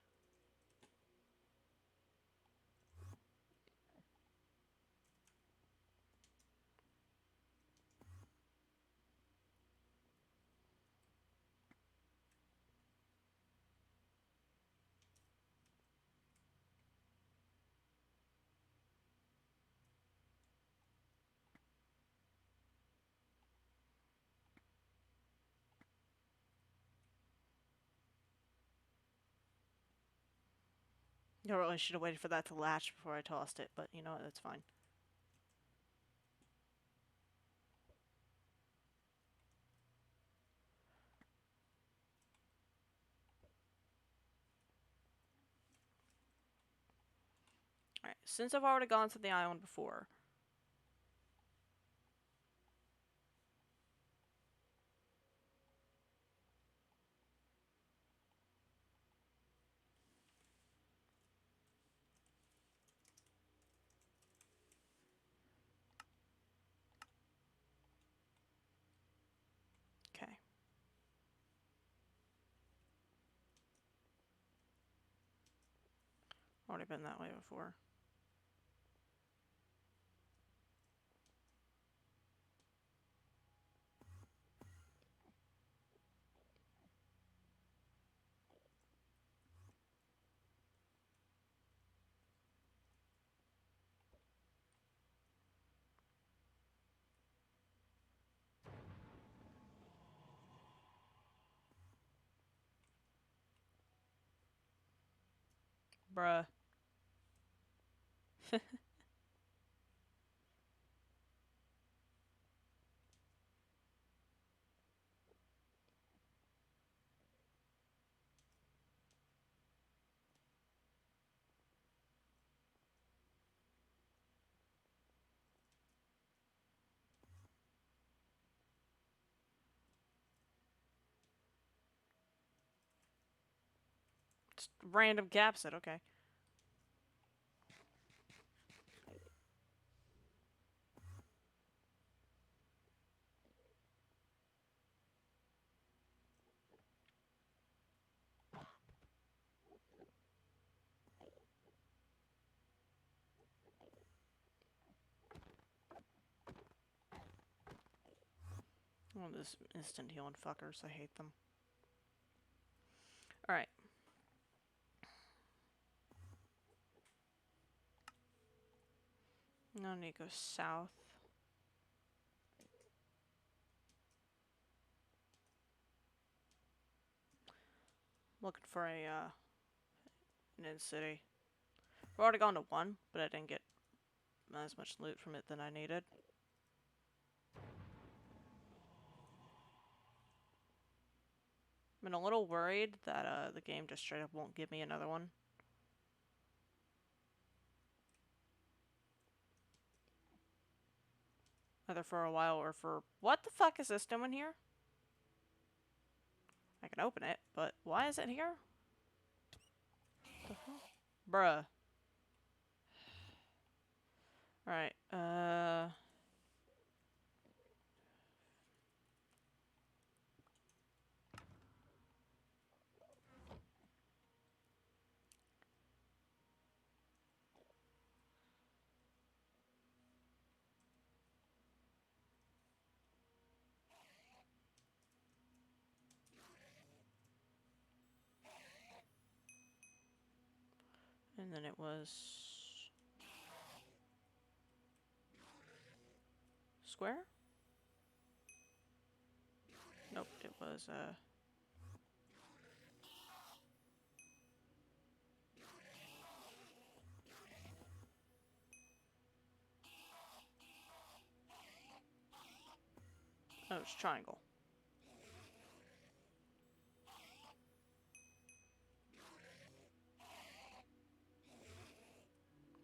I really should have waited for that to latch before I tossed it, but you know what, that's fine. Alright, since I've already gone to the island before. Okay. Already been that way before. Bruh. Just random gaps it, okay. Oh, those instant healing fuckers. I hate them. Alright. Now I need to go south. Looking for a, an in-city. I've already gone to one, but I didn't get as much loot from it than I needed. I'm a little worried that, the game just straight up won't give me another one. Either for a while or for... What the fuck is this doing here? I can open it, but why is it here? The hell? Bruh. Alright, and then it was... Square? Nope, it was, oh, it's triangle.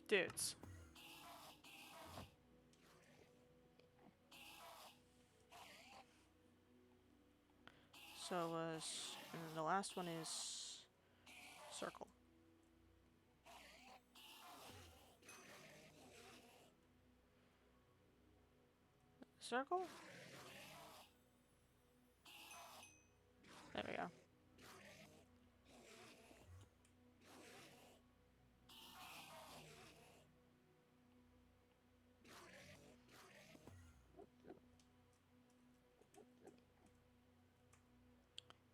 Dudes. So, and then the last one is... Circle. Circle? There we go.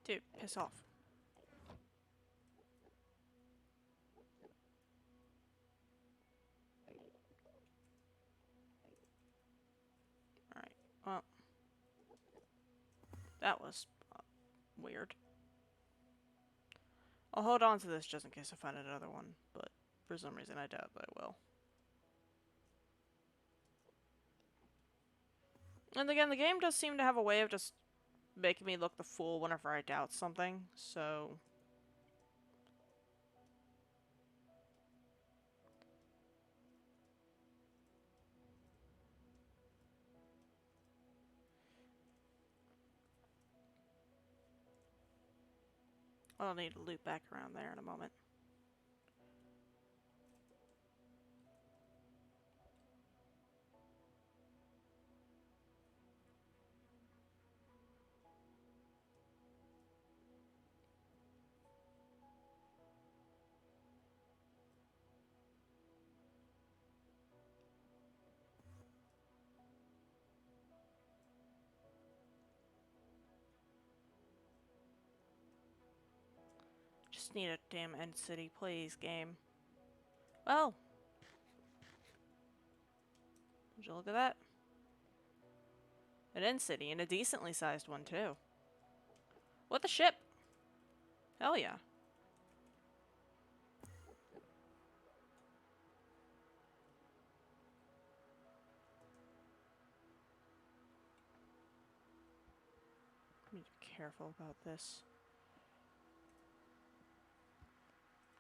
Dude, piss off. Alright, well. That was weird. I'll hold on to this just in case I find another one, but for some reason I doubt that I will. And again, the game does seem to have a way of just making me look the fool whenever I doubt something, so... I'll need to loop back around there in a moment. Just need a damn end city, please, game. Well. Would you look at that? An end city, and a decently sized one, too. What the ship? Hell yeah. I need to be careful about this.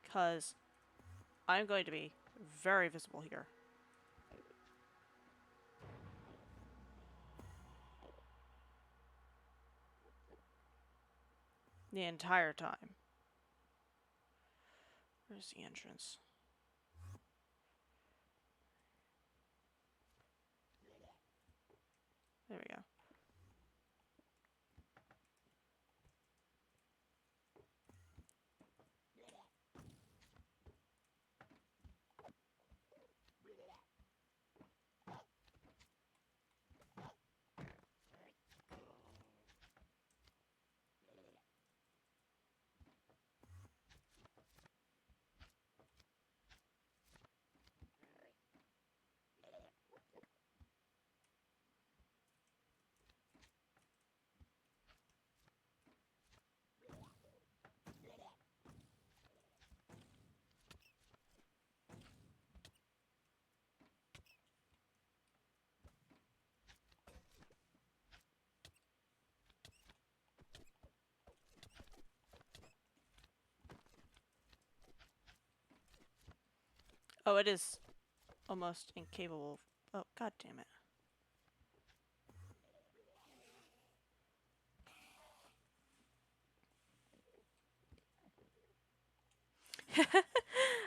Because I'm going to be very visible here. The entire time. Where's the entrance? There we go. Oh, it is almost incapable. Oh, god damn it.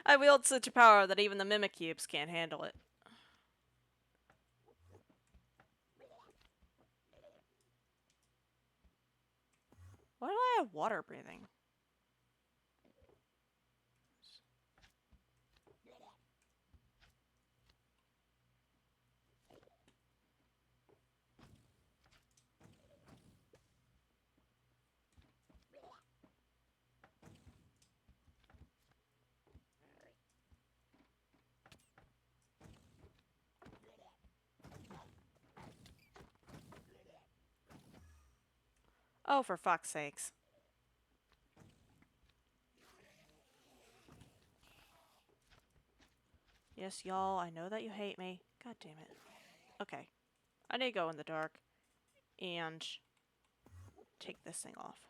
I wield such a power that even the mimic cubes can't handle it. Why do I have water breathing? Oh, for fuck's sakes. Yes, y'all, I know that you hate me. God damn it. Okay. I need to go in the dark and take this thing off.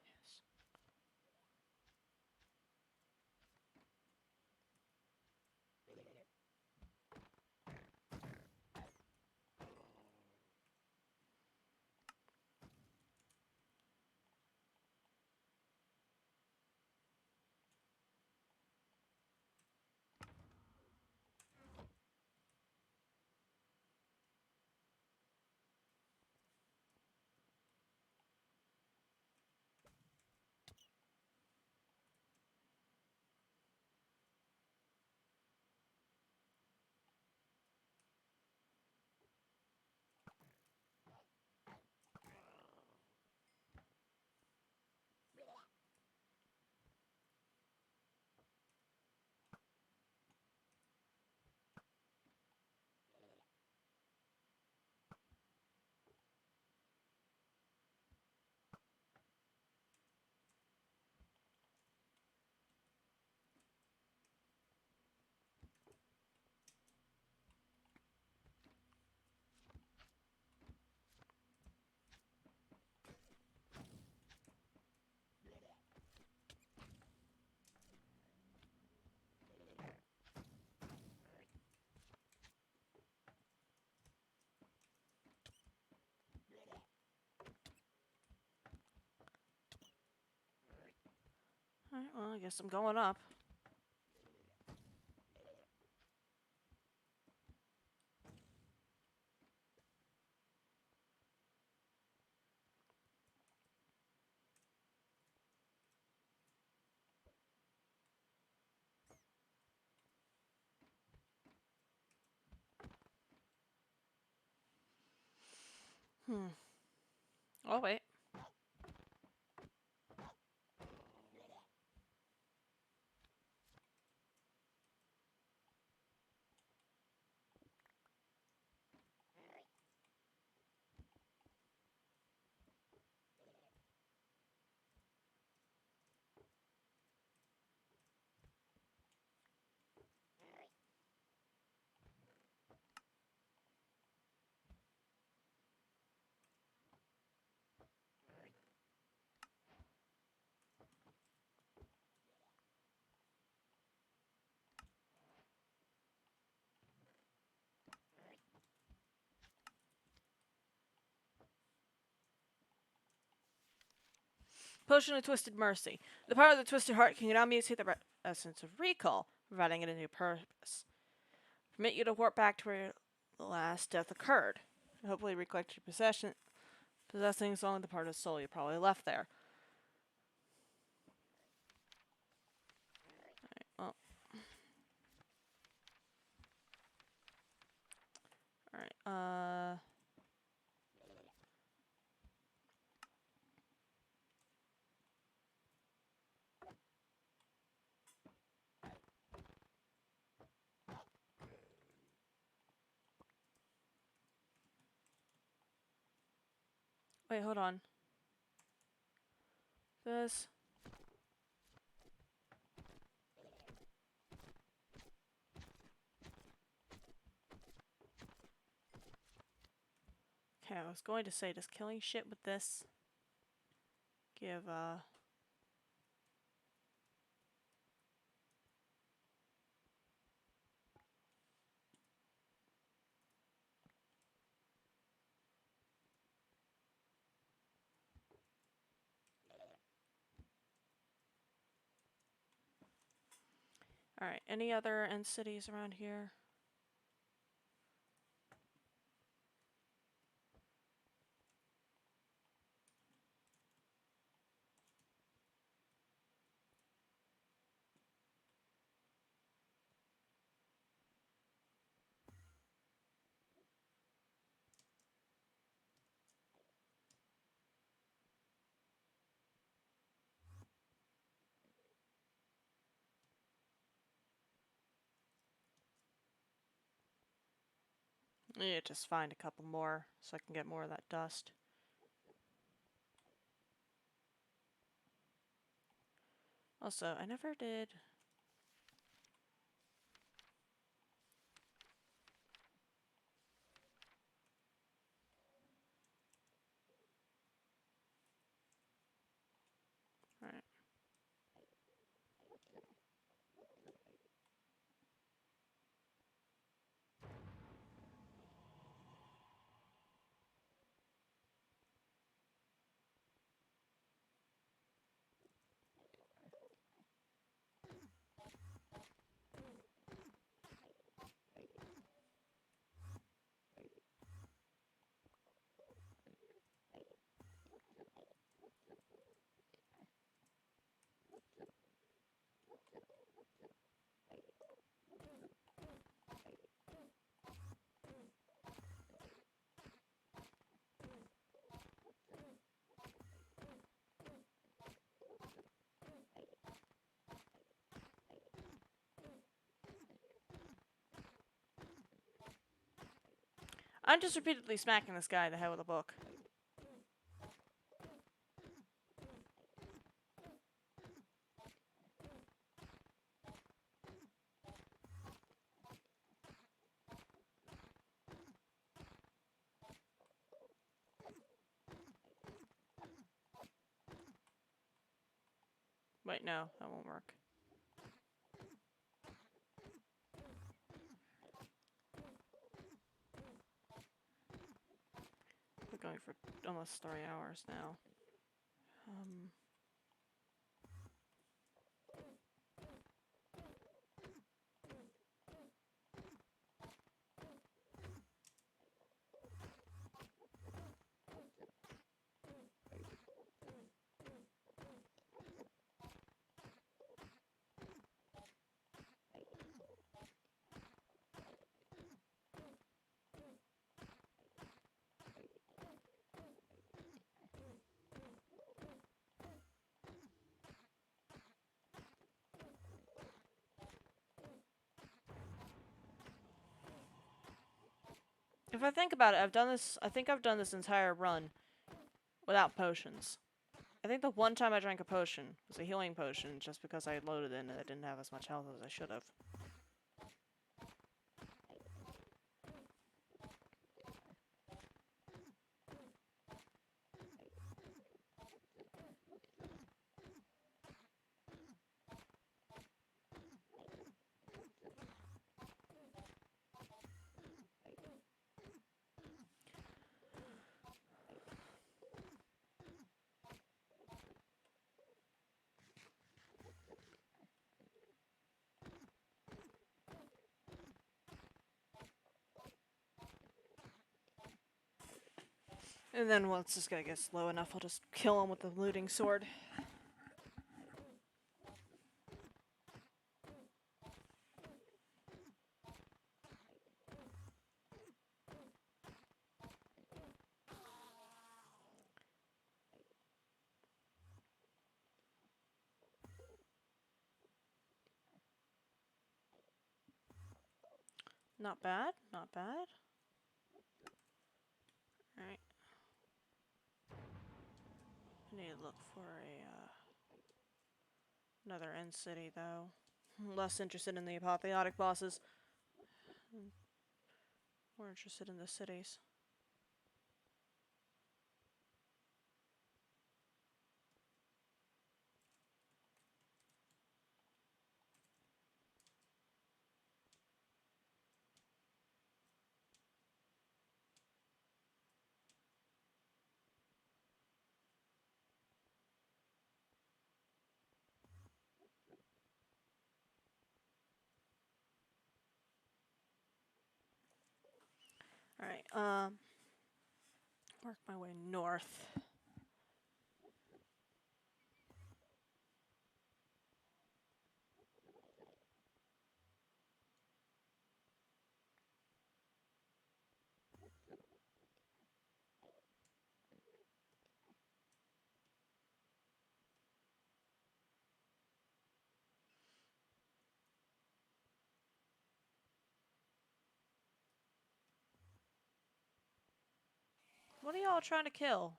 Yes. Alright, well, I guess I'm going up. Oh, wait. Potion of Twisted Mercy. The power of the Twisted Heart can allow me to see the essence of recall, providing it a new purpose. Permit you to warp back to where the last death occurred. Hopefully recollect your possessing only the part of the soul you probably left there. Alright, Alright, wait, hold on. This. Okay, I was going to say, does killing shit with this give, Alright, any other end cities around here? Yeah, just find a couple more so I can get more of that dust. Also, I never did. Alright. I'm just repeatedly smacking this guy in the head with a book. Wait, no, that won't work. We're going for almost 3 hours now. If I think about it, I think I've done this entire run without potions. I think the one time I drank a potion was a healing potion just because I loaded in and I didn't have as much health as I should have. And then once this guy gets low enough, I'll just kill him with the looting sword. Not bad, not bad. Alright. I need to look for another end city, though. I'm less interested in the apotheotic bosses. More interested in the cities. Alright, work my way north. What are y'all trying to kill?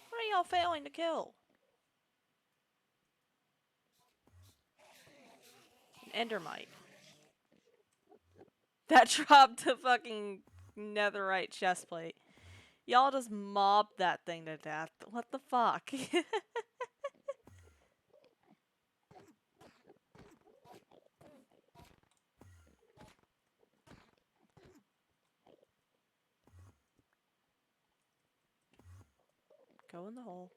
What are y'all failing to kill? An endermite. That dropped a fucking netherite chestplate. Y'all just mobbed that thing to death. What the fuck? Go in the hole.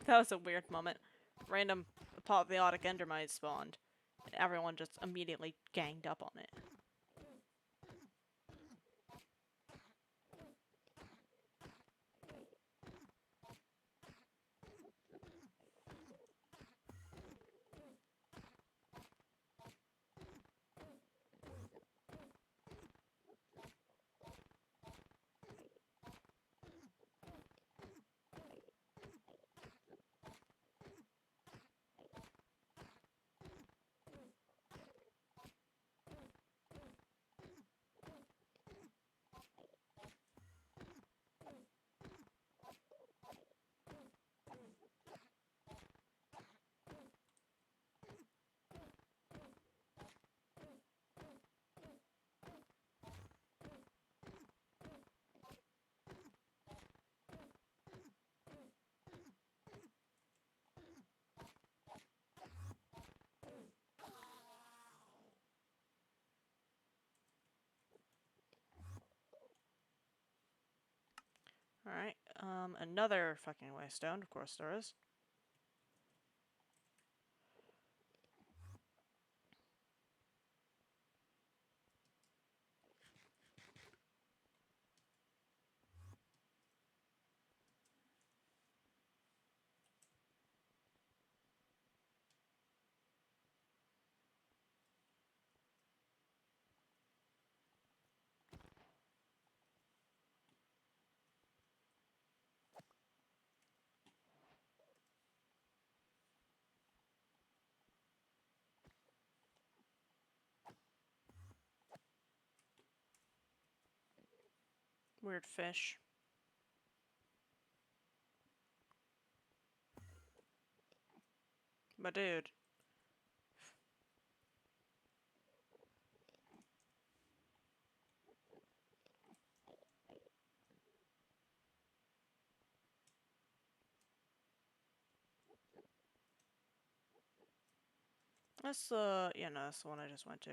That was a weird moment. Random apotheotic endermite spawned. Everyone just immediately ganged up on it. Alright, another fucking waystone, of course there is. Weird fish. But dude. That's yeah, no, that's the one I just went to.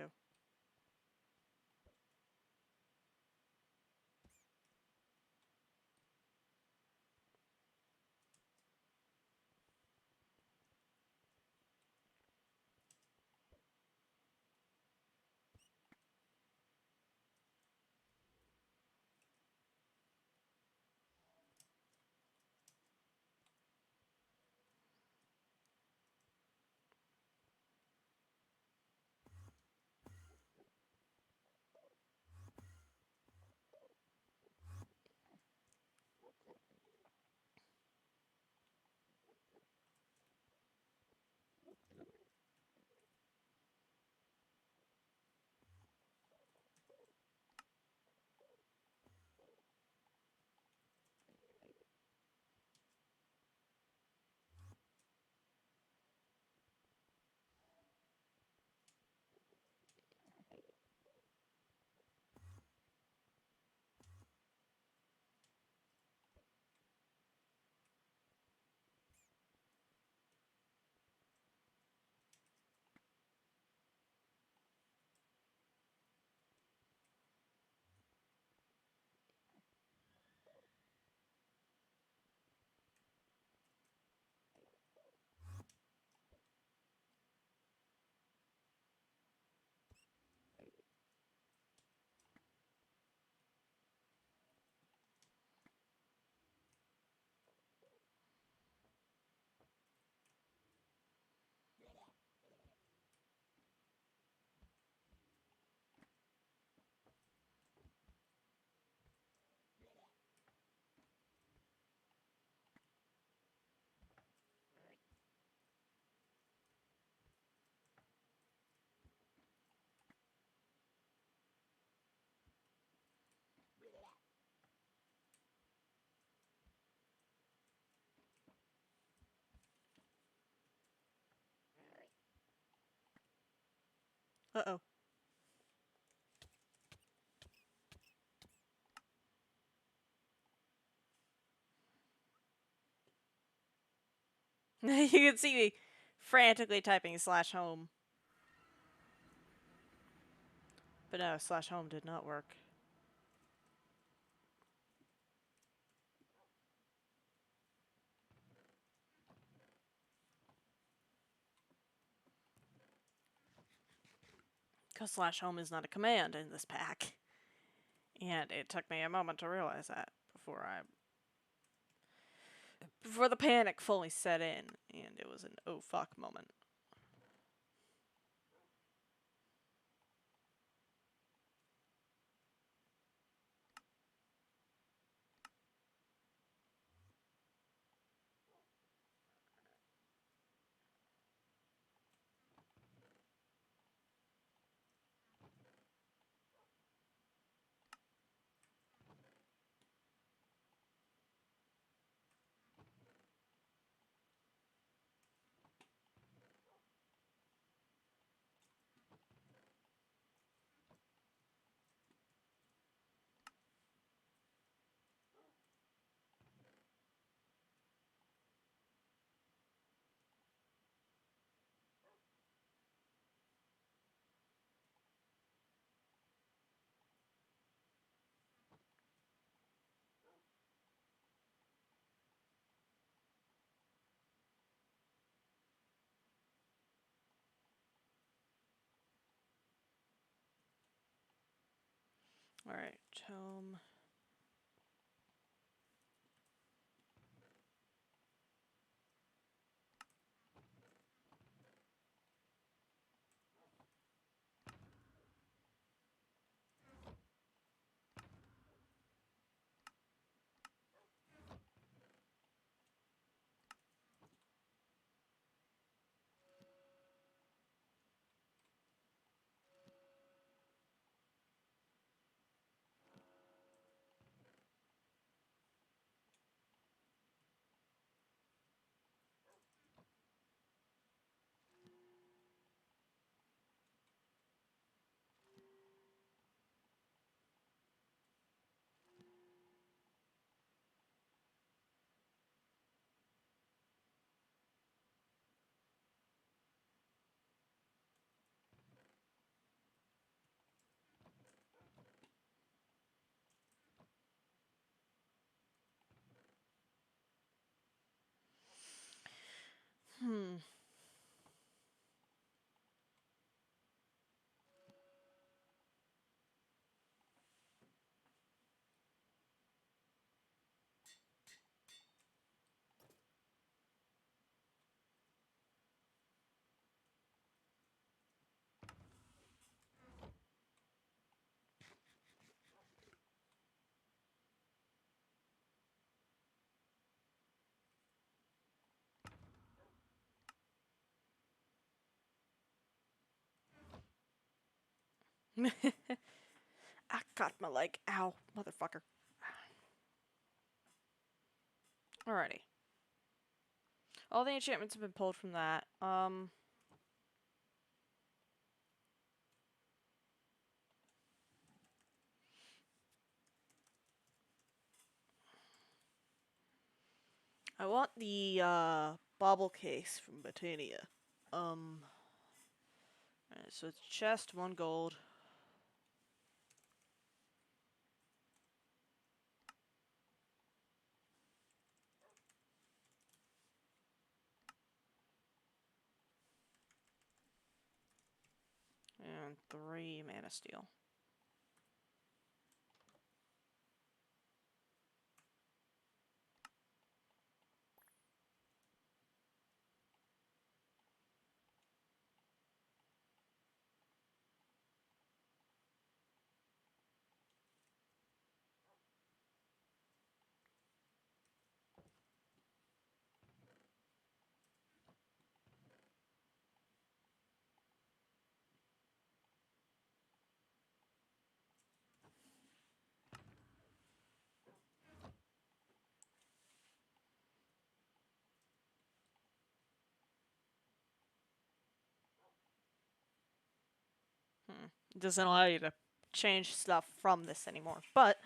Uh-oh. You can see me frantically typing /home. But no, /home did not work. Because /home is not a command in this pack. And it took me a moment to realize that before the panic fully set in, and it was an oh fuck moment. Alright, home. Hmm. I got my leg. Ow, motherfucker. Alrighty. All the enchantments have been pulled from that. I want the bauble case from Botania. Alright, so it's chest, 1 gold. And 3 mana steel. It doesn't allow you to change stuff from this anymore. But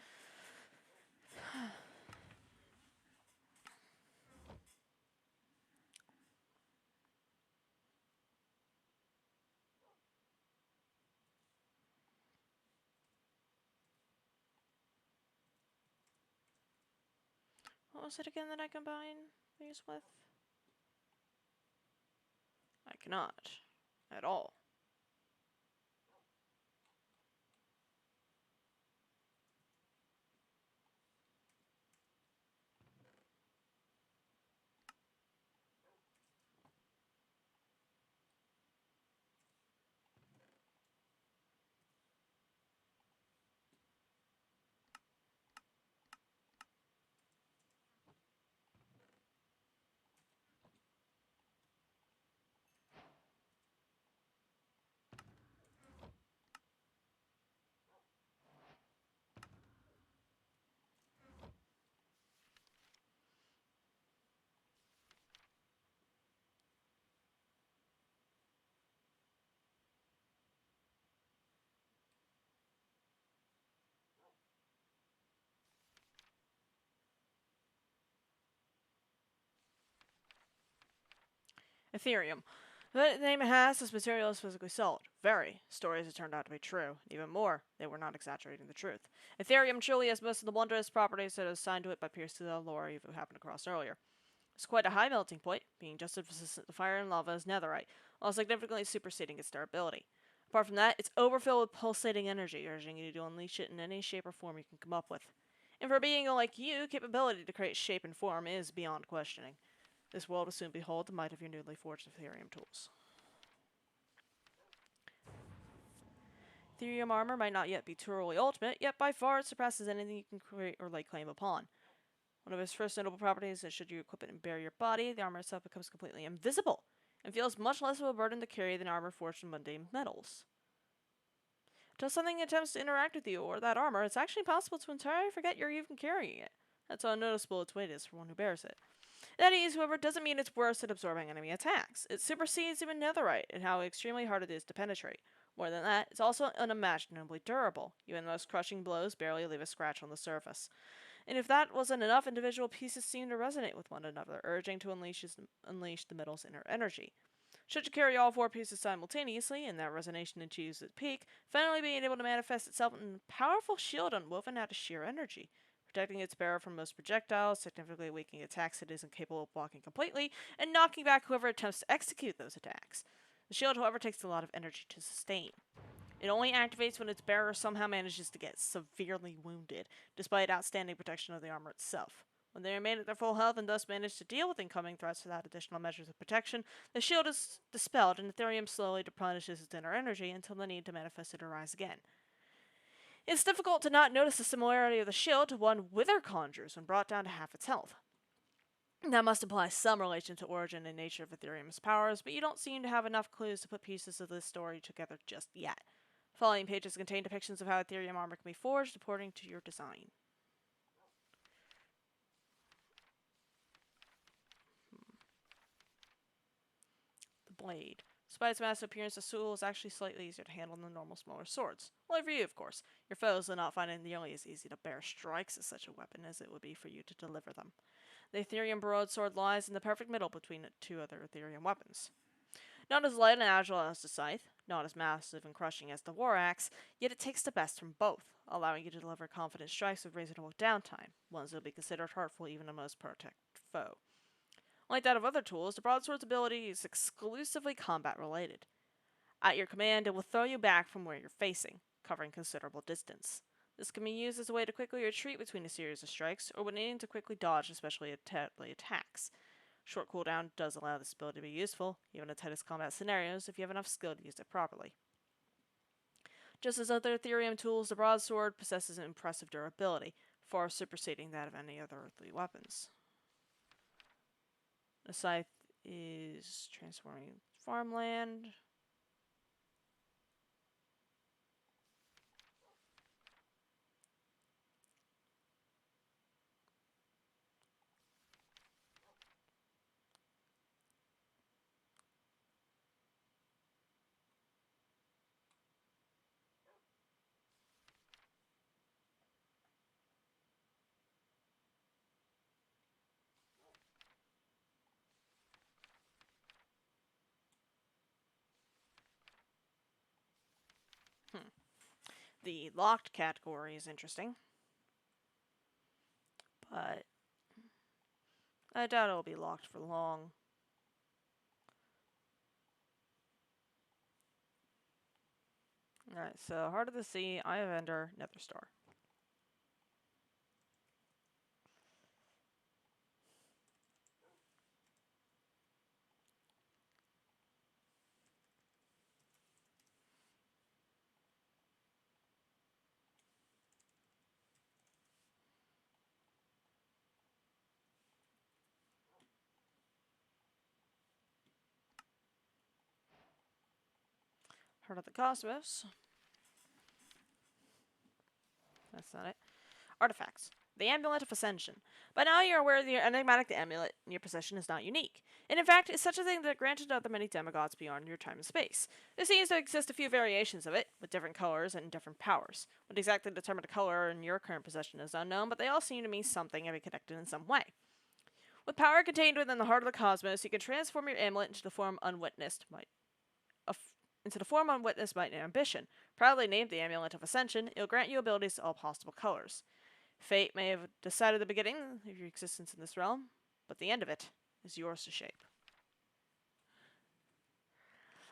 what was it again that I combine these with? I cannot. At all. Ethereum. The name it has, this material is physically solid. Very. Stories have turned out to be true. Even more, they were not exaggerating the truth. Ethereum truly has most of the wondrous properties that are assigned to it by Pierce to the lore you've happened across earlier. It's quite a high melting point, being just as resistant to fire and lava as netherite, while significantly superseding its durability. Apart from that, it's overfilled with pulsating energy, urging you to unleash it in any shape or form you can come up with. And for a being like you, capability to create shape and form is beyond questioning. This world will soon behold the might of your newly forged Ethereum tools. Ethereum armor might not yet be truly ultimate, yet by far it surpasses anything you can create or lay claim upon. One of its first notable properties is that should you equip it and bury your body, the armor itself becomes completely invisible, and feels much less of a burden to carry than armor forged from mundane metals. Until something attempts to interact with you or that armor, it's actually possible to entirely forget you're even carrying it. That's how unnoticeable its weight is for one who bears it. That ease, however, doesn't mean it's worse at absorbing enemy attacks. It supersedes even netherite in how extremely hard it is to penetrate. More than that, it's also unimaginably durable. Even the most crushing blows barely leave a scratch on the surface. And if that wasn't enough, individual pieces seem to resonate with one another, urging to unleash the metal's inner energy. Should you carry all 4 pieces simultaneously, and that resonation achieves its peak, finally being able to manifest itself in a powerful shield unwoven out of sheer energy, protecting its bearer from most projectiles, significantly weakening attacks it isn't capable of blocking completely, and knocking back whoever attempts to execute those attacks. The shield, however, takes a lot of energy to sustain. It only activates when its bearer somehow manages to get severely wounded, despite outstanding protection of the armor itself. When they remain at their full health and thus manage to deal with incoming threats without additional measures of protection, the shield is dispelled and Ethereum slowly replenishes its inner energy until the need to manifest it arise again. It's difficult to not notice the similarity of the shield to one Wither conjures when brought down to half its health. That must imply some relation to origin and nature of Ethereum's powers, but you don't seem to have enough clues to put pieces of this story together just yet. The following pages contain depictions of how Ethereum armor can be forged according to your design. The blade. Despite its massive appearance, the tool is actually slightly easier to handle than normal smaller swords. Only for you, of course. Your foes will not find it nearly as easy to bear strikes as such a weapon as it would be for you to deliver them. The Ethereum broadsword lies in the perfect middle between the two other Ethereum weapons. Not as light and agile as the scythe, not as massive and crushing as the war axe, yet it takes the best from both, allowing you to deliver confident strikes with reasonable downtime, ones that will be considered hurtful even to the most protected foe. Like that of other tools, the broadsword's ability is exclusively combat-related. At your command, it will throw you back from where you're facing, covering considerable distance. This can be used as a way to quickly retreat between a series of strikes, or when needing to quickly dodge especially deadly attacks. Short cooldown does allow this ability to be useful, even in tightest combat scenarios, if you have enough skill to use it properly. Just as other Ethereum tools, the broadsword possesses an impressive durability, far superseding that of any other earthly weapons. The scythe is transforming farmland. The locked category is interesting, but I doubt it'll be locked for long. Alright, so Heart of the Sea, Eye of Ender, Nether Star. Heart of the Cosmos. That's not it. Artifacts. The Amulet of Ascension. By now you're aware the enigmatic amulet in your possession is not unique, and in fact is such a thing that granted other many demigods beyond your time and space. There seems to exist a few variations of it, with different colors and different powers. What exactly determined the color in your current possession is unknown, but they all seem to mean something and be connected in some way. With power contained within the heart of the cosmos, you can transform your amulet into the form unwitnessed might and ambition. Proudly named the Amulet of Ascension, it will grant you abilities to all possible colors. Fate may have decided the beginning of your existence in this realm, but the end of it is yours to shape.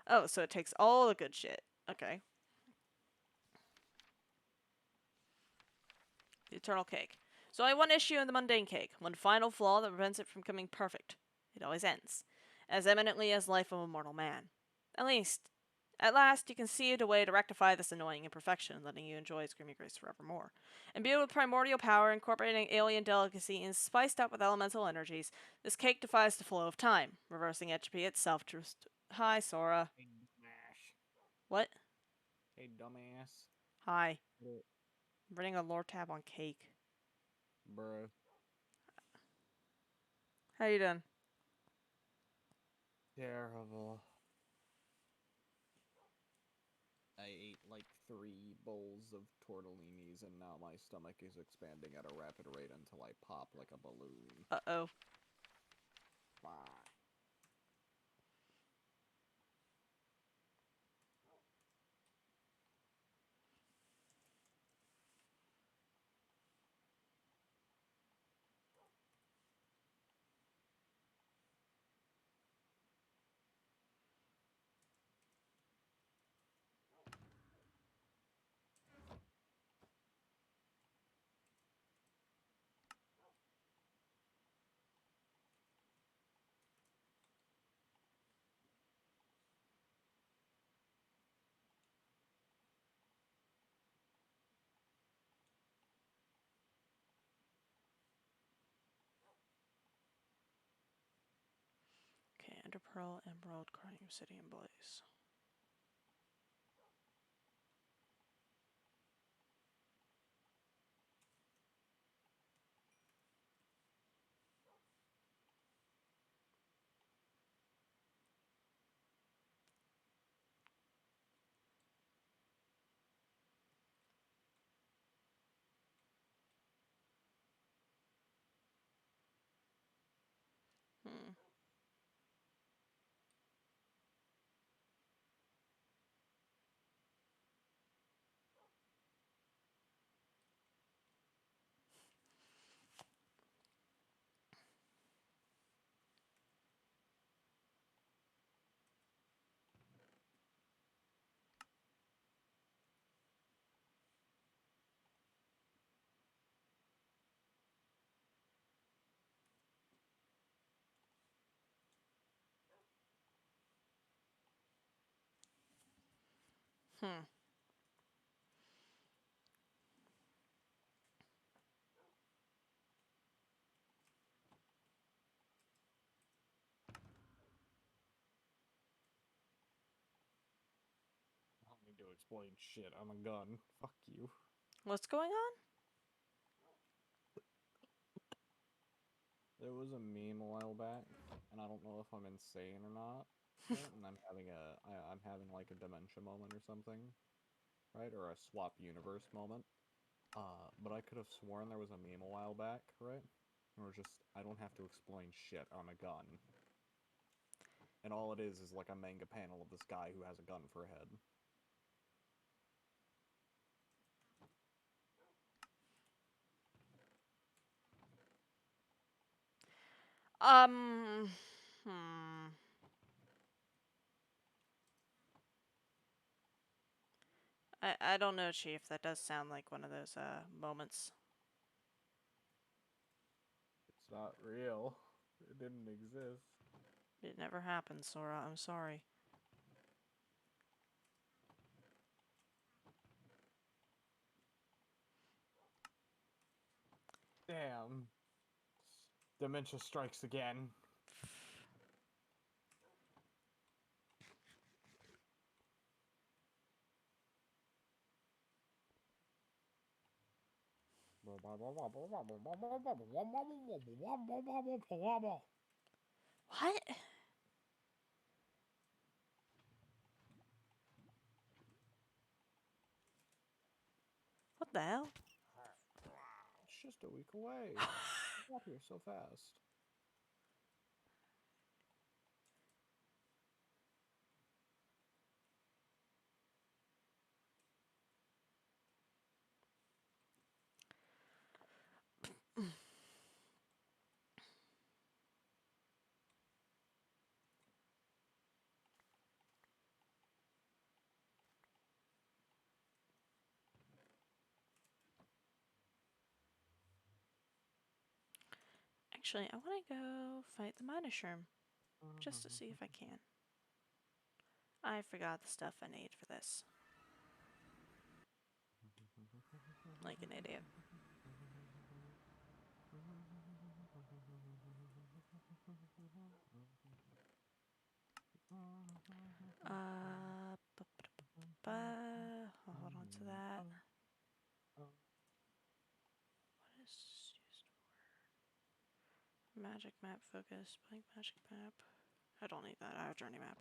Oh, so it takes all the good shit. Okay. The Eternal Cake. So only one issue in the mundane cake, one final flaw that prevents it from becoming perfect. It always ends. As eminently as life of a mortal man. At last, you conceived a way to rectify this annoying imperfection, letting you enjoy its creamy grace forevermore. Imbued with primordial power, incorporating alien delicacy, and spiced up with elemental energies, this cake defies the flow of time, reversing entropy itself to Hi, Sora. Hey, dumbass. What? Hey, dumbass. Hi. What? I'm running a lore tab on cake. Bruh. How you doing? Terrible. I ate like 3 bowls of tortellinis and now my stomach is expanding at a rapid rate until I pop like a balloon. Uh-oh. Bah. Pearl, Emerald, Crying Obsidian Blaze. Hmm. Hmm. I don't need to explain shit. I'm a gun. Fuck you. What's going on? There was a meme a while back, and I don't know if I'm insane or not. Right? And I'm having like a dementia moment or something, right? Or a swap universe moment. But I could have sworn there was a meme a while back, right? Or just I don't have to explain shit. I'm a gun. And all it is like a manga panel of this guy who has a gun for a head. Hmm. I don't know, Chief. That does sound like one of those moments. It's not real. It didn't exist. It never happened, Sora. I'm sorry. Damn. Dementia strikes again. What? What the hell? It's just a week away. Got here so fast. Actually, I want to go fight the Midas Shroom. Just to see if I can. I forgot the stuff I need for this. Like an idiot. I'll hold on to that. What is used for? Magic map focus, blank magic map. I don't need that. I have a journey map.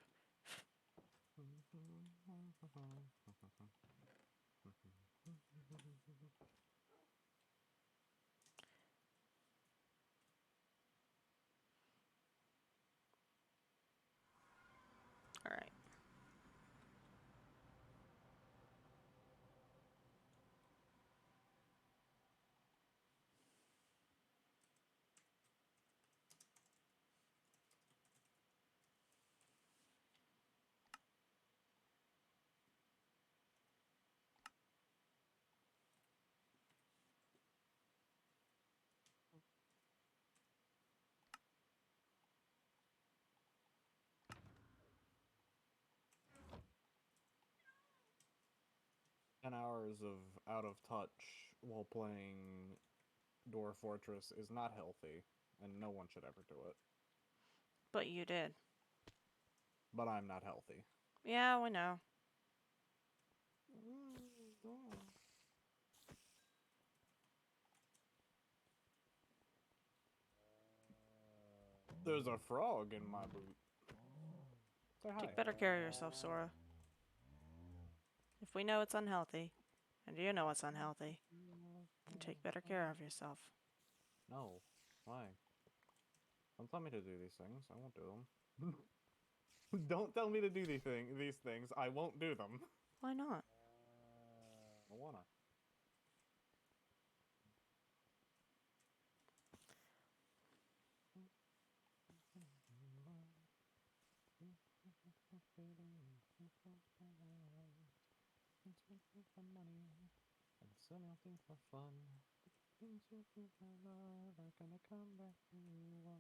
Alright. Hours of out of touch while playing Dwarf Fortress is not healthy, and no one should ever do it. But you did. but I'm not healthy. Yeah, we know. There's a frog in my boot. Say hi. Take better care of yourself, Sora. If we know it's unhealthy, and you know it's unhealthy, then take better care of yourself. No. Why? Don't tell me to do these things. I won't do them. Don't tell me to do these things. I won't do them. Why not? I wanna. For money and something for fun. Things you do for love are gonna come back to you one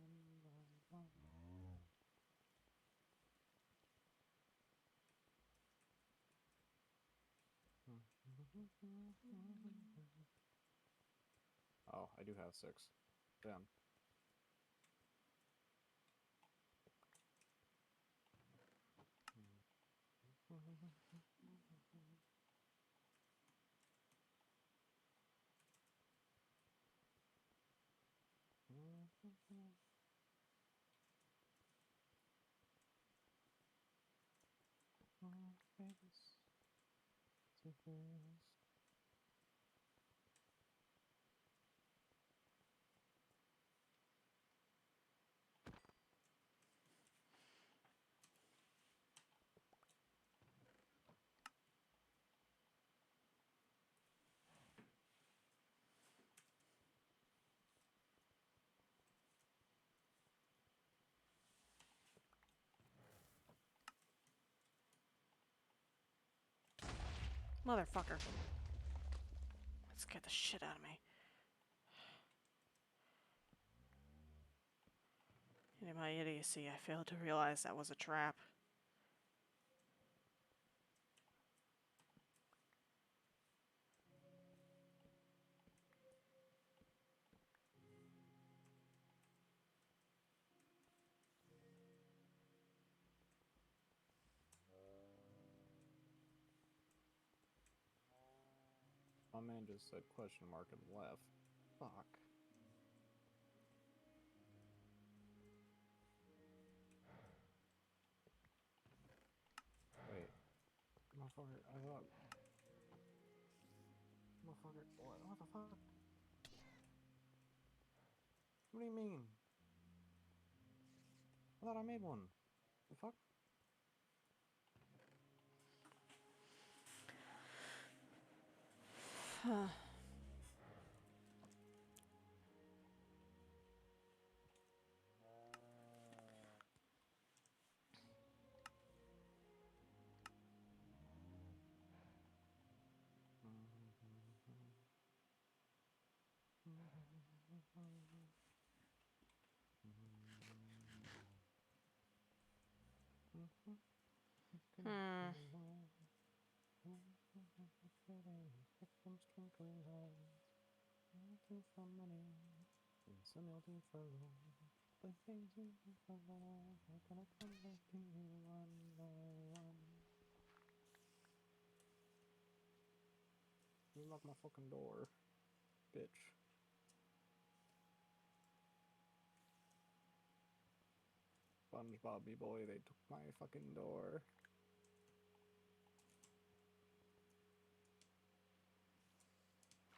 by one. Oh, I do have 6. Damn. Motherfucker. That scared the shit out of me. In my idiocy, I failed to realize that was a trap. My man just said question mark and left. Fuck. Wait. Motherfucker, I thought... Motherfucker, what the fuck? What do you mean? I thought I made one. The fuck? Hmm. For money and something for love. The things you do for love are gonna come back to you one by one. You lock my fucking door, bitch. SpongeBob boy, they took my fucking door.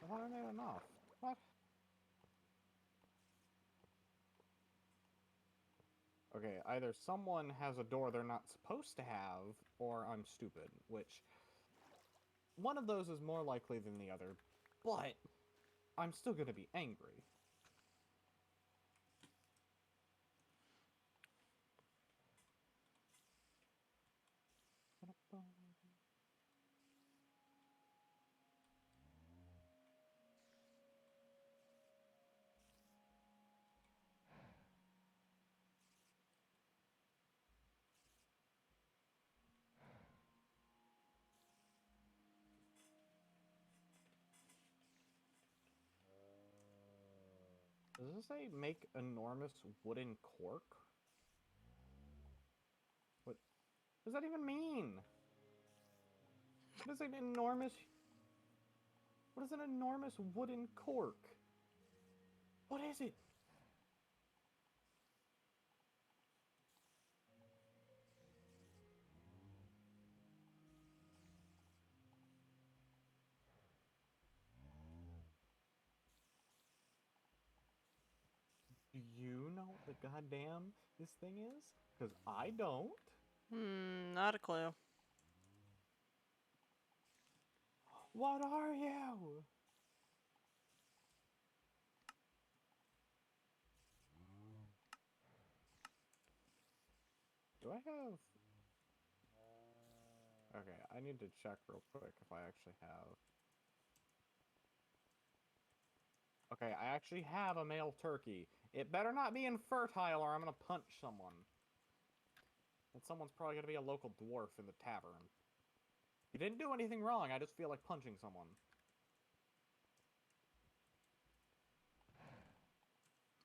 I thought I made enough. What? Okay, either someone has a door they're not supposed to have, or I'm stupid, which... One of those is more likely than the other, but I'm still gonna be angry. Does this say make enormous wooden cork? What? What does that even mean? What is an enormous... What is an enormous wooden cork? What is it? Do you know what the goddamn this thing is? Because I don't. Not a clue. What are you? Do I have... Okay, I need to check real quick if I actually have... Okay, I actually have a male turkey. It better not be infertile or I'm gonna punch someone. And someone's probably gonna be a local dwarf in the tavern. You didn't do anything wrong, I just feel like punching someone.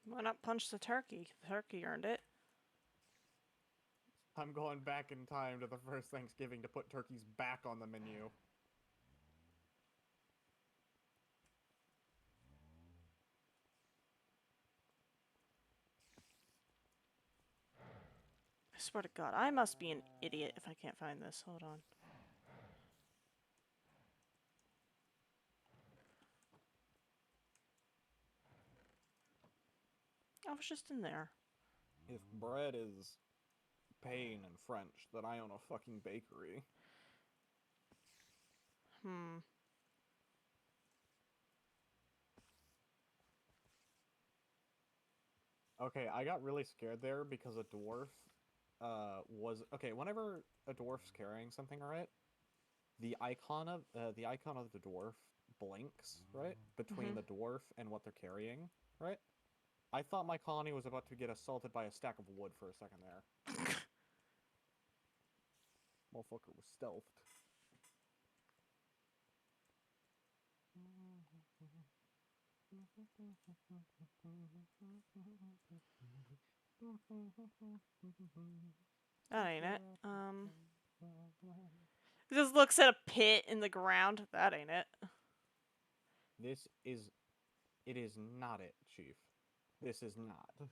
Why not punch the turkey? The turkey earned it. I'm going back in time to the first Thanksgiving to put turkeys back on the menu. I swear to God, I must be an idiot if I can't find this. Hold on. I was just in there. If bread is pain in French, then I own a fucking bakery. Okay, I got really scared there because a dwarf was... Okay, whenever a dwarf's carrying something, right? The icon of the dwarf blinks, right? Between the dwarf and what they're carrying, right? I thought my colony was about to get assaulted by a stack of wood for a second there. Motherfucker was stealthed. That ain't it. Just looks at a pit in the ground. That ain't it. It is not it, Chief. This is not.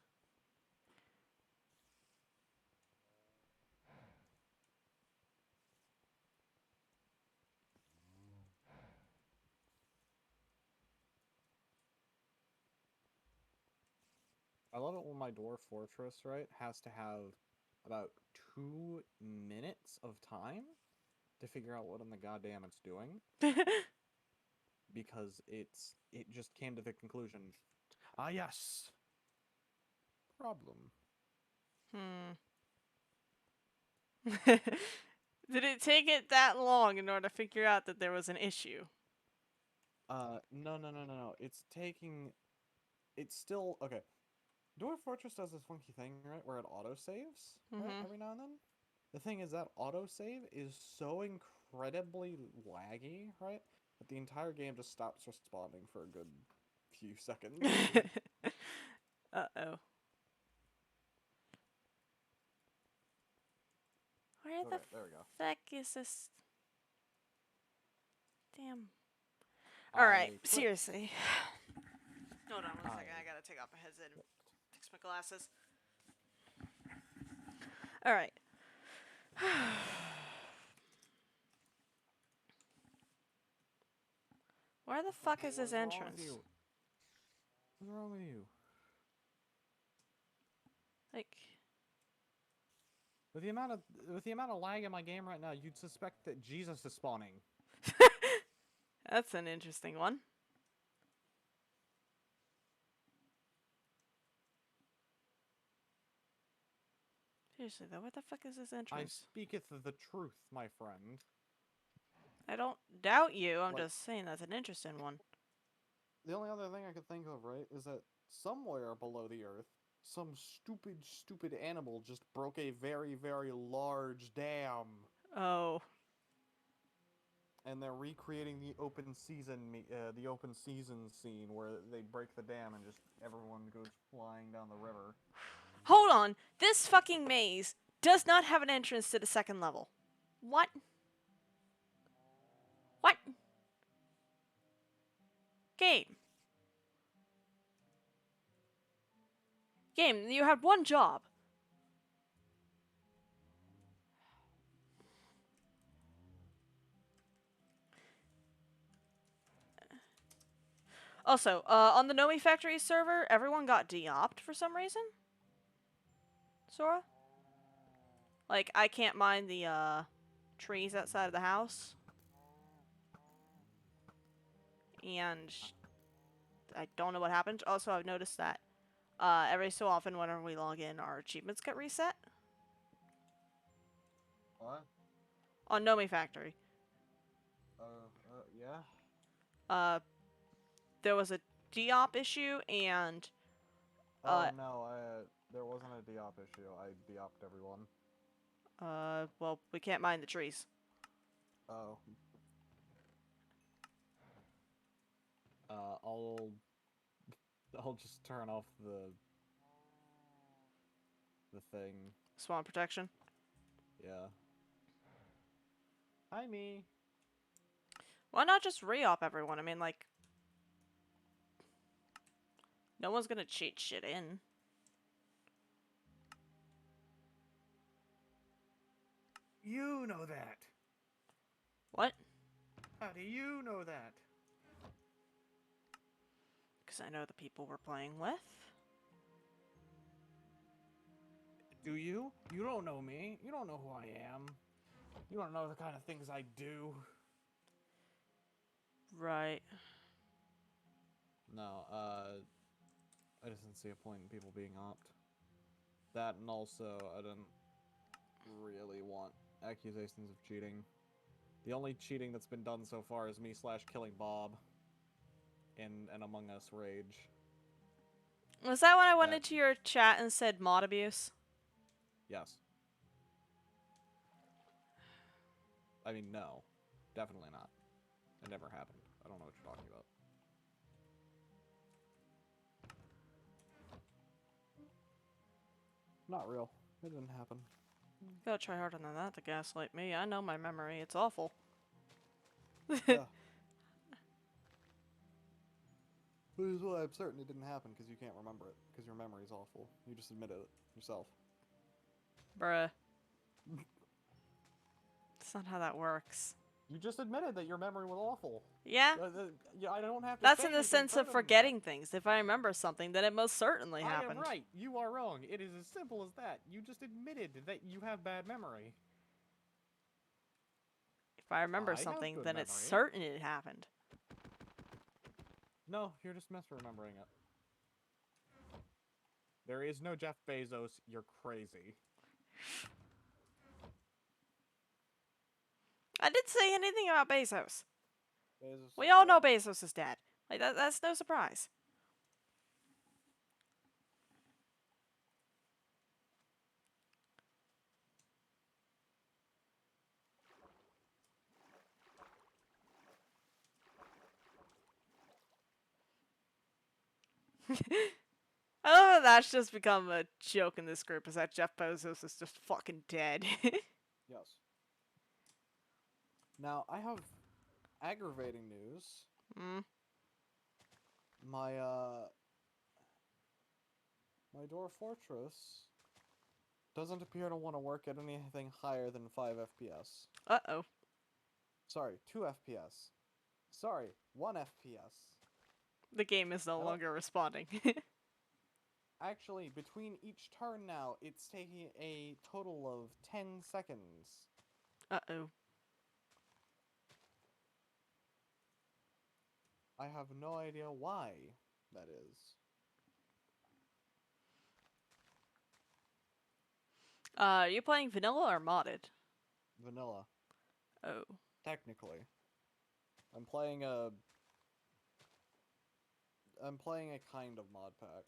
I love it when my dwarf fortress, right, has to have about 2 minutes of time to figure out what in the goddamn it's doing. Because it just came to the conclusion, ah yes, problem. Did it take it that long in order to figure out that there was an issue? No. It's still, okay. Dwarf Fortress does this funky thing, right, where it auto-saves, right, every now and then. The thing is that autosave is so incredibly laggy, right, that the entire game just stops responding for a good few seconds. Uh-oh. Where Okay, there we go. the heck is this? Damn. Alright, seriously. Hold on one second, I gotta take off my headset and fix my glasses. Alright. Where the fuck is this entrance? What's wrong with you? Like... With the amount of lag in my game right now, you'd suspect that Jesus is spawning. That's an interesting one. Seriously though, what the fuck is this I entrance? speaketh the truth, my friend. I don't doubt you, I'm Like- just saying that's an interesting one. The only other thing I could think of, right, is that somewhere below the earth, some stupid animal just broke a very, very large dam. Oh. And they're recreating the open season scene where they break the dam and just everyone goes flying down the river. Hold on! This fucking maze does not have an entrance to the second level. What? What? Game. Game, you had one job. Also, on the Nomi Factory server, everyone got de-opt for some reason. Sora? Like, I can't mine the, trees outside of the house. And I don't know what happened. Also, I've noticed that, every so often whenever we log in, our achievements get reset. What? On Nomi Factory. Yeah. There was a de-op issue, and Oh no, there wasn't a de-op issue. I de-opped everyone. well, we can't mine the trees. Oh. I'll just turn off the thing. Swamp protection. Yeah. Hi, me. Why not just re-op everyone? I mean, like, no one's gonna cheat shit in. You know that. What? How do you know that? Because I know the people we're playing with. Do you? You don't know me. You don't know who I am. You don't know the kind of things I do. Right. No, I just didn't see a point in people being opt. That, and also, I didn't really want accusations of cheating. The only cheating that's been done so far is me killing Bob in an Among Us rage. Was that when I went into your chat and said mod abuse? Yes. I mean, no. Definitely not. It never happened. I don't know what you're talking about. Not real. It didn't happen. You gotta try harder than that to gaslight me. I know my memory. It's awful. Yeah. Which is why I'm certain it didn't happen, because you can't remember it. Because your memory's awful. You just admitted it yourself. Bruh. That's not how that works. You just admitted that your memory was awful. Yeah? Yeah, I don't have to That's say in the anything sense of further than forgetting things. If I remember something, then it most certainly that. happened. I am right. You are wrong. It is as simple as that. You just admitted that you have bad memory. If I remember I have something, good then it's memory. certain it happened. No, you're just misremembering it. There is no Jeff Bezos. You're crazy. I didn't say anything about Bezos. Bezos We is all know dead. Bezos is dead. Like, that's no surprise. I love how that's just become a joke in this group, is that Jeff Bezos is just fucking dead. Yes. Now, I have aggravating news. Mm. My Door Fortress doesn't appear to want to work at anything higher than 5 FPS. Uh-oh. Sorry, 2 FPS. Sorry, 1 FPS. The game is no longer responding. Actually, between each turn now, it's taking a total of 10 seconds. Uh-oh. I have no idea why that is. Are you playing vanilla or modded? Vanilla, Oh. technically. I'm playing a kind of mod pack.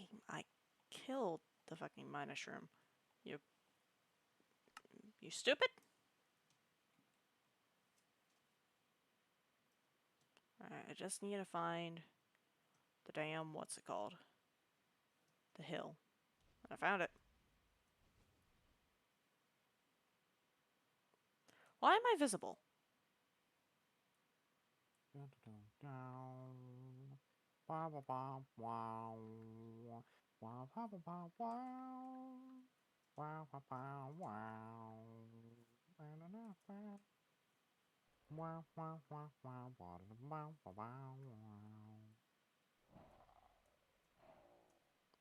game. I killed the fucking mine mushroom. You stupid? Alright, I just need to find the damn, what's it called? The hill. And I found it. Why am I visible?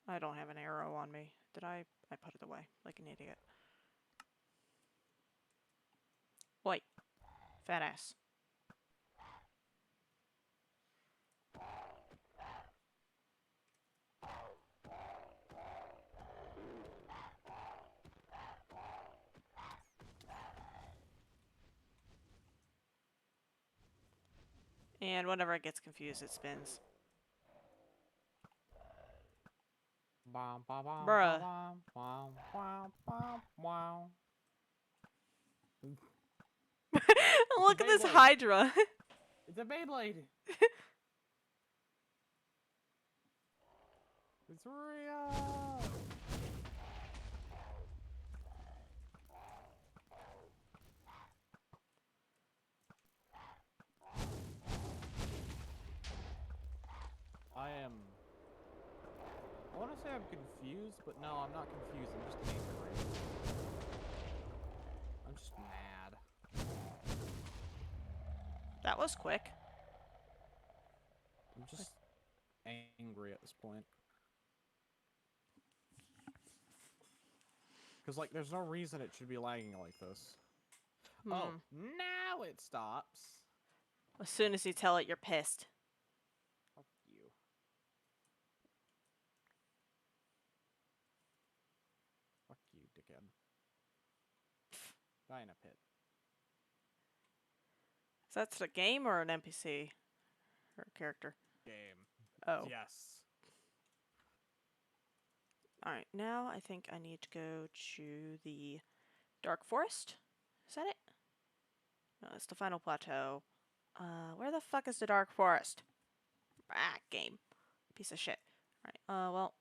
I don't have an arrow on me. Did I? I put it away like an idiot. Wait. Fat ass. And whenever it gets confused, it spins. Bruh. Look at this Beyblade. Hydra. It's a Beyblade. It's real. I want to say I'm confused, but no, I'm not confused. I'm just angry. I'm just mad. That was quick. I'm just angry at this point. Because, like, there's no reason it should be lagging like this. Oh, now it stops. As soon as you tell it, you're pissed. Fuck you. Fuck you, dickhead. Die in a pit. Is that the game or an NPC? Or a character? Game. Oh. Yes. Alright, now I think I need to go to the Dark Forest. Is that it? No, it's the final plateau. Where the fuck is the Dark Forest? Ah, game. Piece of shit. Alright, well.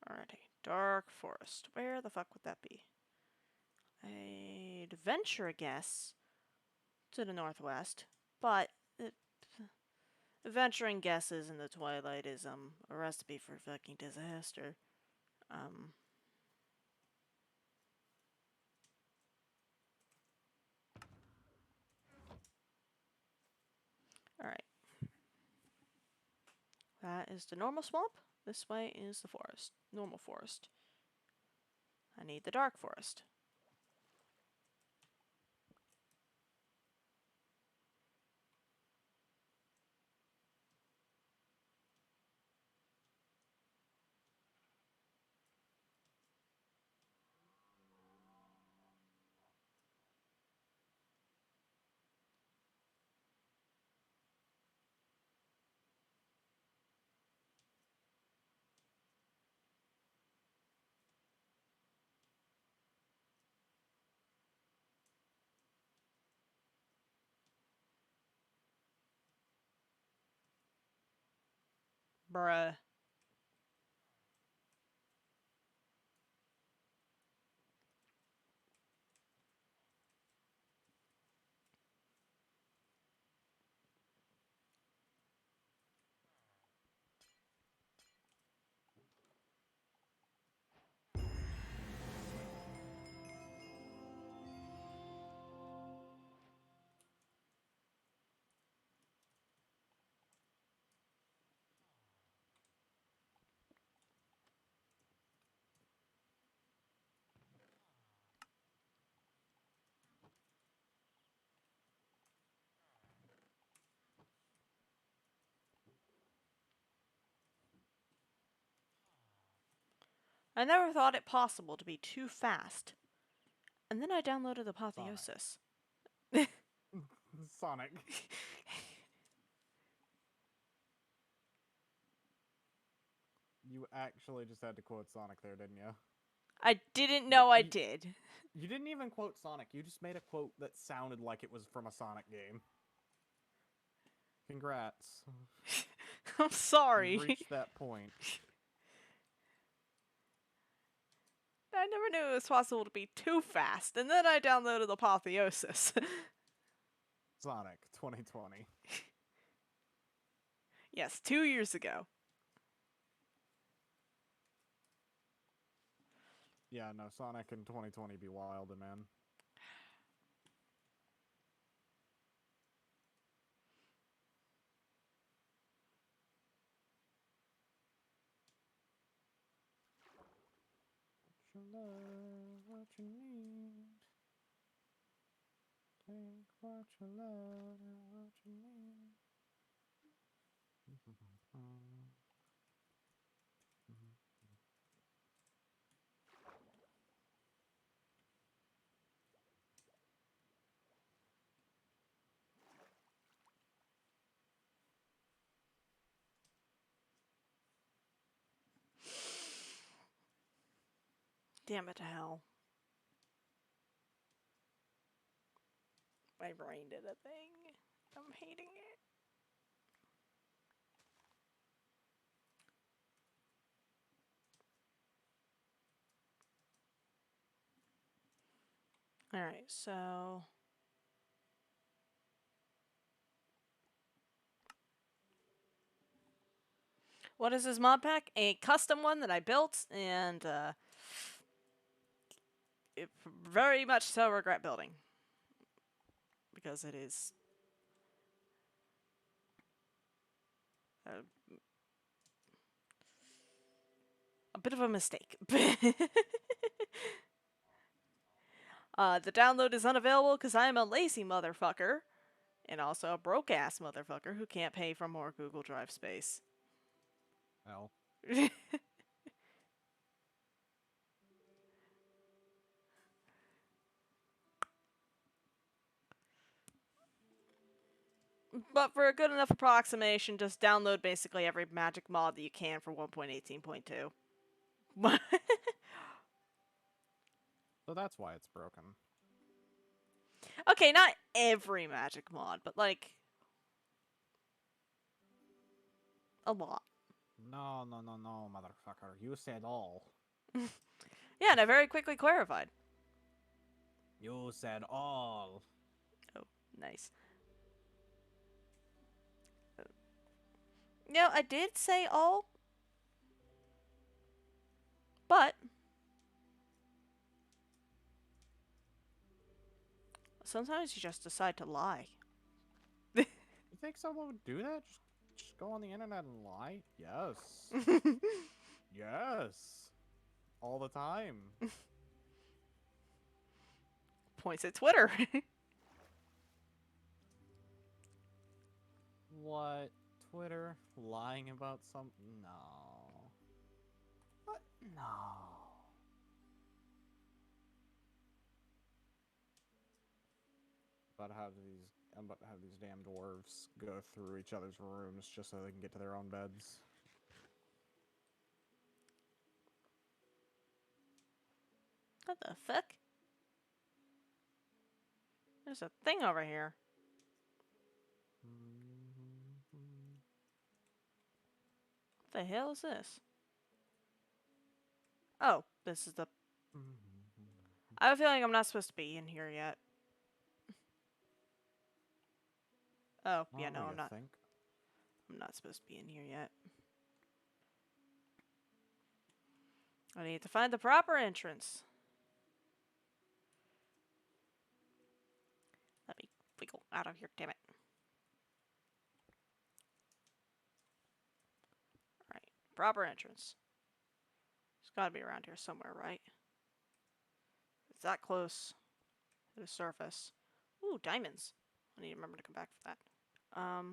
Alrighty. Dark Forest. Where the fuck would that be? I'd venture a guess to the northwest, but venturing guesses in the Twilight is a recipe for fucking disaster. Alright. That is the normal swamp. This way is the forest. Normal forest. I need the dark forest. Bruh. I never thought it possible to be too fast. And then I downloaded Apotheosis. Sonic. You actually just had to quote Sonic there, didn't you? I didn't know I You- did. You didn't even quote Sonic. You just made a quote that sounded like it was from a Sonic game. Congrats. I'm sorry. You reached that point. I never knew it was possible to be too fast, and then I downloaded Apotheosis. Sonic 2020. Yes, 2 years ago. Yeah, no, Sonic in 2020 be wild, man. What you love, what you need. Take what you love and what you need. Damn it to hell. My brain did a thing. I'm hating it. Alright, so... What is this mod pack? A custom one that I built, and very much so regret building. Because it is... a bit of a mistake. The download is unavailable because I am a lazy motherfucker. And also a broke-ass motherfucker who can't pay for more Google Drive space. Hell. But for a good enough approximation, just download basically every magic mod that you can for 1.18.2. So that's why it's broken. Okay, not every magic mod, but like... a lot. No, no, no, no, motherfucker. You said all. Yeah, and I very quickly clarified. You said all. Oh, nice. No, I did say all. But... sometimes you just decide to lie. You think someone would do that? Just go on the internet and lie? Yes. Yes. All the time. Points at Twitter. What? Twitter? Lying about something? No. What? No. I'm about to have these damn dwarves go through each other's rooms just so they can get to their own beds. What the fuck? There's a thing over here. What the hell is this? Oh, this is the... I have a feeling I'm not supposed to be in here yet. Oh, yeah, no, I'm not. Think? I'm not supposed to be in here yet. I need to find the proper entrance. Let me wiggle out of here, damn it. Alright, proper entrance. It's gotta be around here somewhere, right? It's that close to the surface. Ooh, diamonds. I need to remember to come back for that. Ah,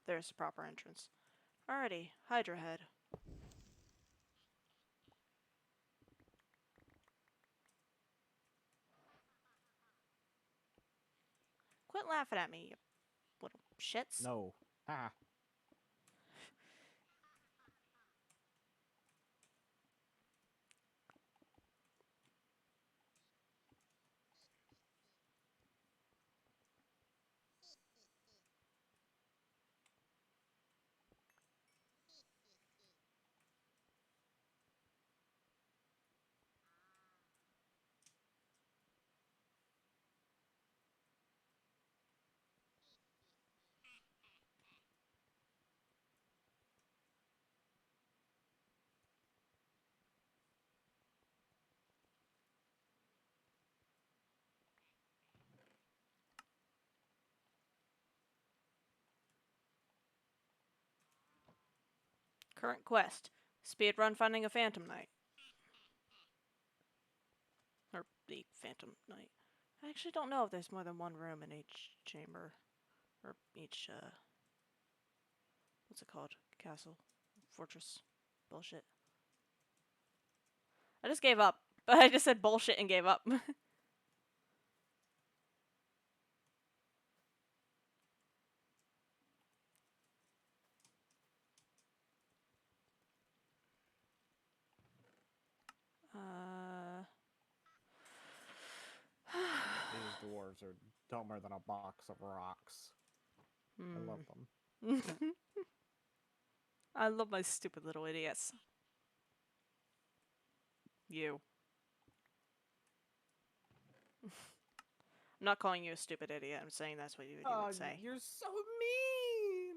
there's the proper entrance. Alrighty, Hydra Head. Quit laughing at me, you little shits. No. Ah. Current quest. Speedrun finding a Phantom Knight. Or the Phantom Knight. I actually don't know if there's more than one room in each chamber. Or each, what's it called? Castle? Fortress? Bullshit. I just gave up. I just said bullshit and gave up. These dwarves are dumber than a box of rocks. I love them. I love my stupid little idiots. You. I'm not calling you a stupid idiot. I'm saying that's what you would say. You're so mean!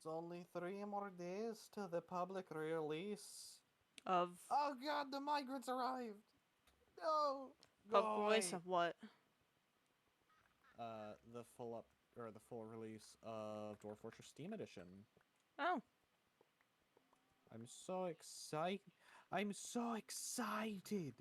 It's only 3 more days to the public release. Of Oh god, the migrants arrived! No! public Go release away! of what? The full release of Dwarf Fortress Steam Edition. Oh. I'm so excited. I'm so excited!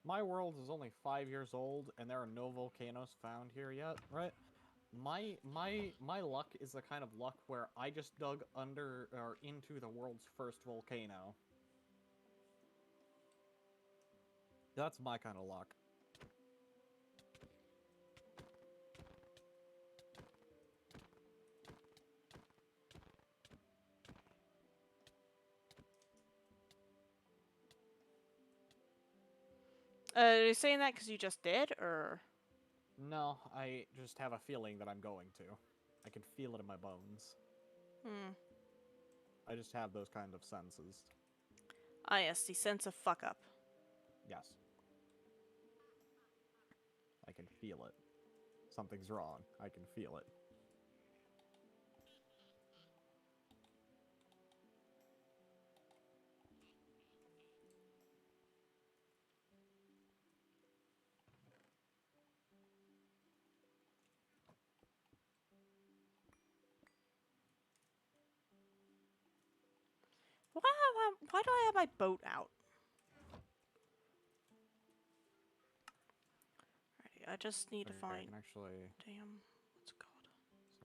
My world is only 5 years old, and there are no volcanoes found here yet, right? My luck is the kind of luck where I just dug under or into the world's first volcano. That's my kind of luck. Are you saying that because you just did, or? No, I just have a feeling that I'm going to. I can feel it in my bones. Hmm. I just have those kind of senses. Ah, yes, the sense of fuck up. Yes. I can feel it. Something's wrong. I can feel it. Why do I have my boat out? Alrighty, I just need to Okay, find. I can actually Damn, what's it called?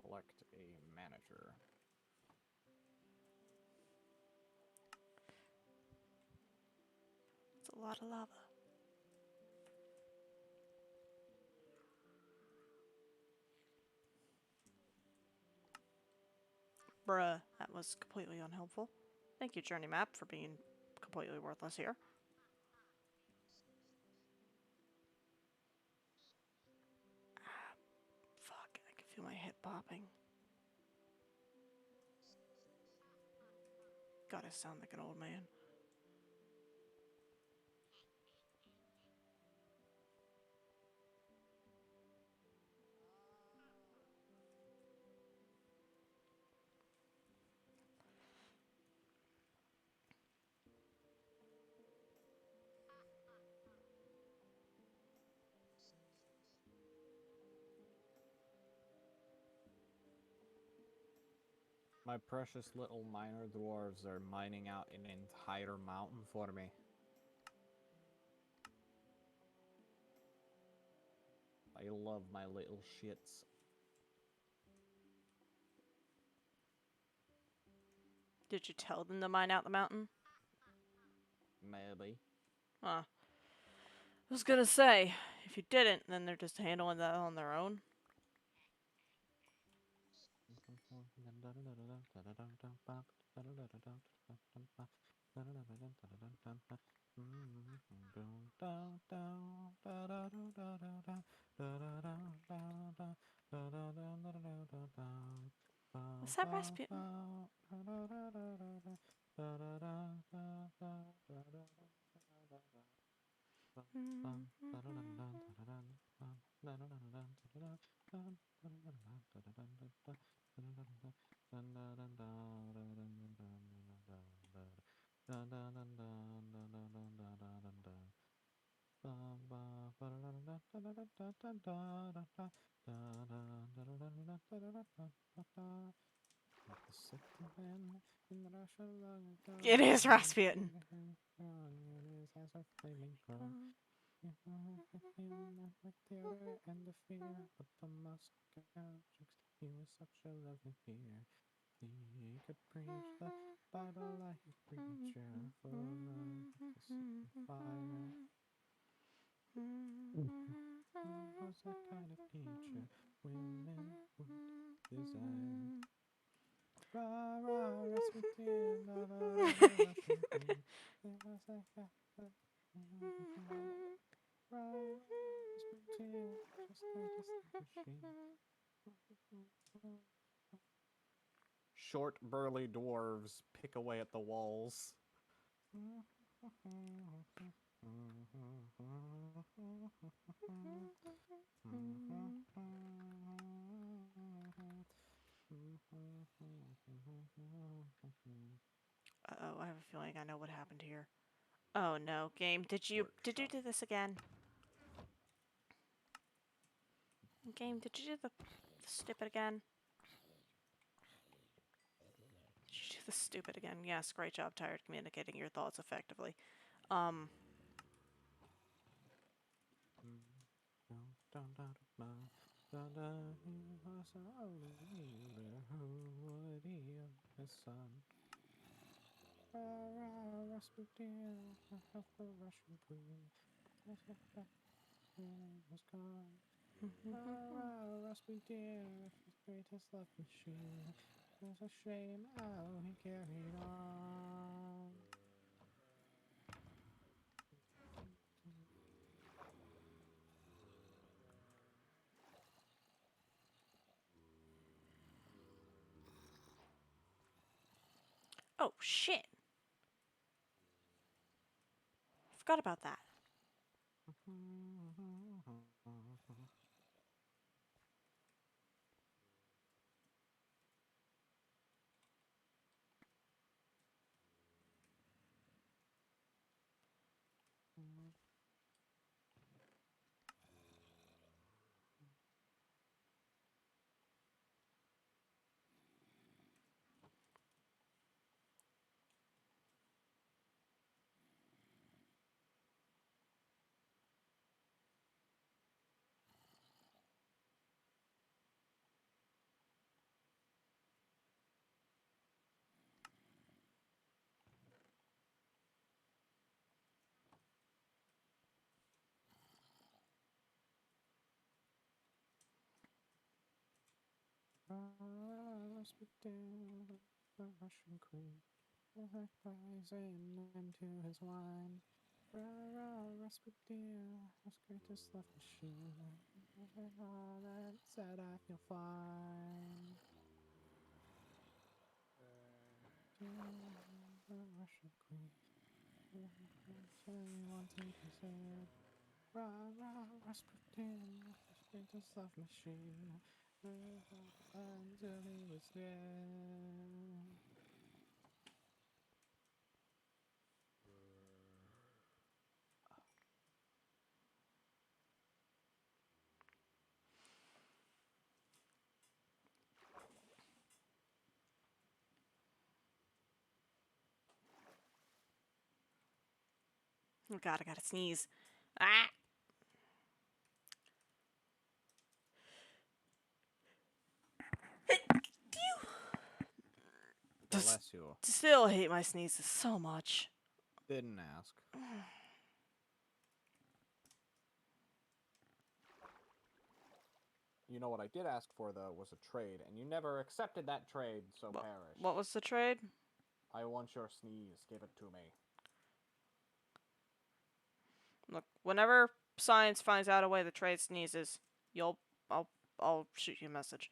select a manager. It's a lot of lava. Bruh, that was completely unhelpful. Thank you, Journey Map, for being completely worthless here. Ah, fuck, I can feel my hip popping. God, I sound like an old man. My precious little miner dwarves are mining out an entire mountain for me. I love my little shits. Did you tell them to mine out the mountain? Maybe. Huh. I was gonna say, if you didn't, then they're just handling that on their own. What's that Rasputin? It is Rasputin. And the fear, but the musk objects, he was such a loving peer. He could preach the Bible like a preacher, full of fire. He was the kind of teacher women would desire. Rah, rah, Rasputin, la, la, la, la, Russian queen. Short, burly dwarves pick away at the walls. Uh-oh, I have a feeling I know what happened here. Oh no, game. Did you do this again? Game, did you do the stupid again? Did you do the stupid again? Yes, great job, Tired, communicating your thoughts effectively. Rasputin, the Russian queen. Was gone. Rasputin, his greatest love machine. It's a shame how he carried on. Oh shit! Forgot about that. Rasputin, the Russian queen. Rising into his wine. Rasputin, his greatest love machine. All that said, I feel fine. The Russian queen. Anyone take his head. Rasputin, his greatest love machine. Until he was dead. Oh god, I gotta sneeze. Ah! Bless you. Still hate my sneezes so much. Didn't ask. You know what I did ask for, though, was a trade, and you never accepted that trade, so perish. What was the trade? I want your sneeze. Give it to me. Look, whenever science finds out a way the trade sneezes, I'll shoot you a message.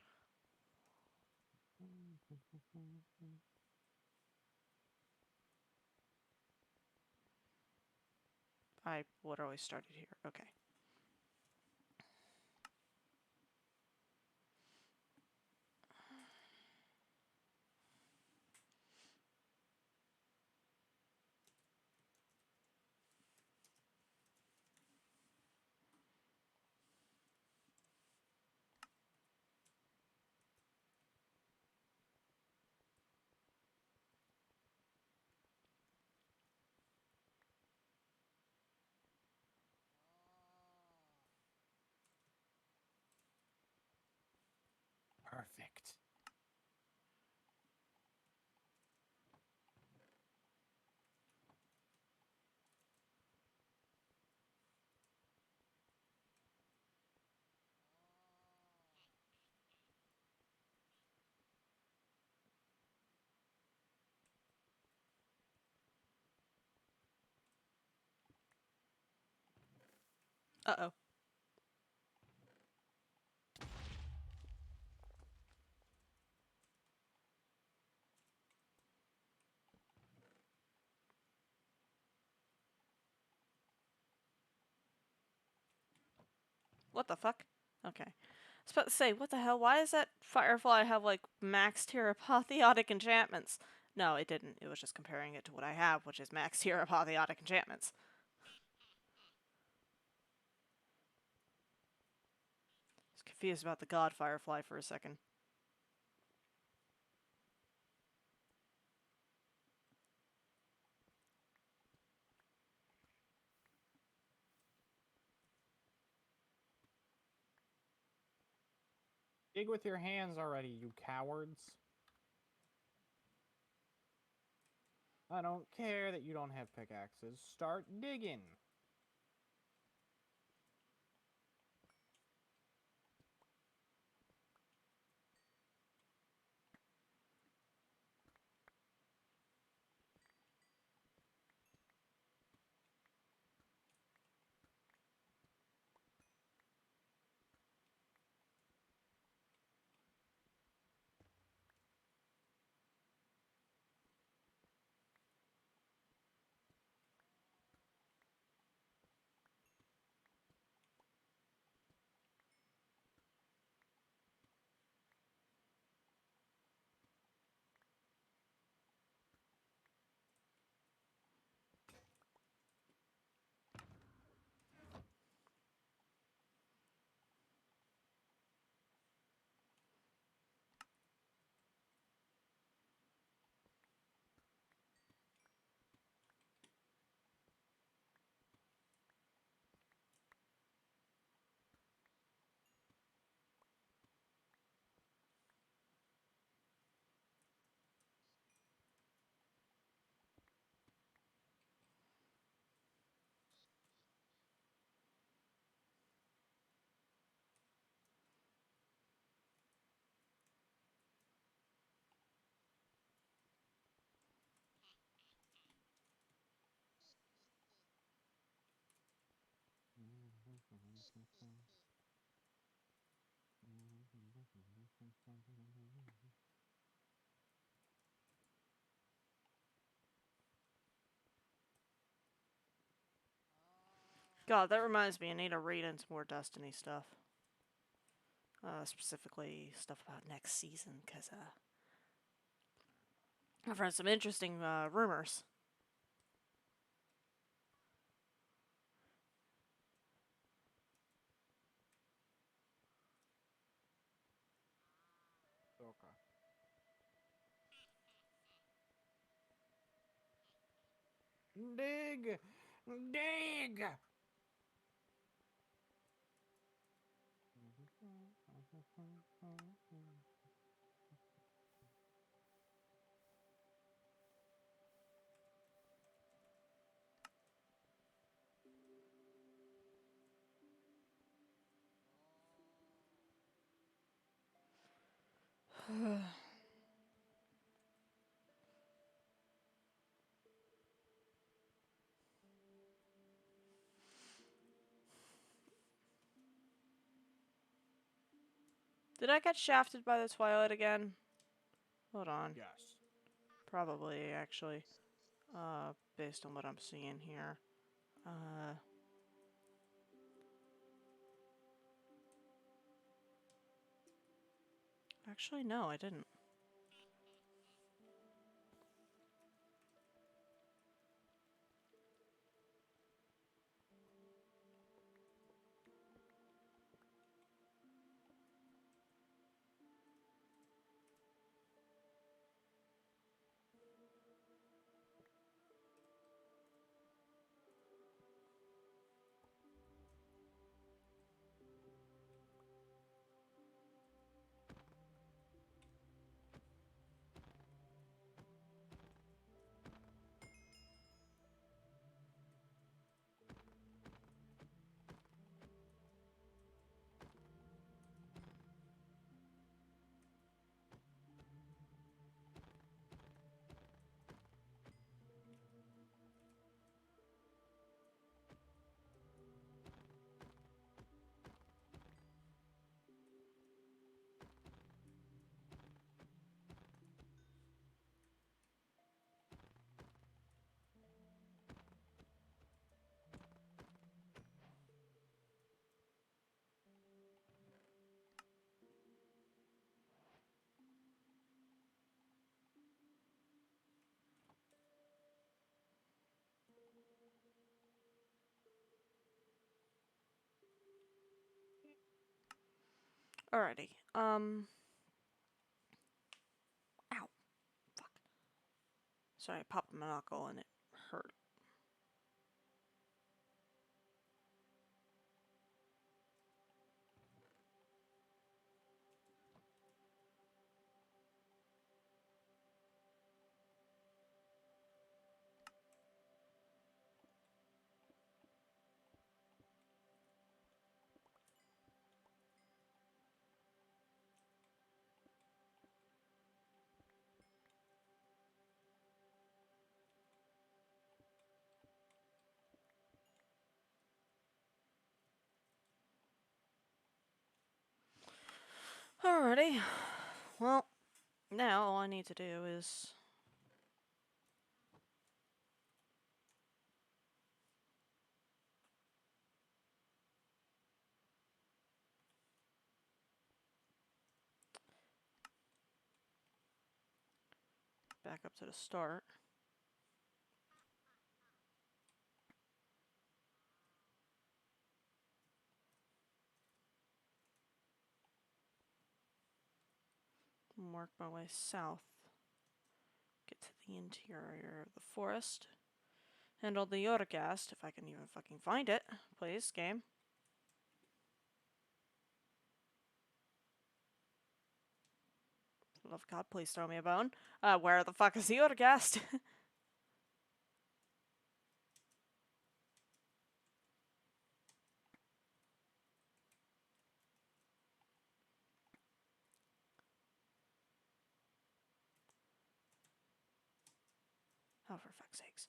I literally started here. Okay. Perfect. Uh-oh. What the fuck? Okay. I was about to say, what the hell? Why does that Firefly have, like, max tier apotheotic enchantments? No, it didn't. It was just comparing it to what I have, which is max tier apotheotic enchantments. I was confused about the god Firefly for a second. Dig with your hands already, you cowards. I don't care that you don't have pickaxes. Start digging. God, that reminds me, I need to read into more Destiny stuff. Specifically stuff about next season, because, I've heard some interesting, rumors. Okay. Dig! Dig! Did I get shafted by the Twilight again? Hold on. Yes. Probably, actually. Based on what I'm seeing here. Actually, no, I didn't. Alrighty. Ow. Fuck. Sorry, I popped my knuckle and it hurt. Alrighty. Well, now all I need to do is... back up to the start. And work my way south. Get to the interior of the forest. Handle the Yodagast, if I can even fucking find it. Please, game. For the love of God, please throw me a bone. Where the fuck is the Yodagast? Oh, for fuck's sakes.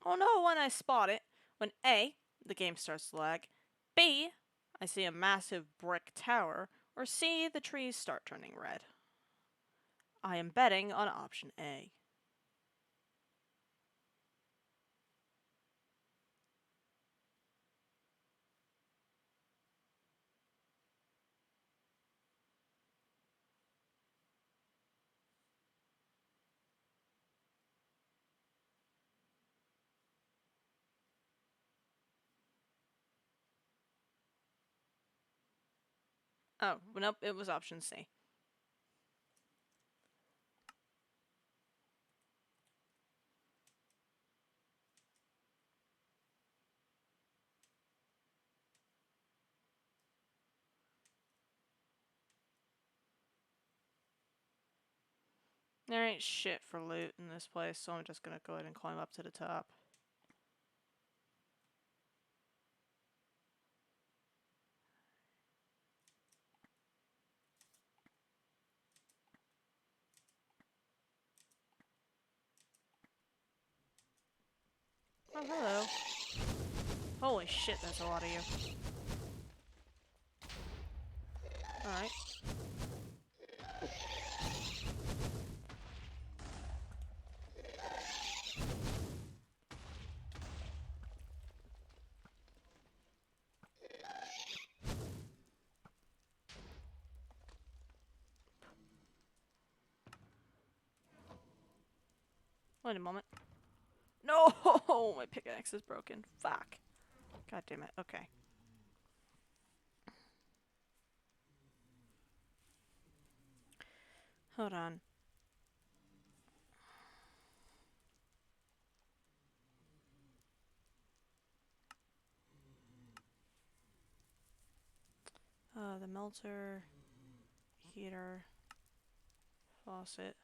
I'll know when I spot it when A, the game starts to lag, B, I see a massive brick tower, or C, the trees start turning red. I am betting on option A. Oh, nope, it was option C. There ain't shit for loot in this place, so I'm just gonna go ahead and climb up to the top. Oh, hello. Holy shit, there's a lot of you. Alright. Wait a moment. No! My pickaxe is broken. Fuck. God damn it. Okay. Hold on. The melter, heater, faucet.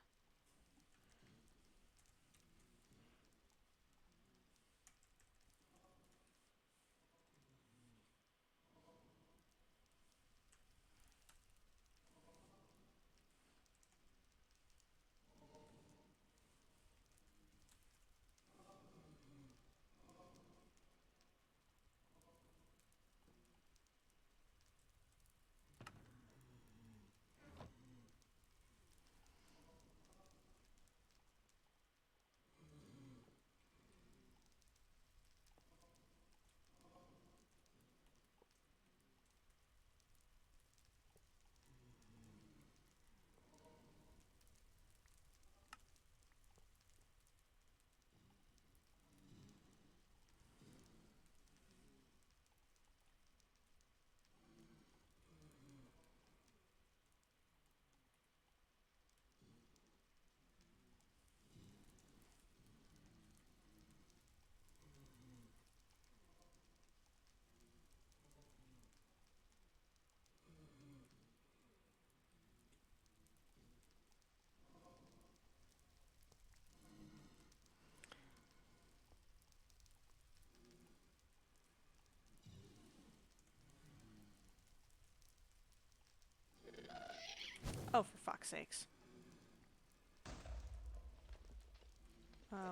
Oh, for fuck's sakes.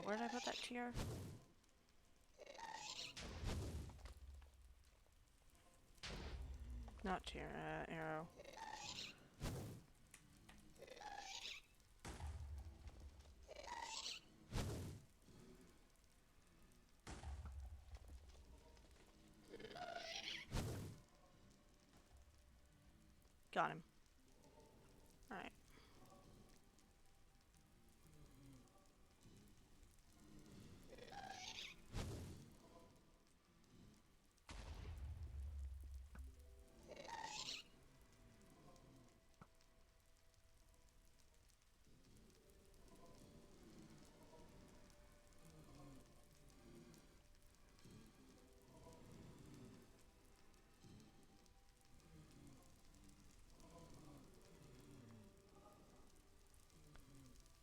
Where did I put that tier? Not tier, arrow. Got him. Alright.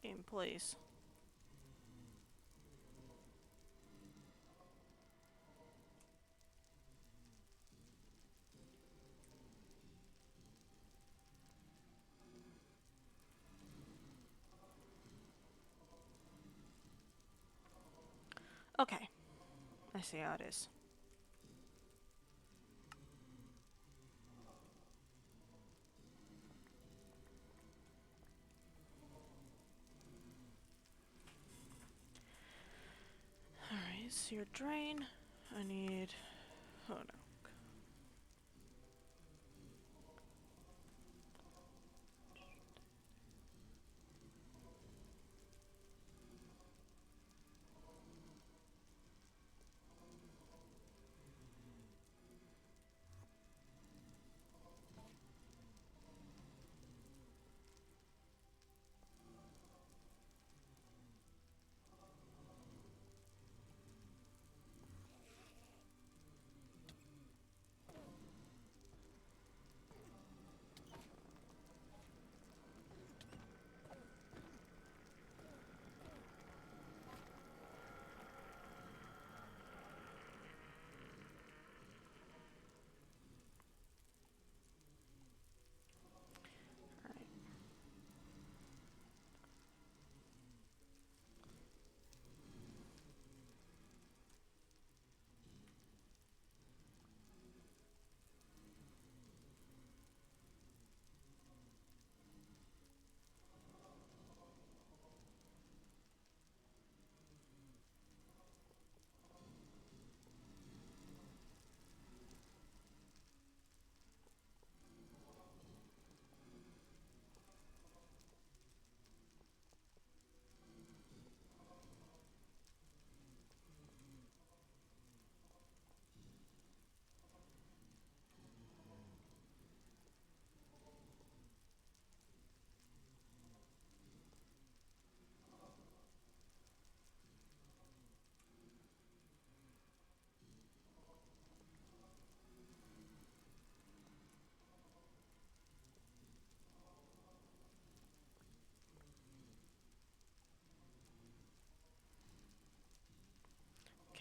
Game, please. Okay. I see how it is. Alright, so your drain. I need... Oh no. Alright.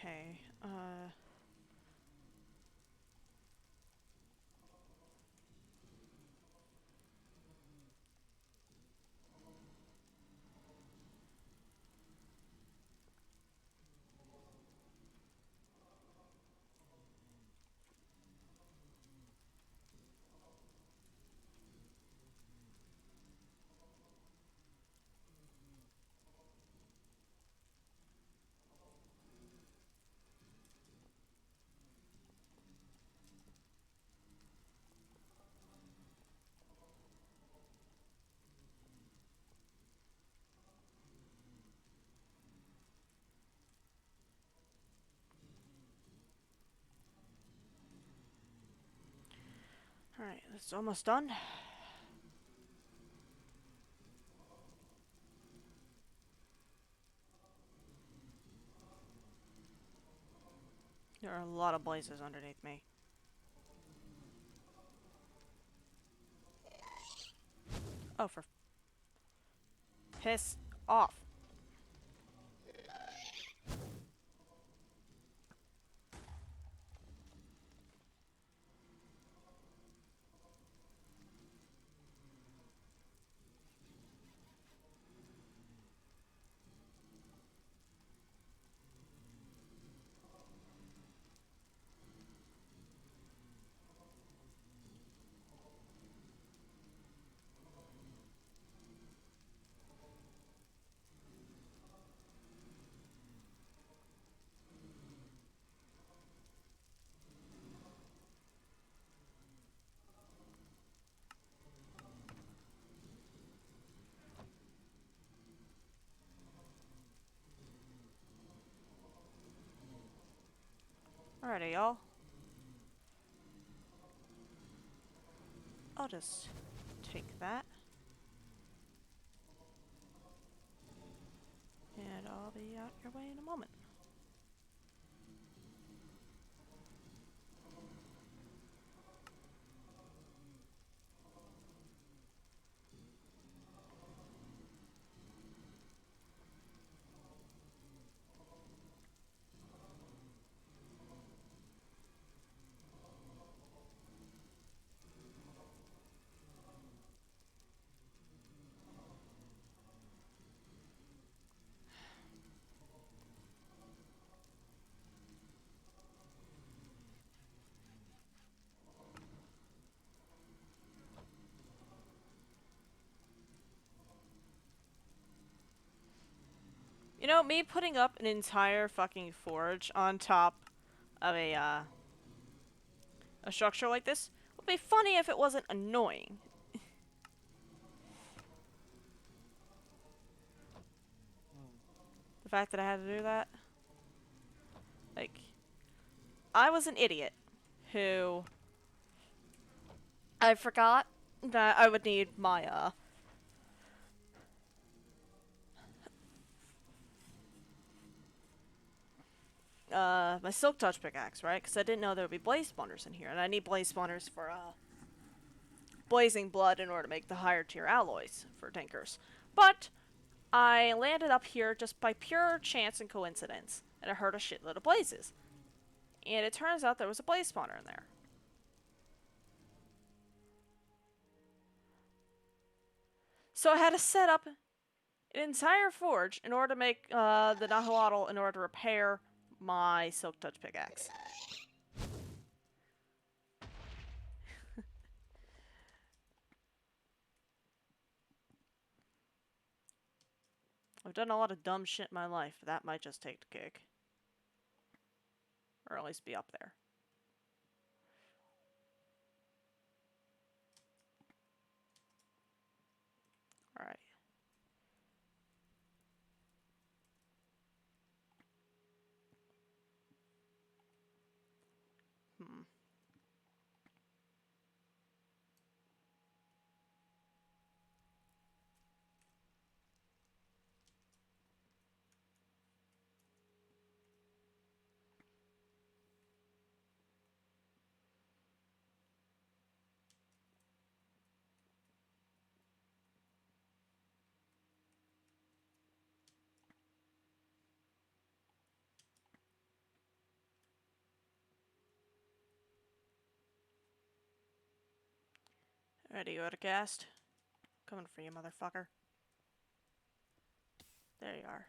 Okay, alright, that's almost done. There are a lot of blazes underneath me. Oh, for... Piss off. Alrighty, y'all. I'll just take that. And I'll be out your way in a moment. You know, me putting up an entire fucking forge on top of a structure like this would be funny if it wasn't annoying. The fact that I had to do that. Like, I was an idiot who I forgot that I would need my Silk Touch pickaxe, right? Because I didn't know there would be blaze spawners in here, and I need blaze spawners for blazing blood in order to make the higher tier alloys for tankers. But I landed up here just by pure chance and coincidence, and I heard a shitload of blazes. And it turns out there was a blaze spawner in there. So I had to set up an entire forge in order to make the Nahuatl in order to repair my Silk Touch pickaxe. I've done a lot of dumb shit in my life. That might just take the cake. Or at least be up there. Alright. Ready, you out of cast? Coming for you, motherfucker. There you are.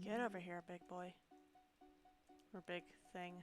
Get over here, big boy. Or big thing.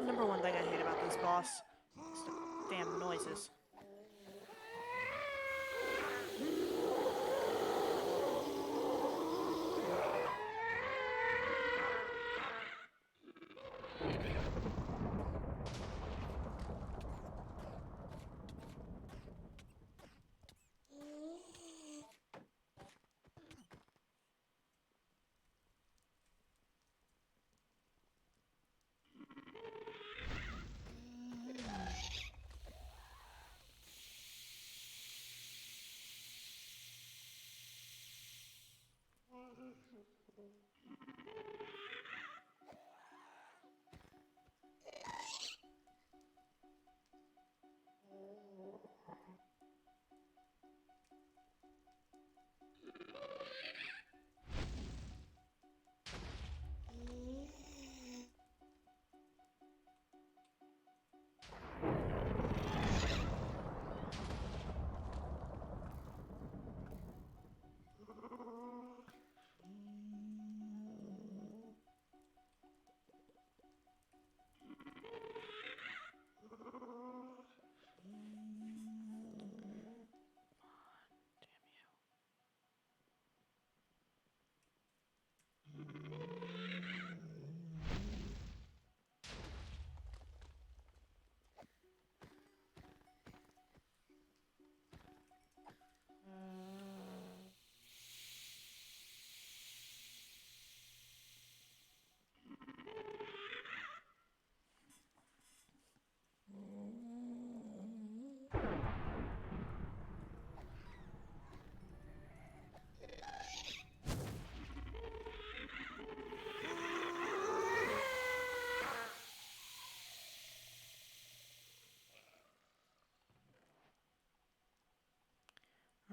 Number one thing I hate about this boss is the damn noises.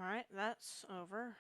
Alright, that's over.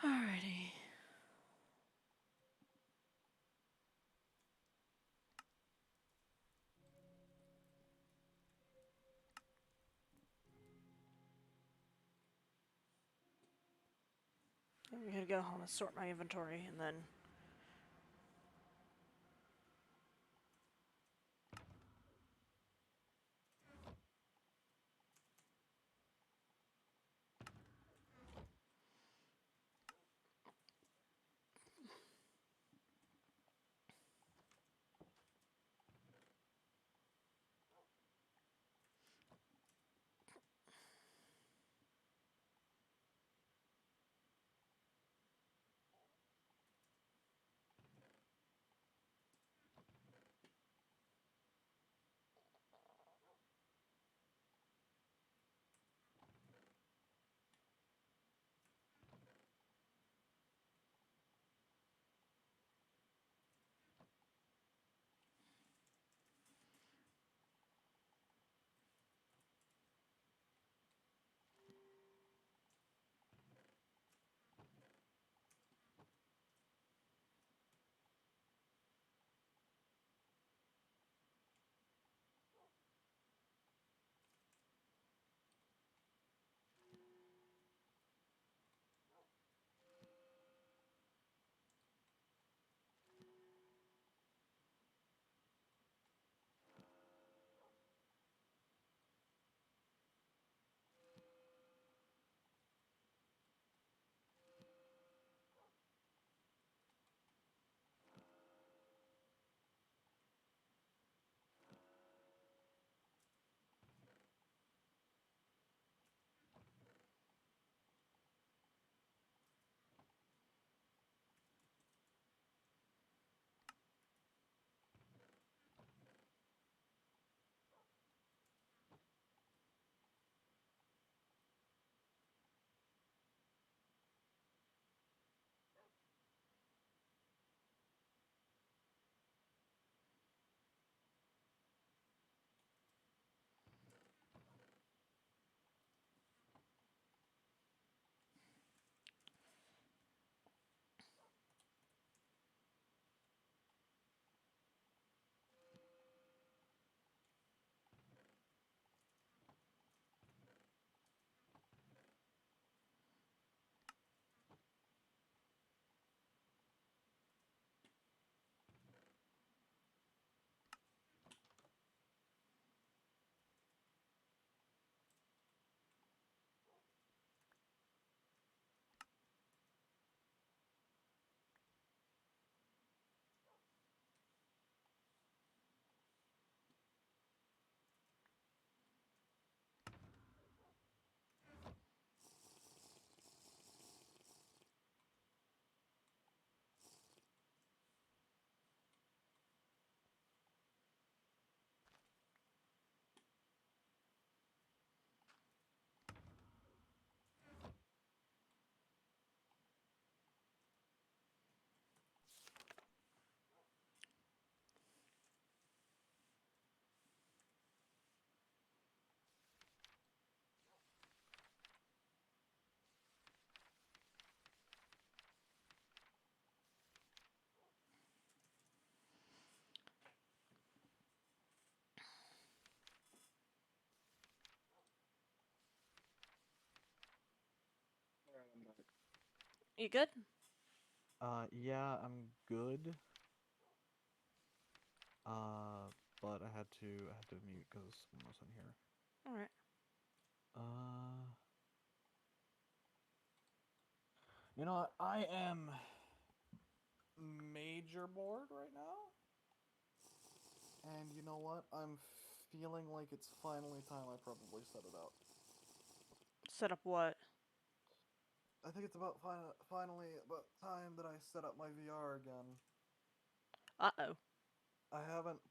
Alrighty. I'm gonna go home and sort my inventory and then. You good? Yeah, I'm good. But I had to mute because someone was in here. All right. You know what? I am major bored right now. And you know what? I'm feeling like it's finally time I probably set it up. Set up what? I think it's about finally about time that I set up my VR again. Uh-oh. I haven't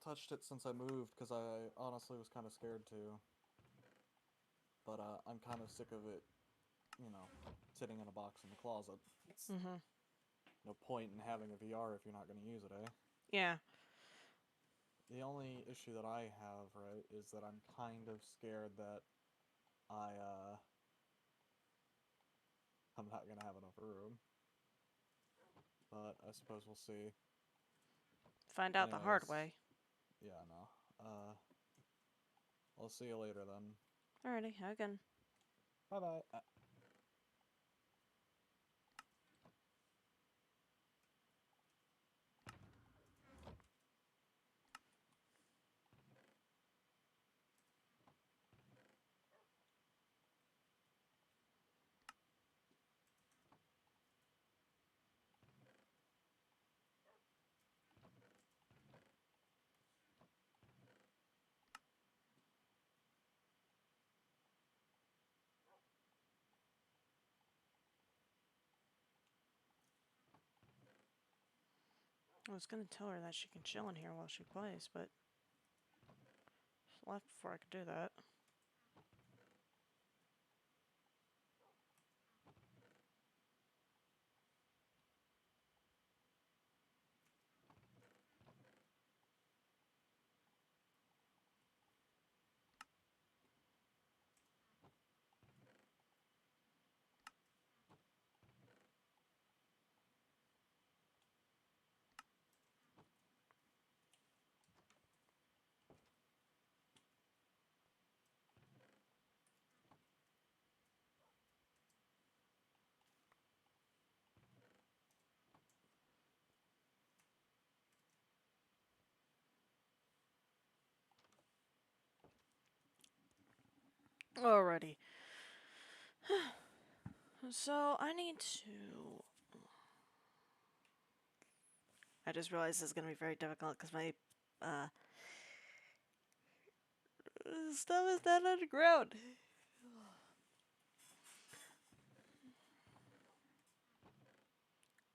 touched it since I moved because I honestly was kind of scared to. But I'm kind of sick of it, you know, sitting in a box in the closet. Mm-hmm. No point in having a VR if you're not going to use it, eh? Yeah. The only issue that I have, right, is that I'm kind of scared that I'm not gonna have enough room. But I suppose we'll see. Find out the hard Anyways, way. yeah, no. I'll see you later then. Alrighty, again. Bye-bye. I was gonna tell her that she can chill in here while she plays, but she left before I could do that. Alrighty. So, I need to... I just realized this is gonna be very difficult because my, stuff is not underground.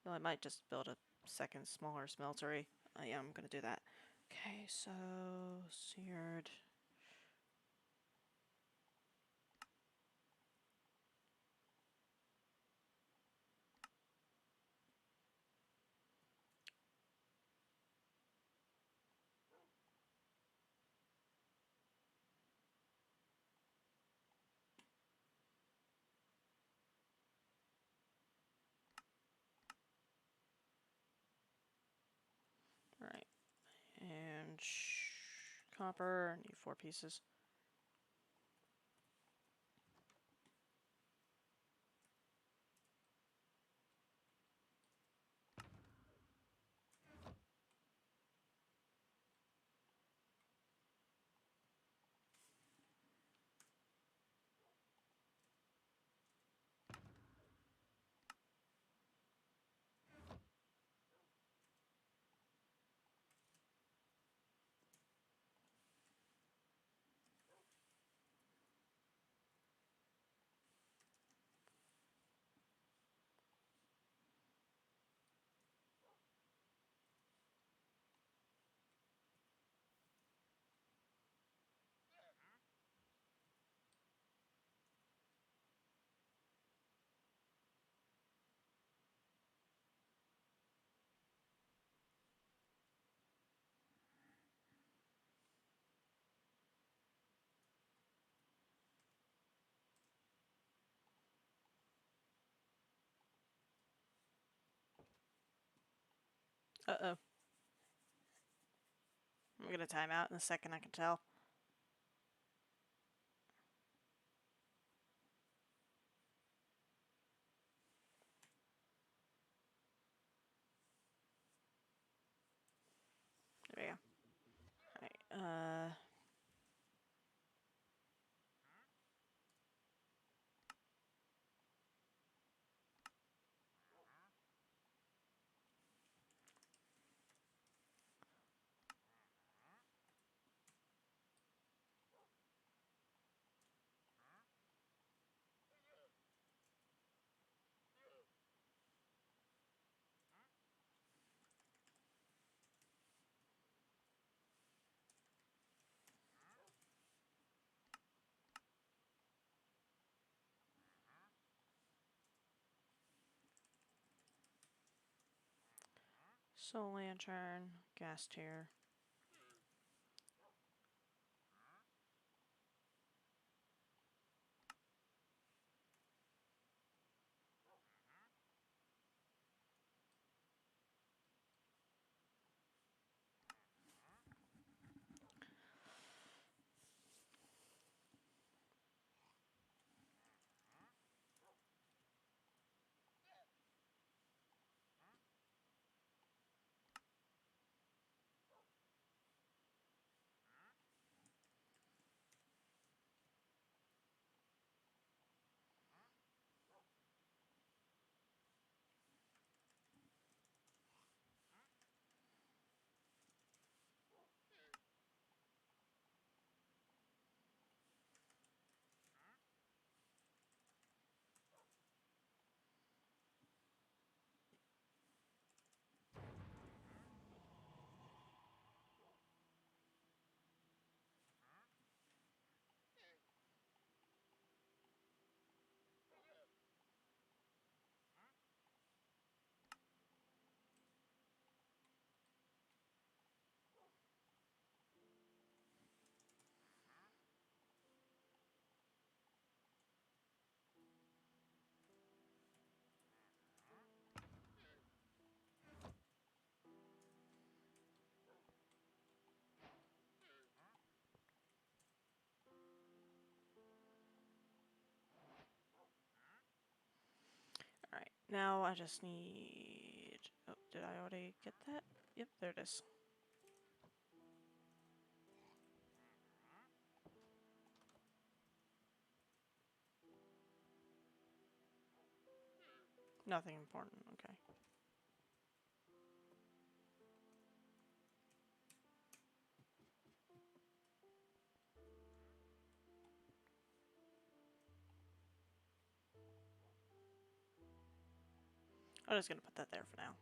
Well, I might just build a second smaller smeltery. Yeah, I'm gonna do that. Okay, so... seared... Right. And copper, I need 4 pieces. Uh-oh. I'm gonna time out in a second, I can tell. Soul Lantern, gas tier. Alright, now I just need... Oh, did I already get that? Yep, there it is. Nothing important, okay. I'm just gonna put that there for now.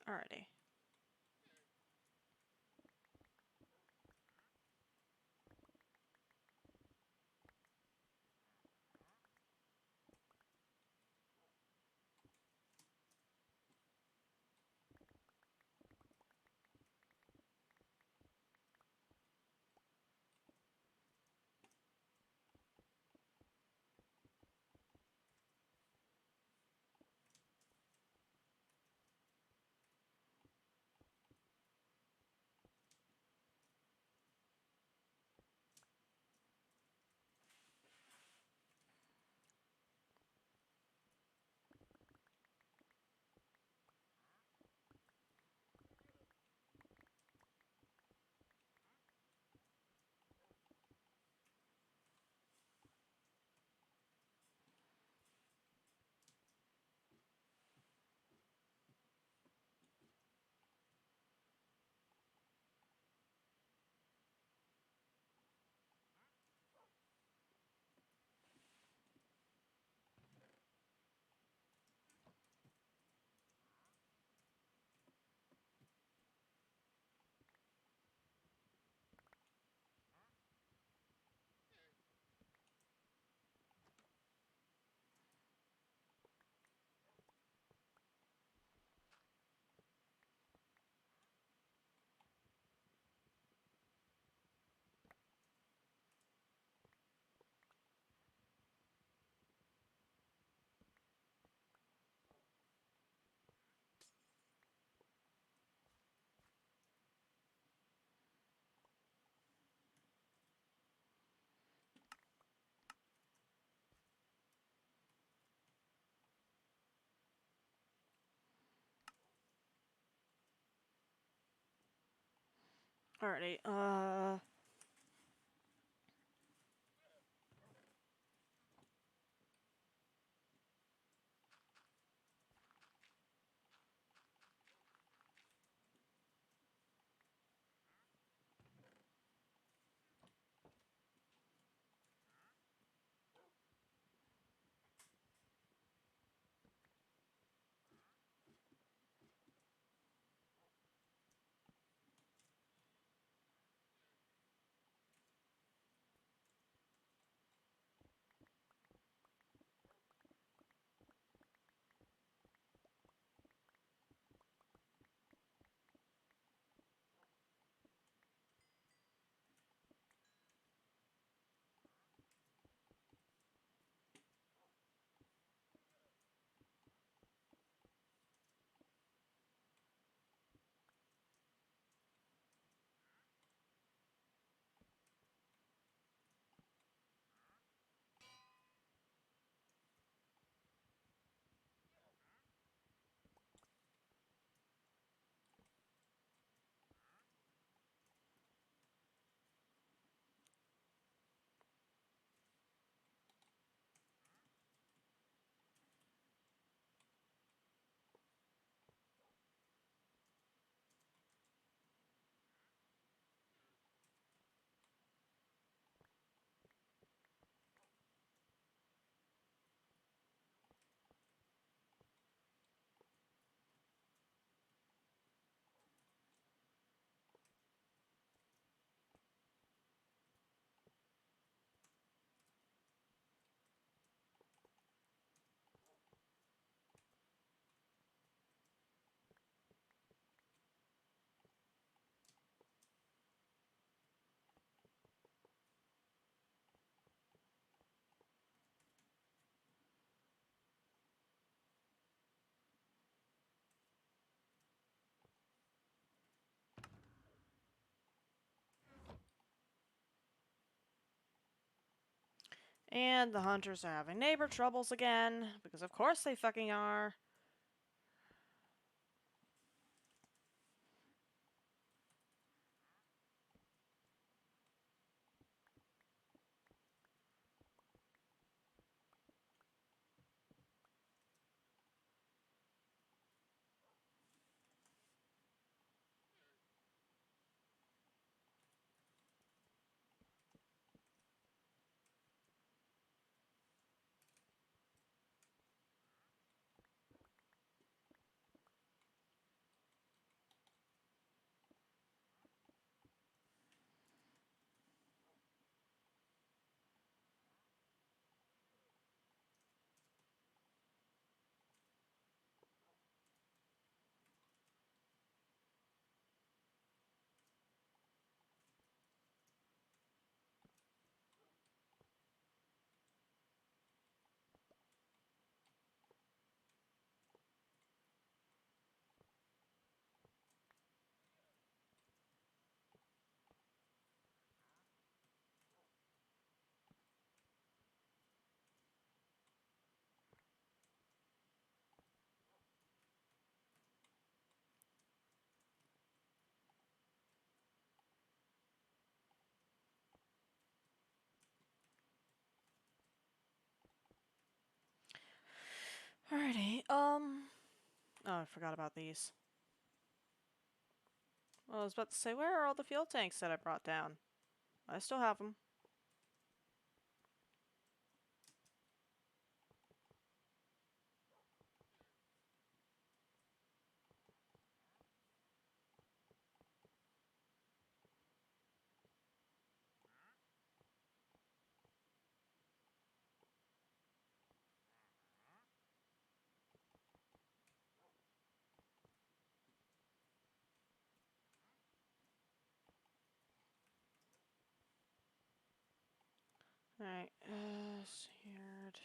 Alrighty. Alrighty, and the hunters are having neighbor troubles again, because of course they fucking are. Alrighty, oh, I forgot about these. Well, I was about to say, where are all the fuel tanks that I brought down? I still have them. Alright, seared.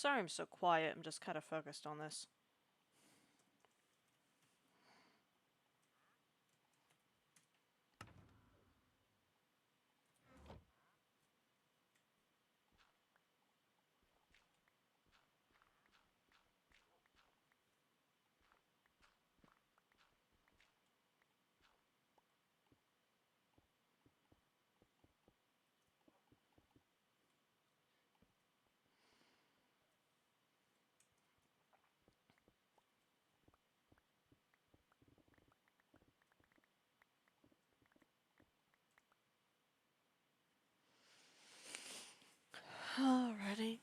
Sorry I'm so quiet, I'm just kind of focused on this. Alrighty.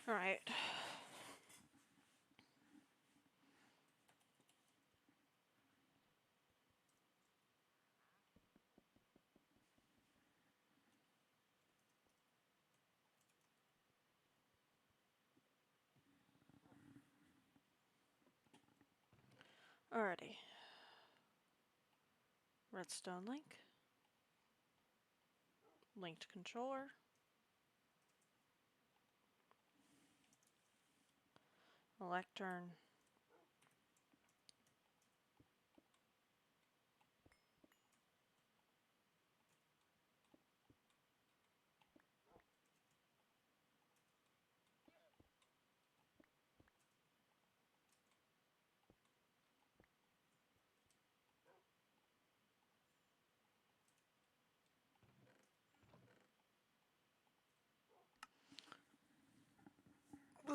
Alright. Alrighty. Redstone link. Linked controller. Lectern.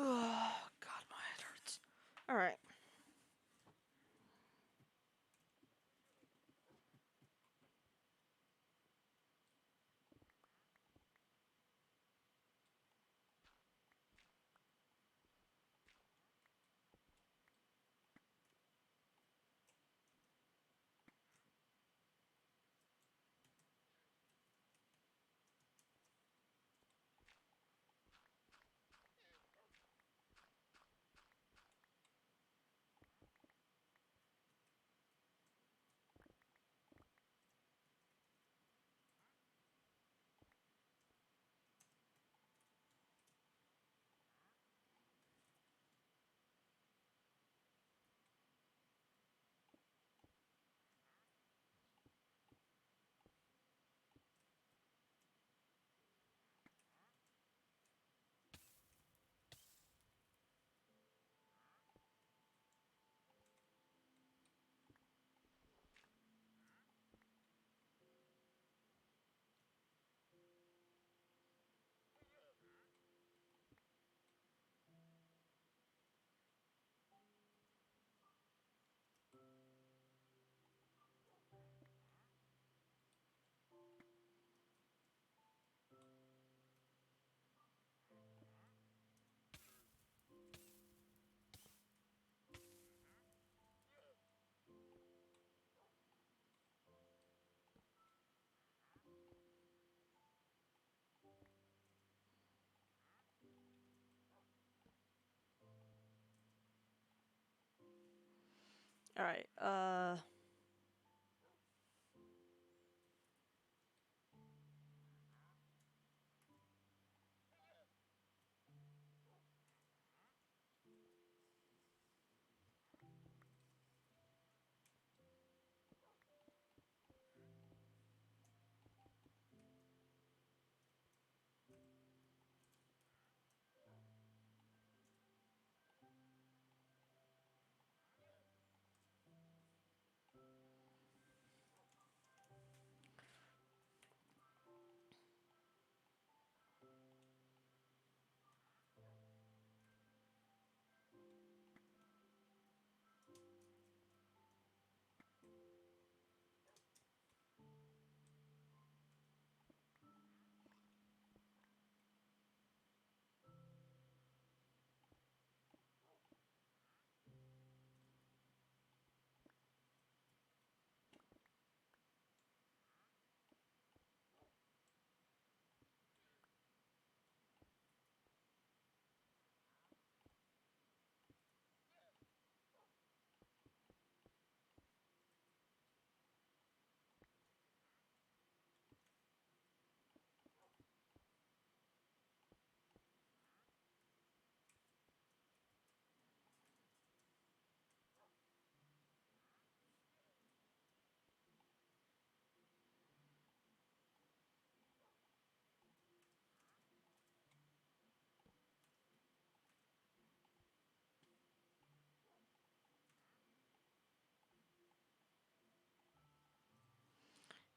Ugh, God, my head hurts. Alright. Alright,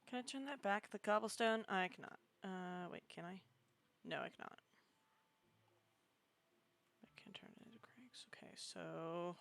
can I turn that back? The cobblestone? I cannot. Wait, can I? No, I cannot. I can turn it into cranks. Okay, so...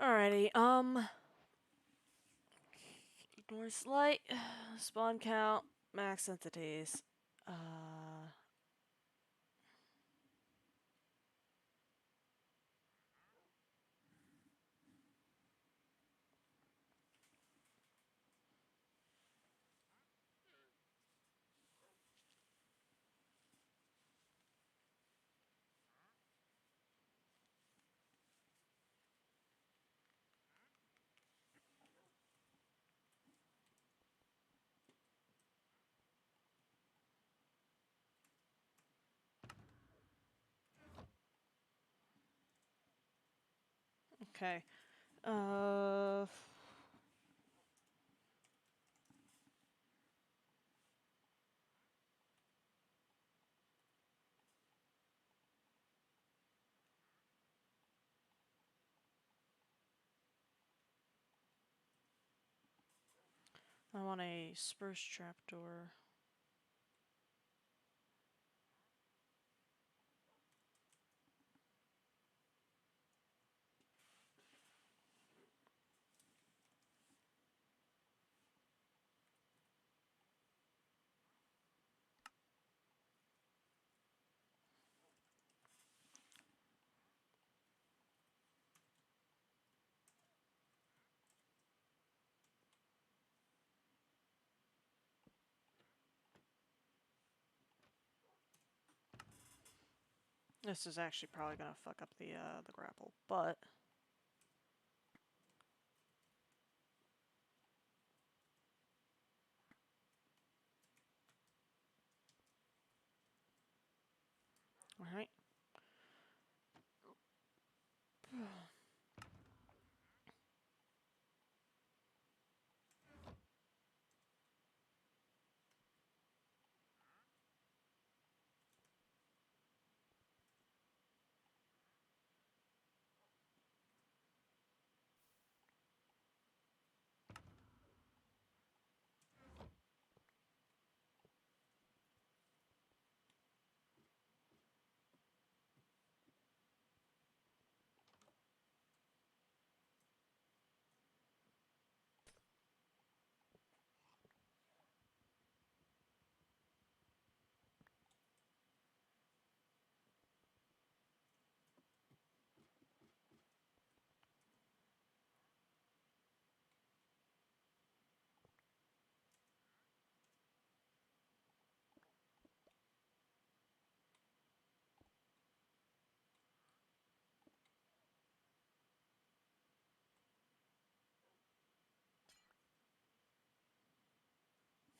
Alrighty, ignore slight, spawn count, max entities. Okay. Uh, I want a spruce trapdoor. This is actually probably gonna fuck up the grapple, but alright.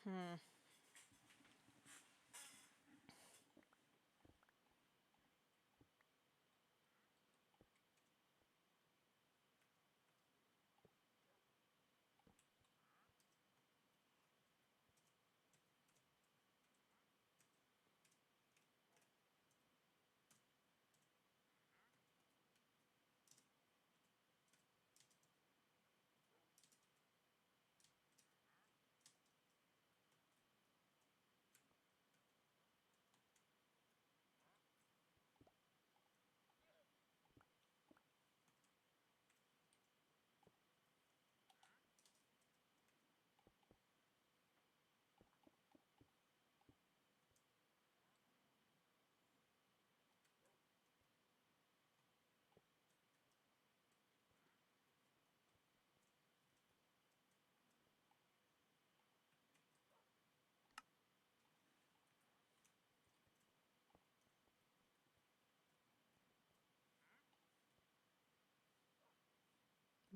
Hmm.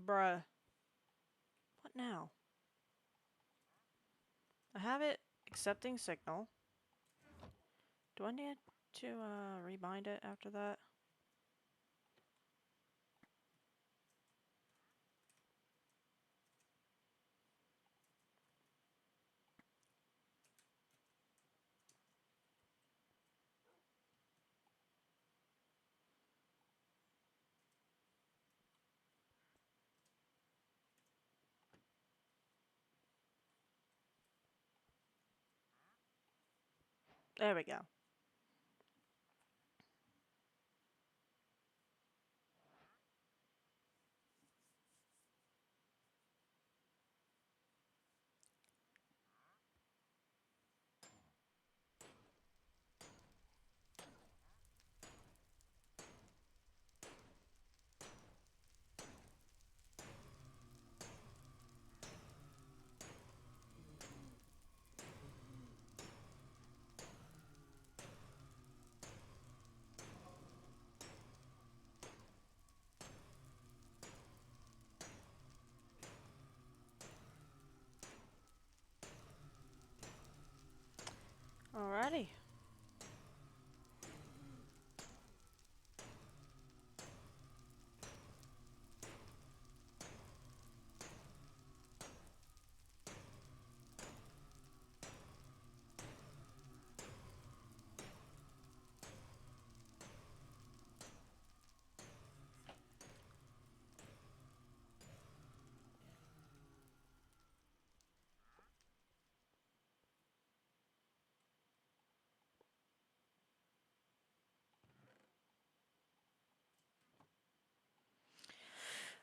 Bruh. What now? I have it accepting signal. Do I need to rebind it after that? There we go. Alrighty.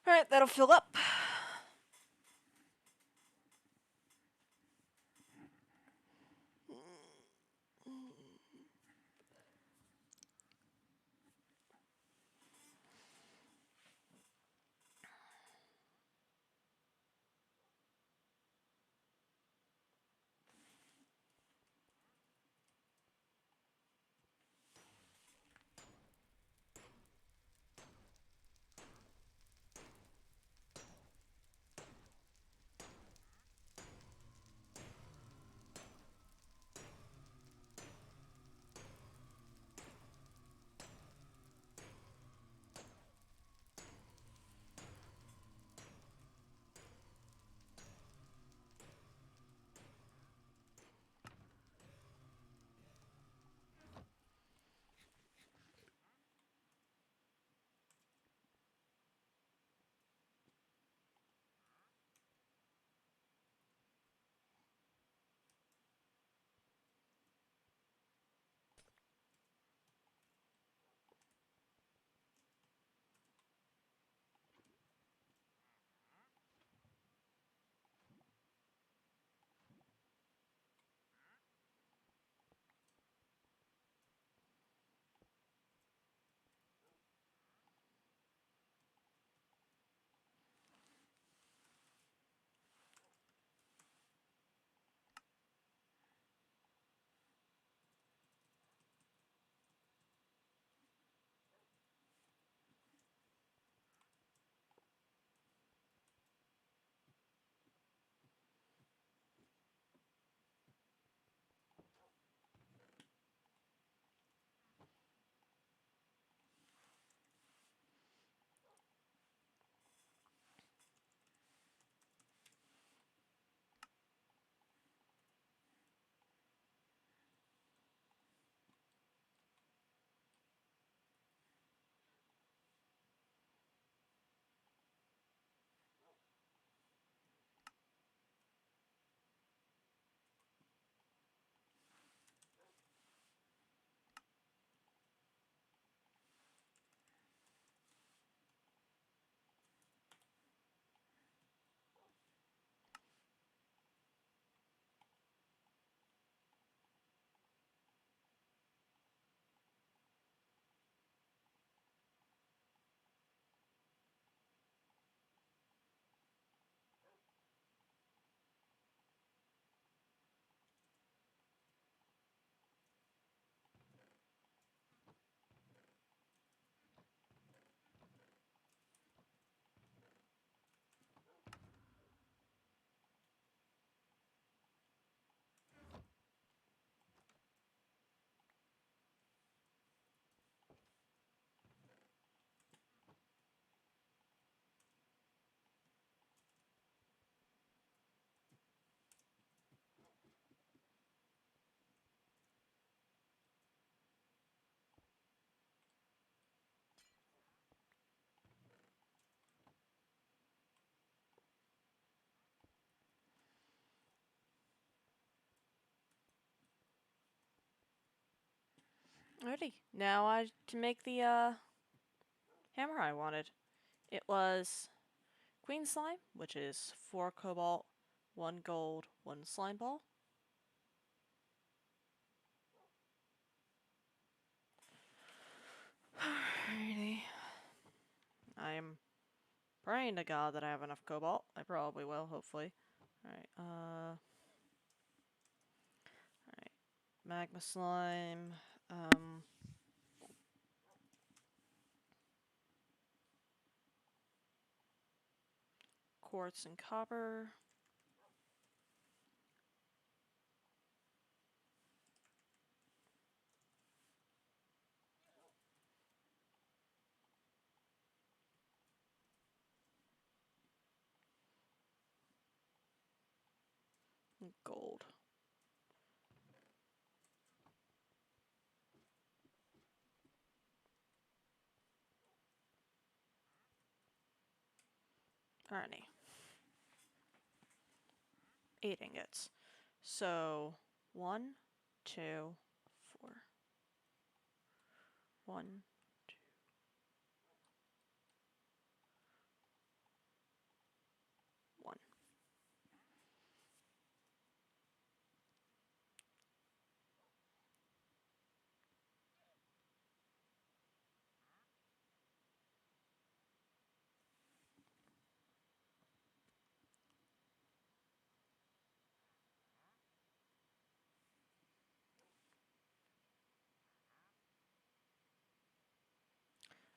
Alright, that'll fill up. Alrighty. Now I to make the hammer I wanted. It was Queen Slime, which is 4 cobalt, 1 gold, 1 slime ball. Alrighty. I'm praying to God that I have enough cobalt. I probably will, hopefully. Alright, alright. Magma slime. Quartz and copper. Gold. Alrighty. 8 ingots. So 1, 2, 4. 1, 2. One.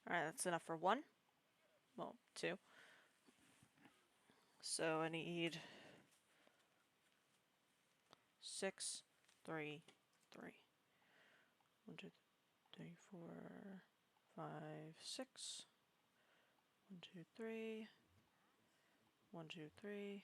Alright, that's enough for 1. Well, 2. So I need 6, 3, 3. 1, 2, 3, 4, 5, 6. 1, 2, 3. 1, 2, 3.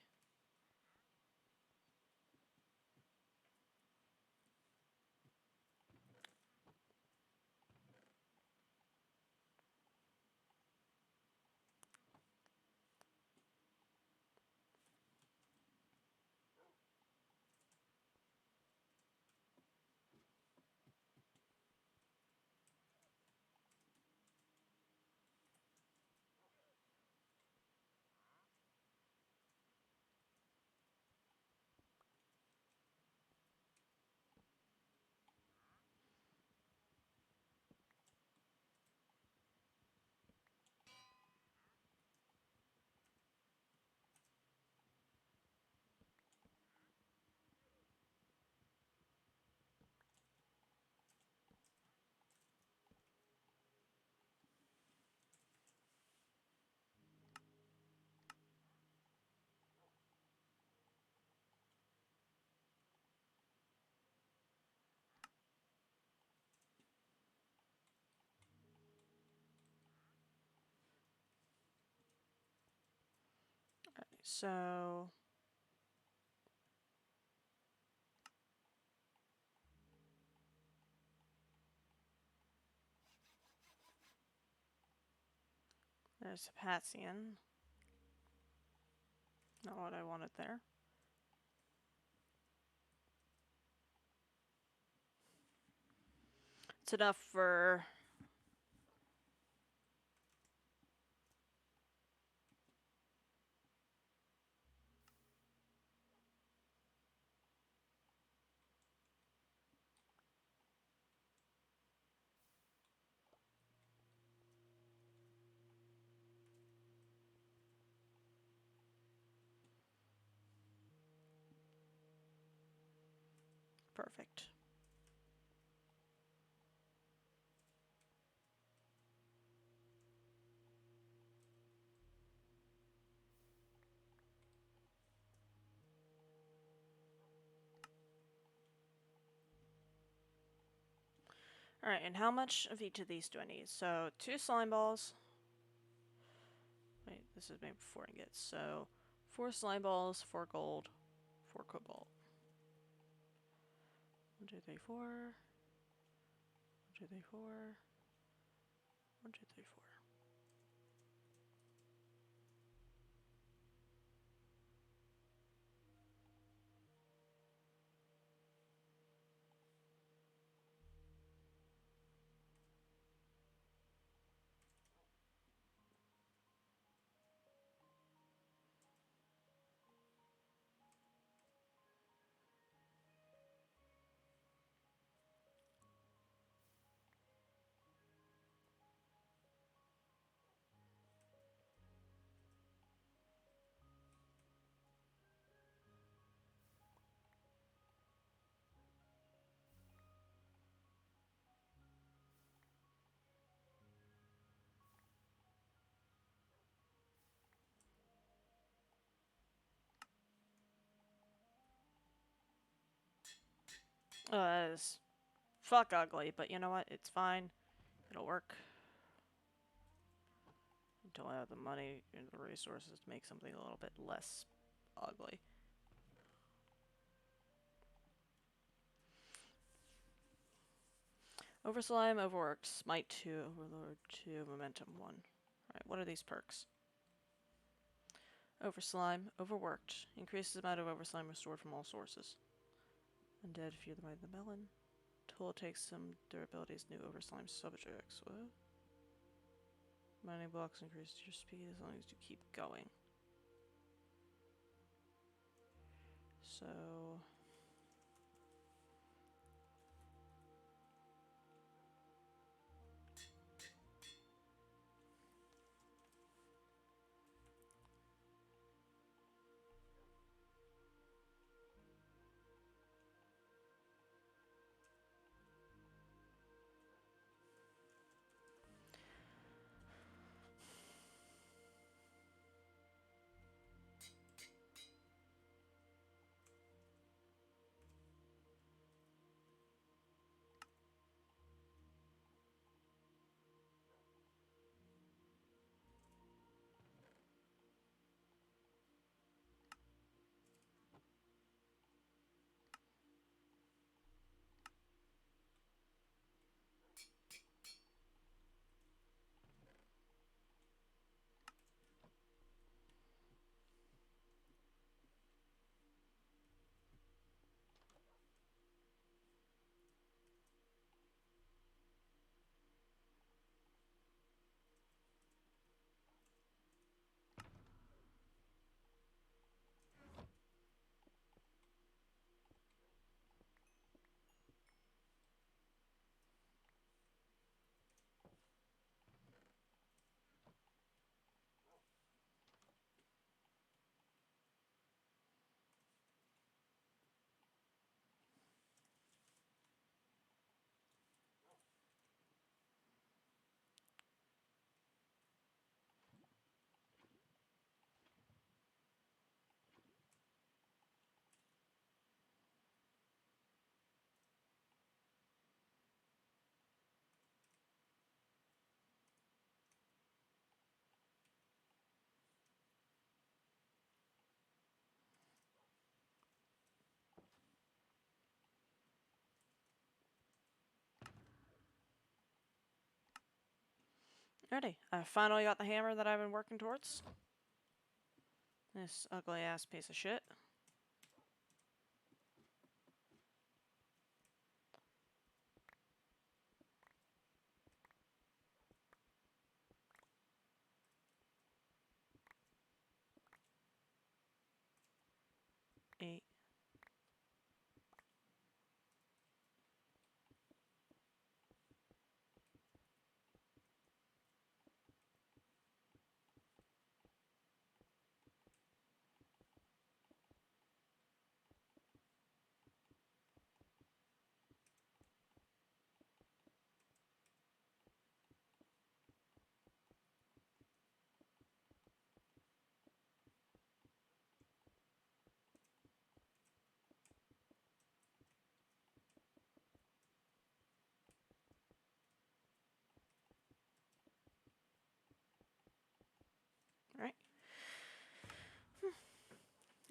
Alright, so there's Hepatian. Not what I wanted there. It's enough for... Perfect. Alright, and how much of each of these do I need? So, 2 slime balls. Wait, this is made before ingots. So, 4 slime balls, 4 gold, 4 cobalt. 1, 2, 3, 4. 1, 2, 3, 4. 1, 2, 3, 4. That is fuck ugly, but you know what? It's fine. It'll work. Until I have the money and the resources to make something a little bit less ugly. Overslime, Overworked, Smite 2, Overlord 2, Momentum 1. Alright, what are these perks? Overslime, Overworked. Increases the amount of Overslime restored from all sources. Undead, Fear the Might of the Melon. Tool takes some durabilities, new Overslime subjects. What? Mining blocks increase your speed as long as you keep going. So... Ready. I finally got the hammer that I've been working towards. This ugly ass piece of shit. Eight. Alright.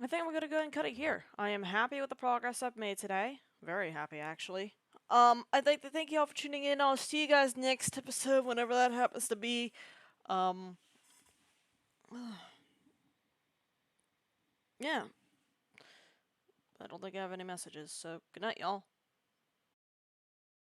I think we're gonna go ahead and cut it here. I am happy with the progress I've made today. Very happy, actually. I'd like to thank you all for tuning in. I'll see you guys next episode, whenever that happens to be. Yeah. I don't think I have any messages, so good night, y'all.